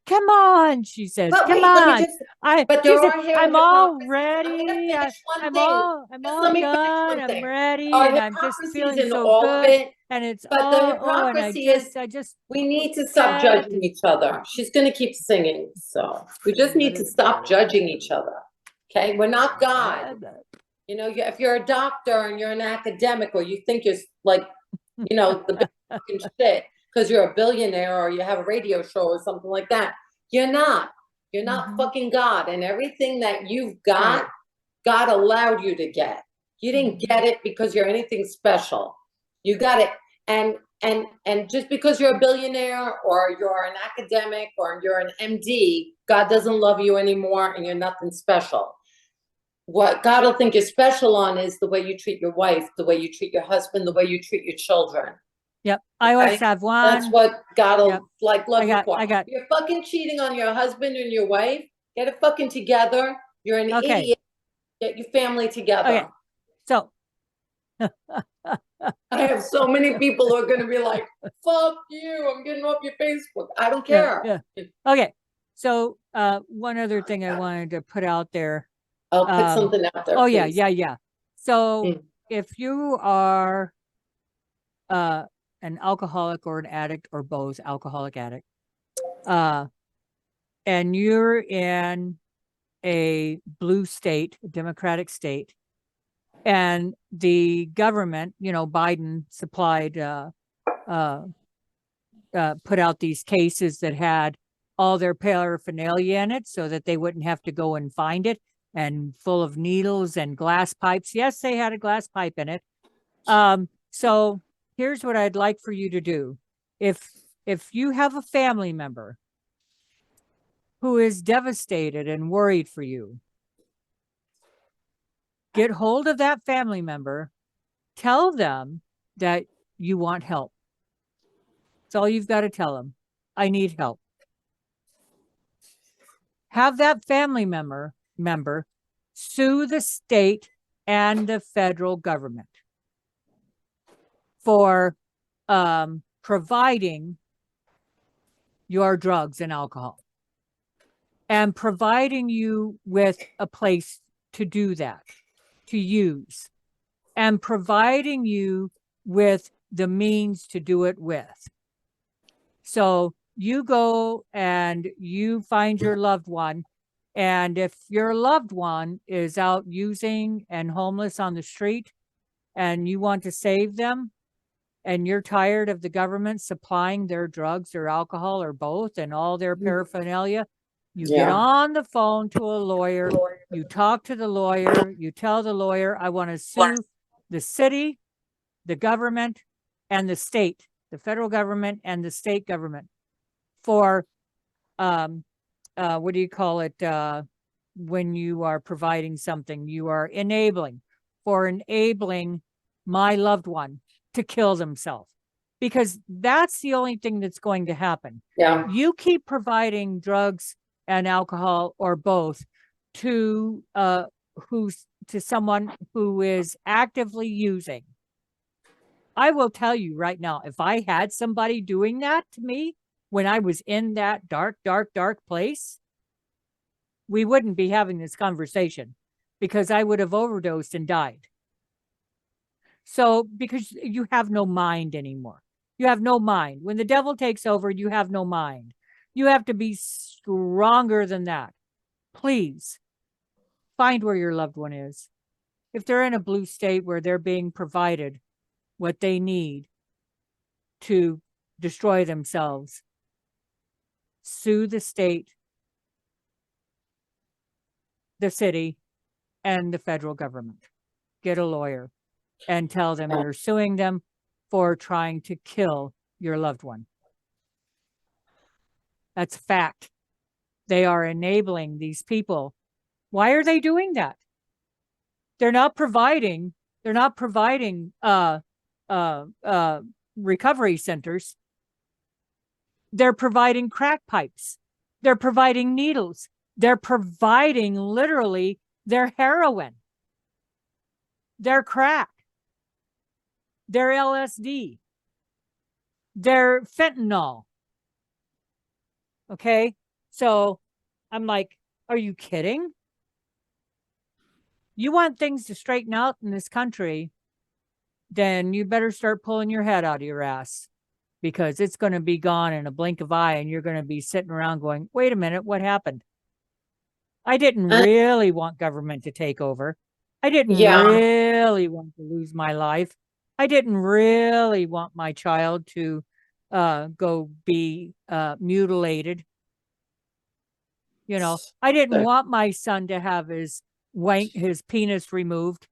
Come on, she says. Come on. I'm all ready. I'm all done. I'm ready. And I'm just feeling so good. And it's we need to stop judging each other. She's going to keep singing. So we just need to stop judging each other. Okay. We're not God. You know, if you're a doctor and you're an academic or you think you're like, you know, the big fucking shit because you're a billionaire or you have a radio show or something like that. You're not fucking God. And everything that you've got, God allowed you to get. You didn't get it because you're anything special. You got it. And just because you're a billionaire or you're an academic or you're an MD, God doesn't love you anymore and you're nothing special. What God will think you're special on is the way you treat your wife, the way you treat your husband, the way you treat your children. Yep. I always have one. That's what God will like love you for. I got. You're fucking cheating on your husband and your wife. Get it fucking together. You're an idiot. Get your family together. Okay. So, I have so many people who are gonna be like, fuck you, I'm getting off your Facebook. I don't care. yeah. Okay. So, one other thing I wanted to put out there. I'll put something out there, Oh, yeah, please. yeah. So, Mm. if you are an alcoholic or an addict or both, alcoholic addict, and you're in a blue state, a democratic state, and the government, Biden supplied, put out these cases that had all their paraphernalia in it so that they wouldn't have to go and find it, and full of needles and glass pipes. Yes, they had a glass pipe in it. So here's what I'd like for you to do. If you have a family member who is devastated and worried for you, get hold of that family member, tell them that you want help. That's all you've got to tell them. I need help. Have that family member sue the state and the federal government for providing your drugs and alcohol, and providing you with a place to do that, to use, and providing you with the means to do it with. So you go and you find your loved one, and if your loved one is out using and homeless on the street and you want to save them, and you're tired of the government supplying their drugs or alcohol or both and all their paraphernalia, you get on the phone to a lawyer, you talk to the lawyer, you tell the lawyer, I want to sue the city, the government, and the state, the federal government and the state government for, what do you call it? When you are providing something, you are enabling my loved one to kill themselves, because that's the only thing that's going to happen. Yeah. You keep providing drugs and alcohol or both to someone who is actively using. I will tell you right now, if I had somebody doing that to me when I was in that dark place, we wouldn't be having this conversation, because I would have overdosed and died. So, because you have no mind anymore. You have no mind. When the devil takes over, you have no mind. You have to be stronger than that. Please find where your loved one is. If they're in a blue state where they're being provided what they need to destroy themselves, sue the state, the city, and the federal government. Get a lawyer and tell them you're suing them for trying to kill your loved one. That's fact. They are enabling these people. Why are they doing that? They're not providing recovery centers. They're providing crack pipes. They're providing needles. They're providing literally their heroin, their crack, their LSD, their fentanyl. Okay? So I'm like, are you kidding? You want things to straighten out in this country, then you better start pulling your head out of your ass, because it's going to be gone in a blink of eye, and you're going to be sitting around going, wait a minute, what happened? I didn't really want government to take over. I didn't really want to lose my life. I didn't really want my child to go be mutilated. I didn't want my son to have his penis removed.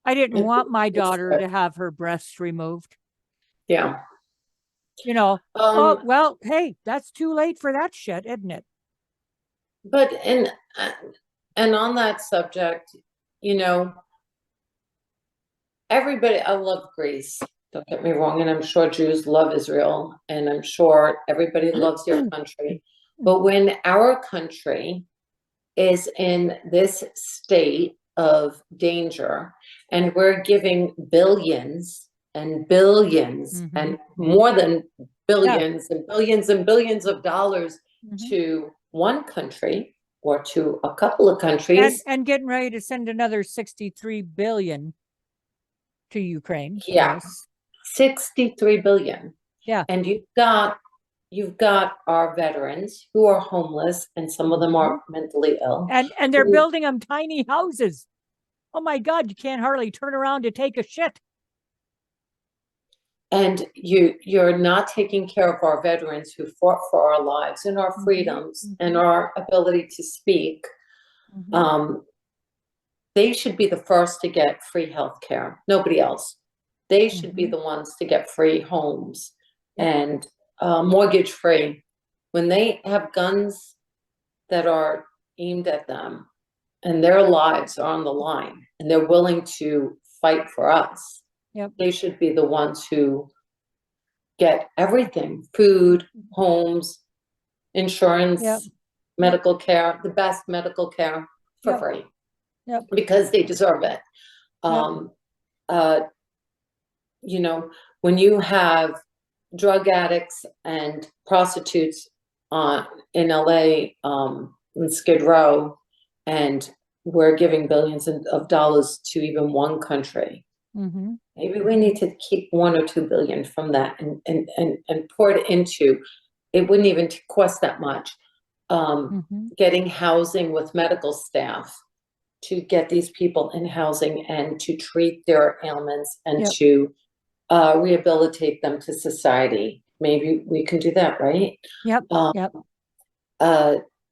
I didn't want my daughter to have her breasts removed. Yeah. Oh, well, hey, that's too late for that shit, isn't it? But and on that subject, everybody, I love Greece. Don't get me wrong, and I'm sure Jews love Israel, and I'm sure everybody loves your country. But when our country is in this state of danger, and we're giving billions and billions Mhm. and more than billions and billions and billions of dollars Mhm. to one country or to a couple of countries. And getting ready to send another 63 billion to Ukraine. Yeah. Yes. 63 billion. Yeah. And you've got our veterans who are homeless, and some of them are mentally ill. And they're who- building them tiny houses. Oh my God, you can't hardly turn around to take a shit. And you're not taking care of our veterans who fought for our lives and our Mhm, freedoms mhm. and our ability to speak. They should be the first to get free health care, nobody else. They should be Mhm. the ones to get free homes Yep. and mortgage free. When they have guns that are aimed at them and their lives are on the line and they're willing to fight for us, Yep. they should be the ones who get everything: food, homes, insurance, Yep. medical care, the best medical care for Yep. free. Yep. Because they deserve it. You know, when you have drug addicts and prostitutes in LA, in Skid Row, and we're giving billions of dollars to even one country, Mhm. maybe we need to keep 1 or 2 billion from that and pour it into, it wouldn't even cost that much, Mhm. getting housing with medical staff to get these people in housing and to treat their ailments and Yep. to rehabilitate them to society. Maybe we can do that, right? Yep. Um, Yep.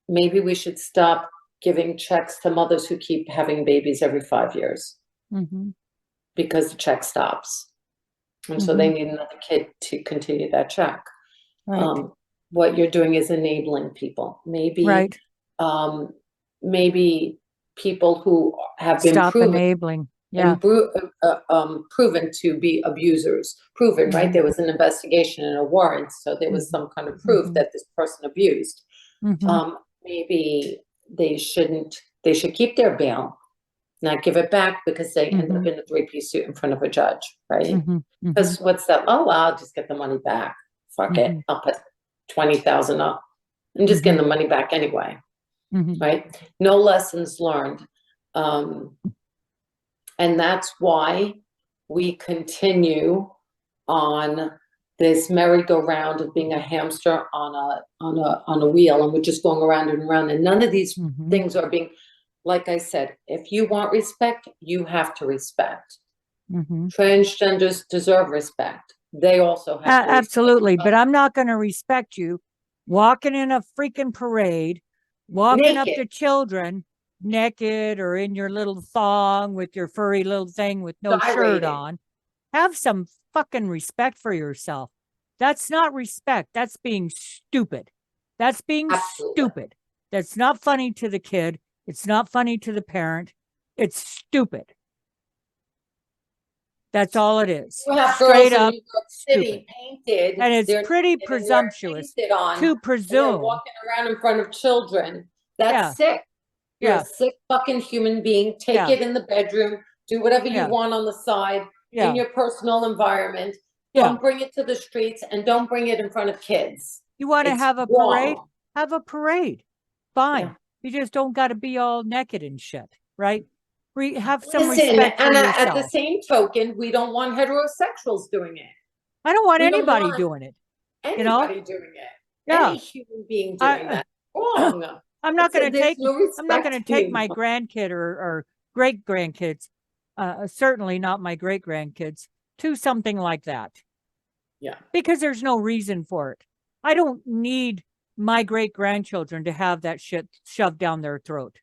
Maybe we should stop giving checks to mothers who keep having babies every 5 years Mhm. because the check stops. And so they Mhm. need another kid to continue that check. Right. What you're doing is enabling people. Maybe, Right. maybe people who have been Stop proven enabling. Yeah. and proven to be abusers. Proven, right? Mhm. There was an investigation and a warrant, so there was some kind of proof Mhm. that this person abused. Mhm. Maybe they should keep their bail, not give it back because they ended up Mhm. in a three-piece suit in front of a judge, right? Mhm. Mhm. Because what's that? Oh, well, I'll just get the money back. Fuck it. Mhm. I'll put 20,000 up. I'm just getting the money back anyway, Mhm. right? No lessons learned. And that's why we continue on this merry-go-round of being a hamster on a wheel, and we're just going around and around. And none of these Mhm. things are being, like I said, if you want respect, you have to respect. Mhm. Transgenders deserve respect. They also have to respect Absolutely. us. But I'm not going to respect you walking in a freaking parade, walking up Naked. to children naked or in your little thong with your furry little thing with no shirt Gyrating. on. Have some fucking respect for yourself. That's not respect. That's being stupid. That's being Absolutely. stupid. That's not funny to the kid. It's not funny to the parent. It's stupid. That's all it is. You have Straight girls in up New York City stupid. painted. And it's They're pretty naked and they're presumptuous painted on, to and they're presume. walking around in front of children. That's Yeah. sick. You're Yeah. a sick fucking human being. Take Yeah. it in the bedroom. Do whatever you Yeah. want on the side Yeah. in your personal environment. Yeah. Don't bring it to the streets and don't bring it in front of kids. You want to It's have a parade? wrong. Have a parade. Fine. Yeah. You just don't got to be all naked and shit, right? Have some Listen, respect for and at the yourself. same token, we don't want heterosexuals doing it. I don't want We don't anybody want doing it. anybody doing it. Yeah. Any human being doing that. Wrong. I'm not going to There's take. no I'm not going to take my anymore. grandkid or great grandkids. Certainly not my great grandkids to something like that. Yeah. Because there's no reason for it. I don't need my great grandchildren to have that shit shoved down their throat.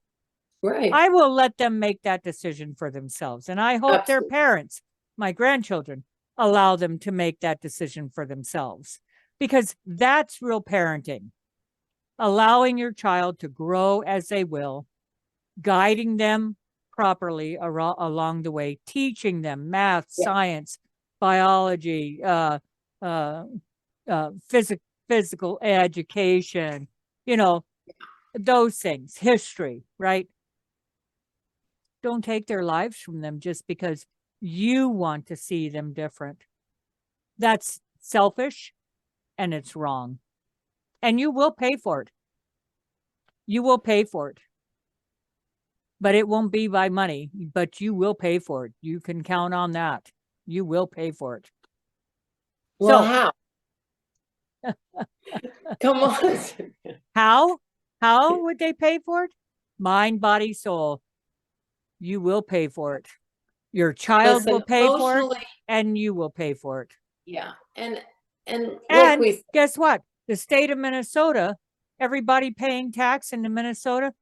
Right. I will let them make that decision for themselves. And I hope their Absolutely. parents, my grandchildren, allow them to make that decision for themselves. Because that's real parenting. Allowing your child to grow as they will, guiding them properly along the way, teaching them math, Yeah. science, biology, physical education, those things, history, right? don't take their lives from them just because you want to see them different. That's selfish and it's wrong. And you will pay for it. You will pay for it. But it won't be by money, but you will pay for it. You can count on that. You will pay for it. Well, So- how? Come on. How would they pay for it? Mind, body, soul. You will pay for it. Your child will Listen, pay for it, emotionally, and you will pay for it. yeah. And like And we guess what? The state of Minnesota, everybody paying tax in Minnesota,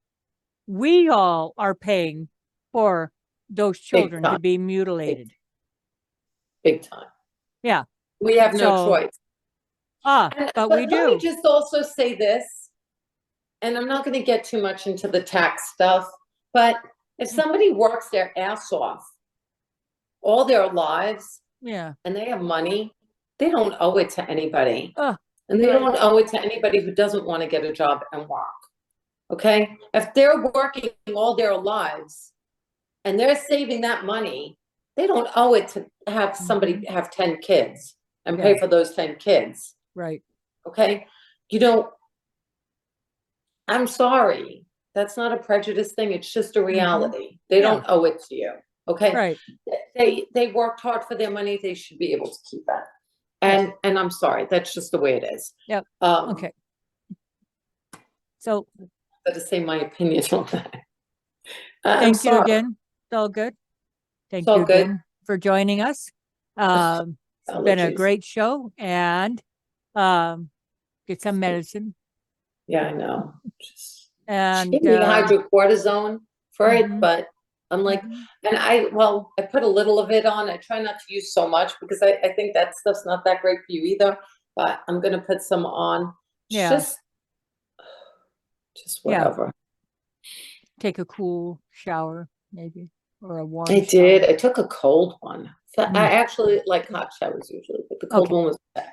we all are paying for those children to time. be mutilated. big time. Yeah. We have no So- choice. But we let me do. just also say this, and I'm not going to get too much into the tax stuff, but if somebody works their ass off all their lives Yeah. and they have money, they don't owe it to anybody. Ugh, And they right. don't owe it to anybody who doesn't want to get a job and work. Okay? If they're working all their lives and they're saving that money, they don't owe it to have somebody have 10 kids and pay Yeah. for those 10 kids. Right. Okay? You know, I'm sorry. That's not a prejudice thing. It's just a reality. They Yeah. don't owe it to you. Okay? Right. They worked hard for their money. They should be able to keep it. And I'm sorry. That's just the way it is. Yep. Um, Okay. So to say my opinion on that. I'm thank you sorry. again. It's all good. Thank It's all you good. again for joining us. It's been a Allergies. great show, and get some medicine. Yeah, I know. Just, she And gave me hydrocortisone for Mhm. it, but I'm like, and I put a little of it on. I try not to use so much because I think that stuff's not that great for you either, but I'm going to put some on. Yeah. Just Yeah. whatever. take a cool shower, maybe, or a warm. I did. I took a cold one. So Mm. I actually like hot showers usually, but the cold Okay. one was bad.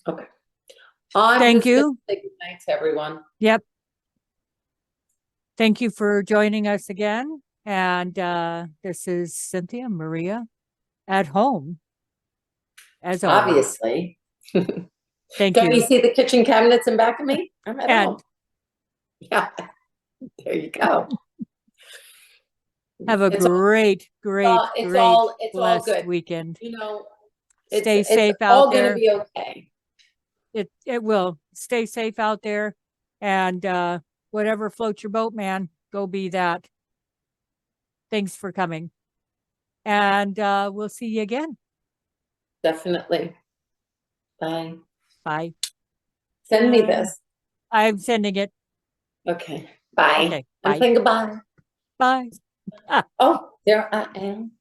Okay. I'm Thank just gonna you. say good night to everyone. Yep. Thank you for joining us again. And this is Cynthia Maria at home. As always. Obviously. Thank Don't you you. see the kitchen cabinets in back of me? I'm at And- home. Yeah. There you go. Have a It's all- great, it's all blessed good. weekend. You know, Stay safe it's all out gonna there. be okay. It will. Stay safe out there. And whatever floats your boat, man, go be that. Thanks for coming. And we'll see you again. Definitely. Bye. Bye. Send me Uh, this. I'm sending it. Okay. Bye. Okay. I'm Bye. saying goodbye. Bye. Oh, there I am.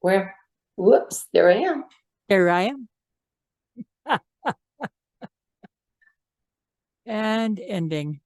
Where? Whoops, there I am. There I am. And ending.